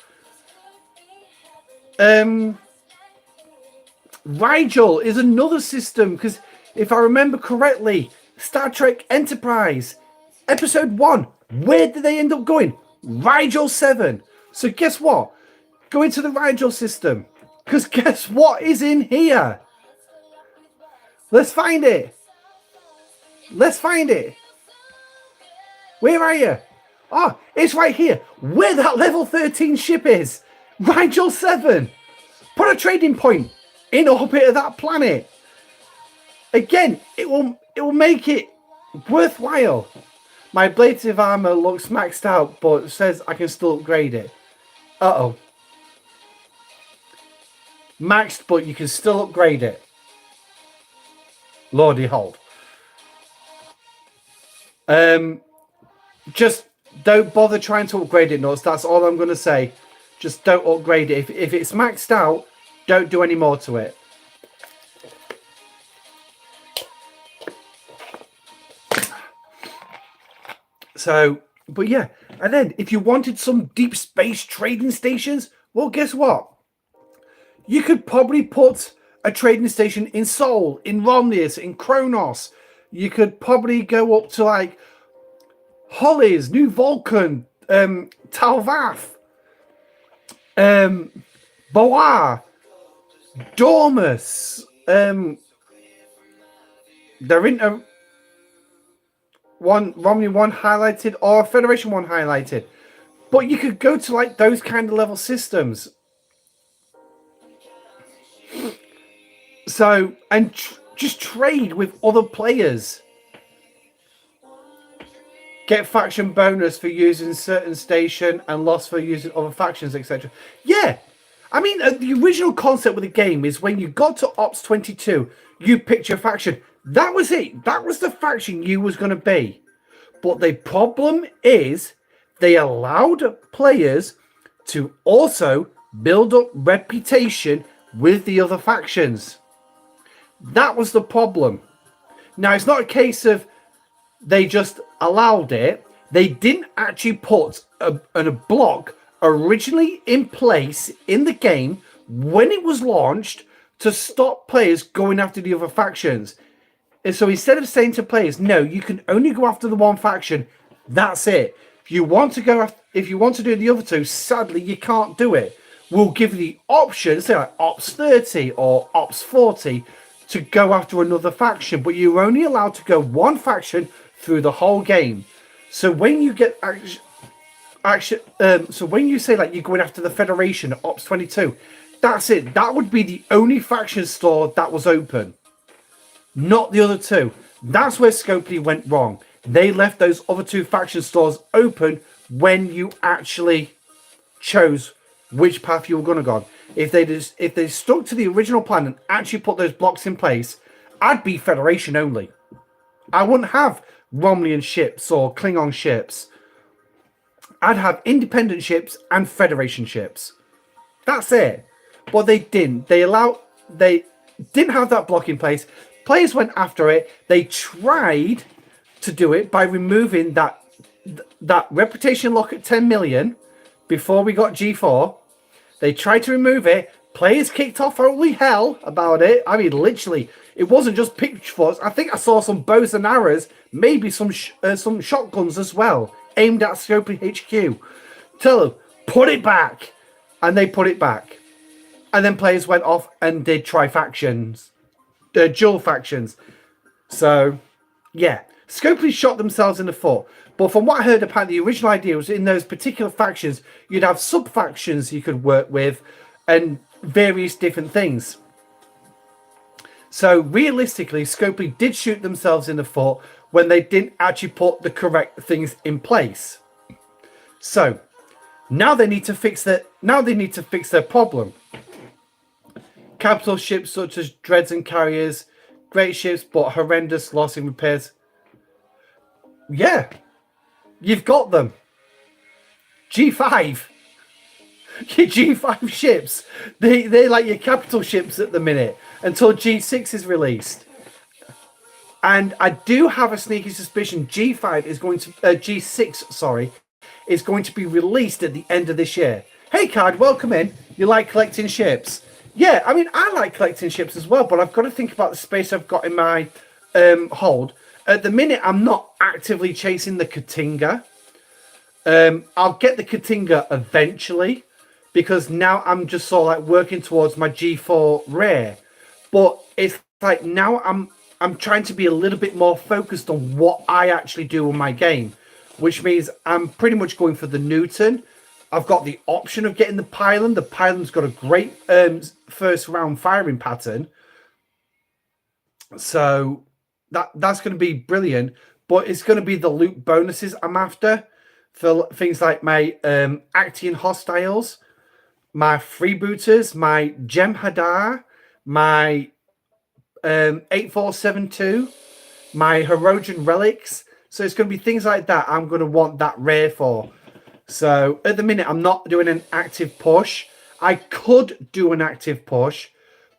Rigel is another system, because if I remember correctly, Star Trek Enterprise, Episode 1, where did they end up going? Rigel 7. So guess what? Go into the Rigel system, because guess what is in here? Let's find it. Let's find it. Where are you? Oh, it's right here. Where that level 13 ship is. Rigel 7. Put a trading point in orbit of that planet. Again, it will make it worthwhile. My ablative armor looks maxed out, but says I can still upgrade it. Uh-oh. Maxed, but you can still upgrade it. Lordy hold. Just don't bother trying to upgrade it, Nuts. That's all I'm going to say. Just don't upgrade it. If it's maxed out, don't do any more to it. So, but yeah. And then if you wanted some deep space trading stations, well, guess what? You could probably put a trading station in Sol, in Romnius, in Kronos. You could probably go up to like Hollies, New Vulcan, Talvath, Boar, Dormus. There isn't a one Romney one highlighted or a Federation one highlighted, but you could go to like those kind of level systems. So and Just trade with other players. Get faction bonus for using certain station and loss for using other factions, etc. Yeah. I mean, the original concept with the game is when you got to Ops 22, you picked your faction. That was it. That was the faction you was going to be. But the problem is they allowed players to also build up reputation with the other factions. That was the problem. Now, it's not a case of they just allowed it. They didn't actually put a block originally in place in the game when it was launched to stop players going after the other factions. And so instead of saying to players, no, you can only go after the one faction, that's it. If you want to do the other two, sadly you can't do it. We'll give you the option, say like Ops 30 or Ops 40, to go after another faction, but you're only allowed to go one faction through the whole game. So when you get so when you say like you're going after the Federation at Ops 22, that's it. That would be the only faction store that was open, not the other two. That's where Scopely went wrong. They left those other two faction stores open when you actually chose which path you were going to go on. If they stuck to the original plan and actually put those blocks in place, I'd be Federation only. I wouldn't have Rommulan ships or Klingon ships. I'd have independent ships and Federation ships. That's it. But they didn't. They didn't have that block in place. Players went after it. They tried to do it by removing that reputation lock at 10 million before we got G4. They tried to remove it. Players kicked off holy hell about it. I mean, literally, it wasn't just pitchforks. I think I saw some bows and arrows, maybe some shotguns as well, aimed at Scopely HQ. Tell them, put it back. And they put it back. And then players went off and did tri-factions. Dual factions. So, yeah. Scopely shot themselves in the foot. But from what I heard, apparently the original idea was in those particular factions, you'd have sub-factions you could work with and various different things. So realistically, Scopely did shoot themselves in the foot when they didn't actually put the correct things in place. So now they need to fix that. Now they need to fix their problem. Capital ships such as Dreads and Carriers, great ships, but horrendous loss in repairs. Yeah, you've got them. G5. Your G5 ships. They're like your capital ships at the minute until G6 is released. And I do have a sneaky suspicion G5 is going to G6, sorry, is going to be released at the end of this year. Hey Card, welcome in. You like collecting ships? Yeah, I mean I like collecting ships as well, but I've got to think about the space I've got in my hold. At the minute, I'm not actively chasing the Katinga. I'll get the Katinga eventually, because now I'm just sort of like working towards my G4 rare. But it's like now I'm trying to be a little bit more focused on what I actually do in my game, which means I'm pretty much going for the Newton. I've got the option of getting the Pylon. The Pylon's got a great first round firing pattern. So that's going to be brilliant, but it's going to be the loot bonuses I'm after for things like my Actian Hostiles, my Freebooters, my Jem'Hadar, my 8472, my Herodian Relics. So it's going to be things like that I'm going to want that rare for. So at the minute, I'm not doing an active push. I could do an active push,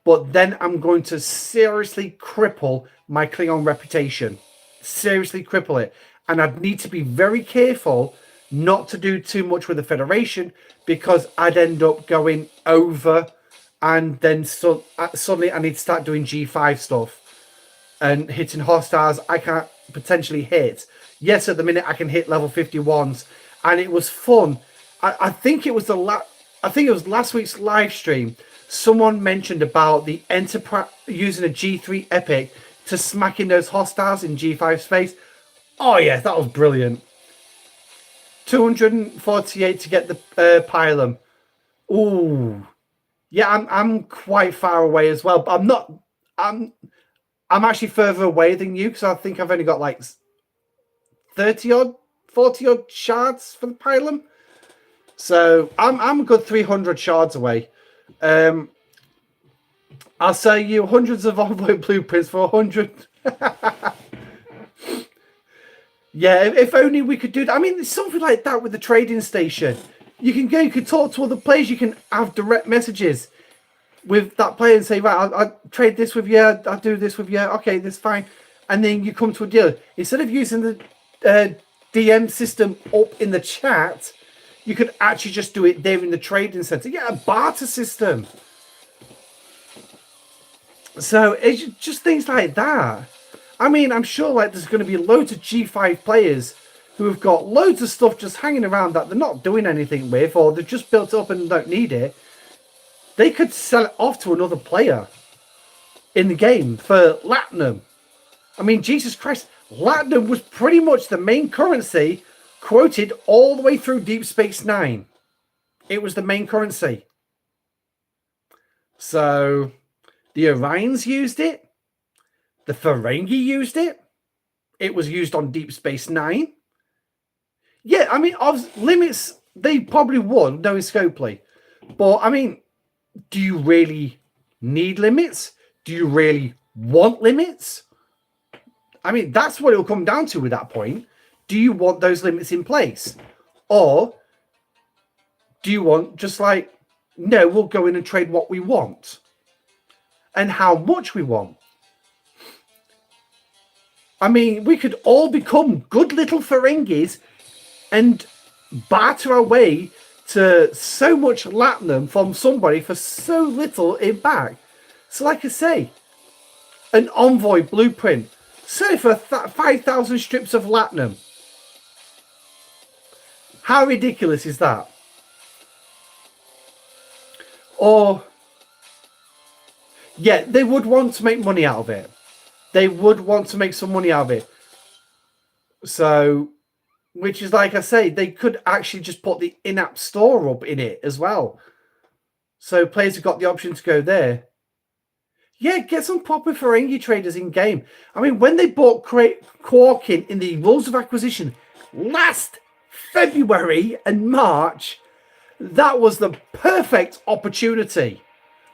but then I'm going to seriously cripple my Klingon reputation. Seriously cripple it. And I'd need to be very careful not to do too much with the Federation, because I'd end up going over and then suddenly I need to start doing G5 stuff and hitting hostiles I can't potentially hit. Yes, at the minute I can hit level 51s, and it was fun. I think it was last week's live stream. Someone mentioned about the Enterprise using a G3 Epic to smack in those hostiles in G5 space. Oh yeah, that was brilliant. 248 to get the Pylon. Ooh, yeah, I'm quite far away as well. But I'm I'm actually further away than you because I think I've only got like 30 odd, 40 odd shards for the pylon. So I'm a good 300 shards away. I'll sell you hundreds of envoy blueprints for 100. Yeah, if only we could do that. I mean, it's something like that with the trading station. You can go, you can talk to other players, you can have direct messages with that player and say, right, I'll trade this with you, I'll do this with you, okay, that's fine. And then you come to a deal. Instead of using the DM system up in the chat, you could actually just do it there in the trading center. Yeah, a barter system. So it's just things like that. I mean, I'm sure like there's going to be loads of G5 players who have got loads of stuff just hanging around that they're not doing anything with, or they've just built up and don't need it. They could sell it off to another player in the game for Latinum. I mean, Jesus Christ, Latinum was pretty much the main currency quoted all the way through Deep Space Nine. It was the main currency. So the Orions used it. The Ferengi used it. It was used on Deep Space Nine. Yeah, I mean, of limits, they probably would, knowing Scopely. But, I mean, do you really need limits? Do you really want limits? I mean, that's what it'll come down to at that point. Do you want those limits in place? Or do you want just like, no, we'll go in and trade what we want and how much we want? I mean, we could all become good little Ferengis and barter our way to so much Latinum from somebody for so little in back. So like I say, an envoy blueprint, say for 5,000 strips of Latinum. How ridiculous is that? Or, yeah, they would want to make money out of it. They would want to make some money out of it. So, which is like I say, they could actually just put the in-app store up in it as well. So players have got the option to go there. Yeah, get some proper Ferengi traders in game. I mean, when they bought Quarkin in the Rules of Acquisition last February and March, that was the perfect opportunity.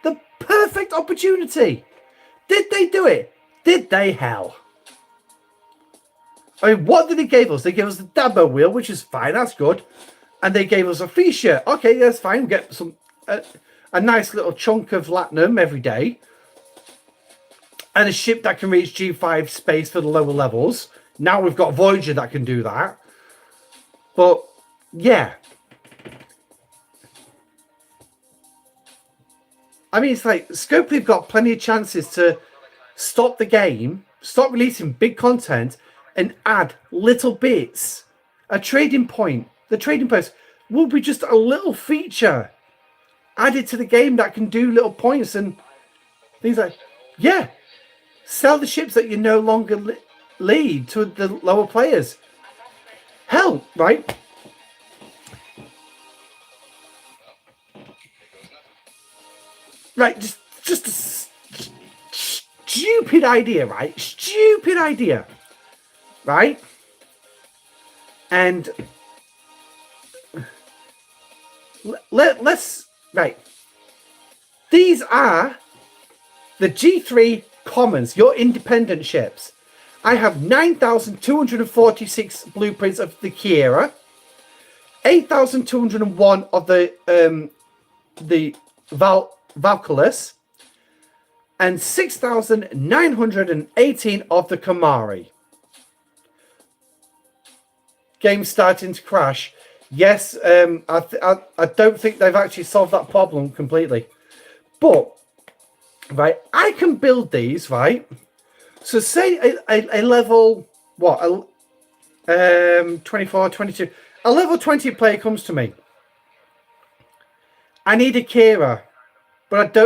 The perfect opportunity. Did they do it? Did they hell? I mean, what did they give us? They gave us the Dabo wheel, which is fine. That's good. And they gave us a free shirt. Okay, that's fine. We get some a nice little chunk of Latinum every day. And a ship that can reach G5 space for the lower levels. Now we've got Voyager that can do that. But, yeah. I mean, it's like, Scopely have got plenty of chances to stop the game, stop releasing big content, and add little bits. A trading point. The trading post will be just a little feature added to the game that can do little points and things like, yeah, sell the ships that you no longer lead to the lower players. Hell, right? Right, just a stupid idea, right? Stupid idea. Right? And let's right. These are the G3 Commons, your independent ships. I have 9,246 blueprints of the Kiera, 8,201 of the Valkulus, and 6,918 of the Kamari. Game starting to crash. Yes, I don't think they've actually solved that problem completely. But, right, I can build these, right? So say a level, what, 24, 22. A level 20 player comes to me. I need a Kira, but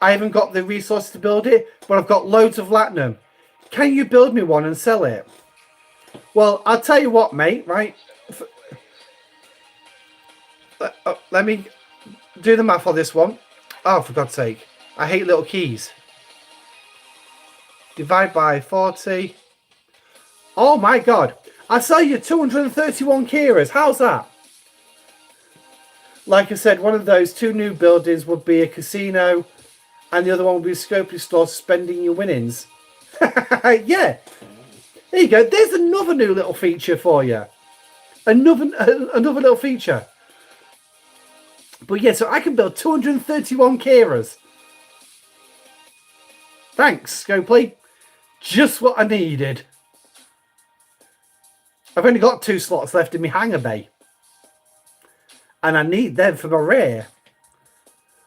I haven't got the resources to build it, but I've got loads of Latinum. Can you build me one and sell it? Well, I'll tell you what, mate, right? Let me do the math on this one. Oh, for God's sake. I hate little keys. divide by 40. Oh my god. I sell you 231 Kiras. How's that? Like I said, one of those 2 new buildings would be a casino, and the other one would be a Scopely store spending your winnings. Yeah. There you go. There's another new little feature for you. Another little feature. But yeah, so I can build 231 Kiras. Thanks, Scopely. Just what I needed. I've only got 2 slots left in my hangar bay. And I need them for my rear.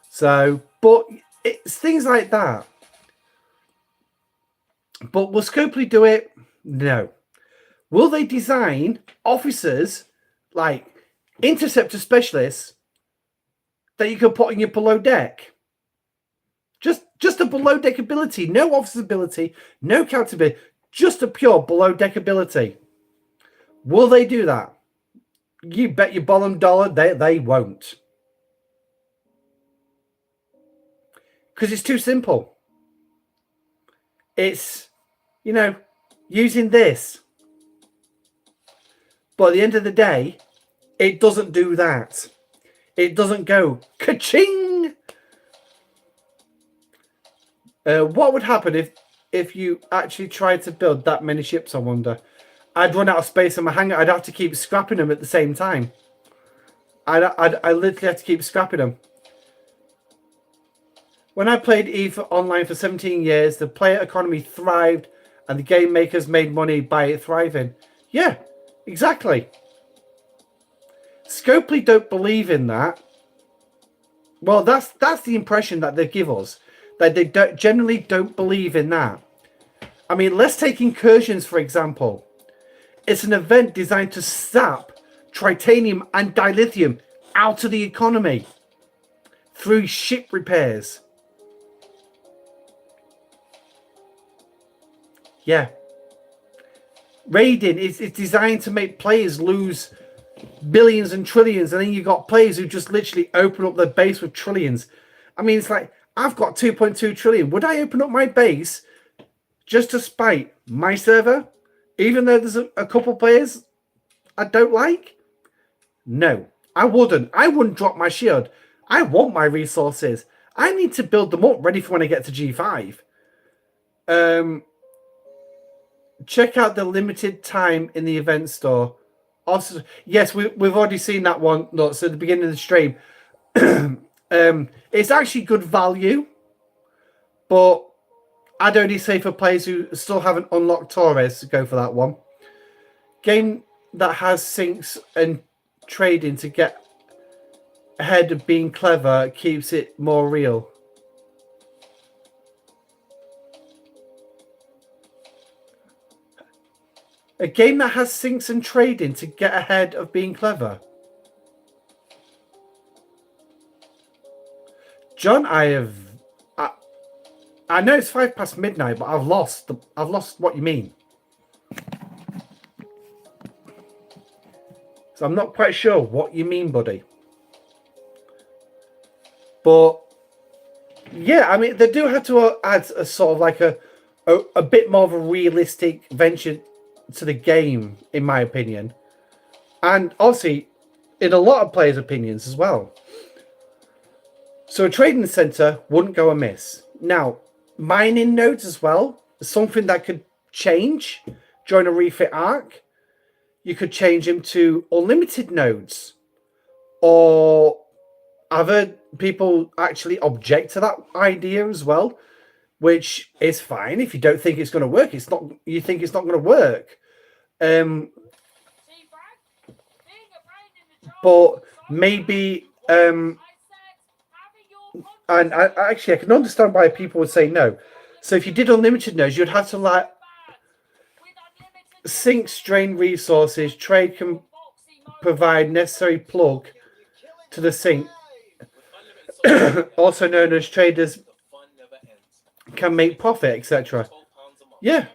So, but it's things like that. But will Scopely do it? No. Will they design officers, like interceptor specialists, that you can put in your below deck? Just a below deck ability. No officer ability, no counter ability. Just a pure below deck ability. Will they do that? You bet your bottom dollar they won't. Because it's too simple. It's, you know, using this. But at the end of the day, it doesn't do that. It doesn't go ka-ching. What would happen if you actually tried to build that many ships, I wonder? I'd run out of space in my hangar. I'd have to keep scrapping them at the same time. I literally have to keep scrapping them. When I played EVE Online for 17 years, the player economy thrived and the game makers made money by it thriving. Yeah, exactly. Scopely don't believe in that. Well, that's the impression that they give us. That they generally don't believe in that. I mean, let's take incursions, for example. It's an event designed to sap tritanium and dilithium out of the economy through ship repairs. Yeah. Raiding is designed to make players lose billions and trillions, and then you've got players who just literally open up their base with trillions. I mean, it's like, I've got 2.2 trillion. Would I open up my base just to spite my server? Even though there's a couple players I don't like? No, I wouldn't. I wouldn't drop my shield. I want my resources. I need to build them up ready for when I get to G5. Check out the limited time in the event store. Also, yes, we've already seen that one. Look, so at the beginning of the stream. It's actually good value, but I'd only say for players who still haven't unlocked Torres to go for that one. Game that has syncs and trading to get ahead of being clever keeps it more real. A game that has syncs and trading to get ahead of being clever. John, I know it's 5 past midnight, but I've lost what you mean. So I'm not quite sure what you mean, buddy. But yeah, I mean, they do have to add a sort of like a bit more of a realistic venture to the game, in my opinion, and obviously in a lot of players' opinions as well. So a trading center wouldn't go amiss. Now, mining nodes as well, something that could change during a refit arc. You could change them to unlimited nodes, or I've heard people actually object to that idea as well, which is fine if you don't think it's going to work. It's not. You think it's not going to work, but maybe. And I can understand why people would say no. So if you did unlimited nodes, you'd have to like sync strain resources. Trade can provide necessary plug to the sync, also known as traders can make profit, etc. Yeah.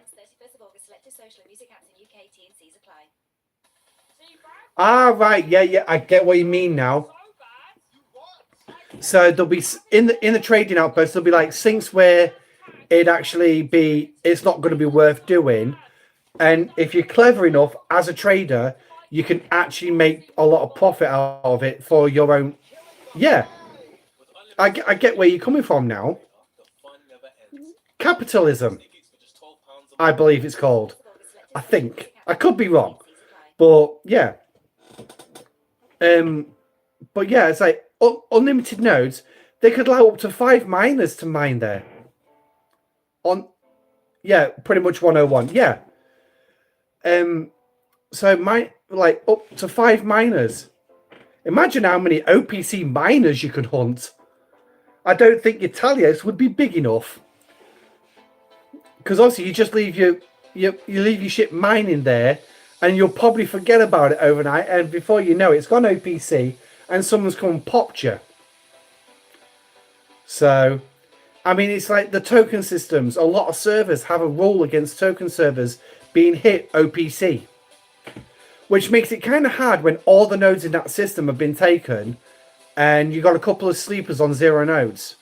Ah, right. Yeah. I get what you mean now. So there'll be in the trading outpost, there'll be like syncs where it's not going to be worth doing. And if you're clever enough as a trader, you can actually make a lot of profit out of it for your own. Yeah, I get where you're coming from now. Capitalism, I believe it's called. I think I could be wrong, but yeah. But yeah, it's like unlimited nodes. They could allow up to 5 miners to mine there. Yeah, pretty much 101. Yeah. So up to 5 miners. Imagine how many OPC miners you could hunt. I don't think your Talios would be big enough. Because obviously you just leave you leave your ship mining there, and you'll probably forget about it overnight, and before you know it, it's gone OPC and someone's come and popped you. So, I mean, it's like the token systems. A lot of servers have a rule against token servers being hit OPC, which makes it kind of hard when all the nodes in that system have been taken and you've got a couple of sleepers on 0 nodes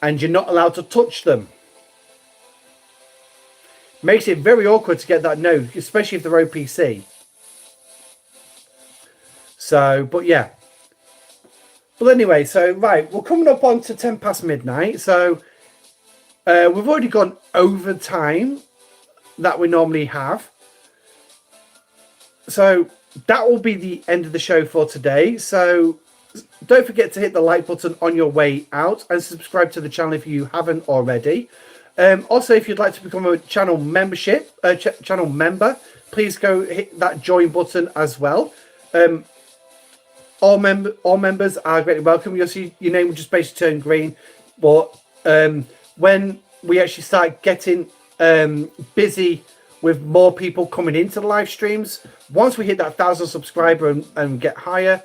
and you're not allowed to touch them. Makes it very awkward to get that node, especially if they're OPC. So, but yeah. But anyway, so right, we're coming up on to 10 past midnight. So we've already gone over time that we normally have. So that will be the end of the show for today. So don't forget to hit the like button on your way out and subscribe to the channel if you haven't already. Also, if you'd like to become a channel member, please go hit that join button as well. All members are greatly welcome. You'll see your name will just basically turn green. But when we actually start getting busy with more people coming into the live streams, once we hit that 1,000 subscriber and get higher,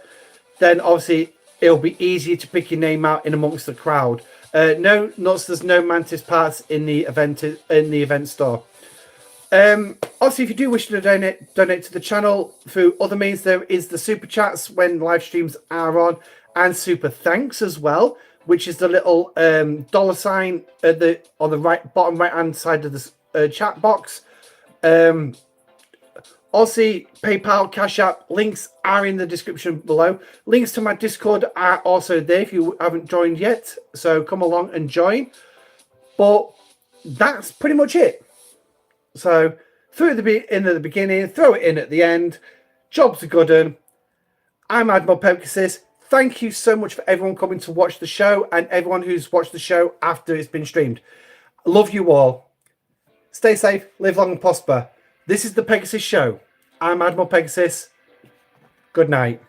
then obviously it'll be easier to pick your name out in amongst the crowd. No nuts. There's no mantis parts in the event store. Obviously, if you do wish to donate to the channel through other means, there is the super chats when live streams are on, and super thanks as well, which is the little dollar sign on the bottom right hand side of the chat box. Also, PayPal, Cashapp links are in the description below. Links to my Discord are also there if you haven't joined yet. So come along and join. But that's pretty much it. So throw it in at the beginning, throw it in at the end. Job's a good one. I'm Admiral Pegasus. Thank you so much for everyone coming to watch the show and everyone who's watched the show after it's been streamed. I love you all. Stay safe, live long and prosper. This is the Pegasus Show. I'm Admiral Pegasus. Good night.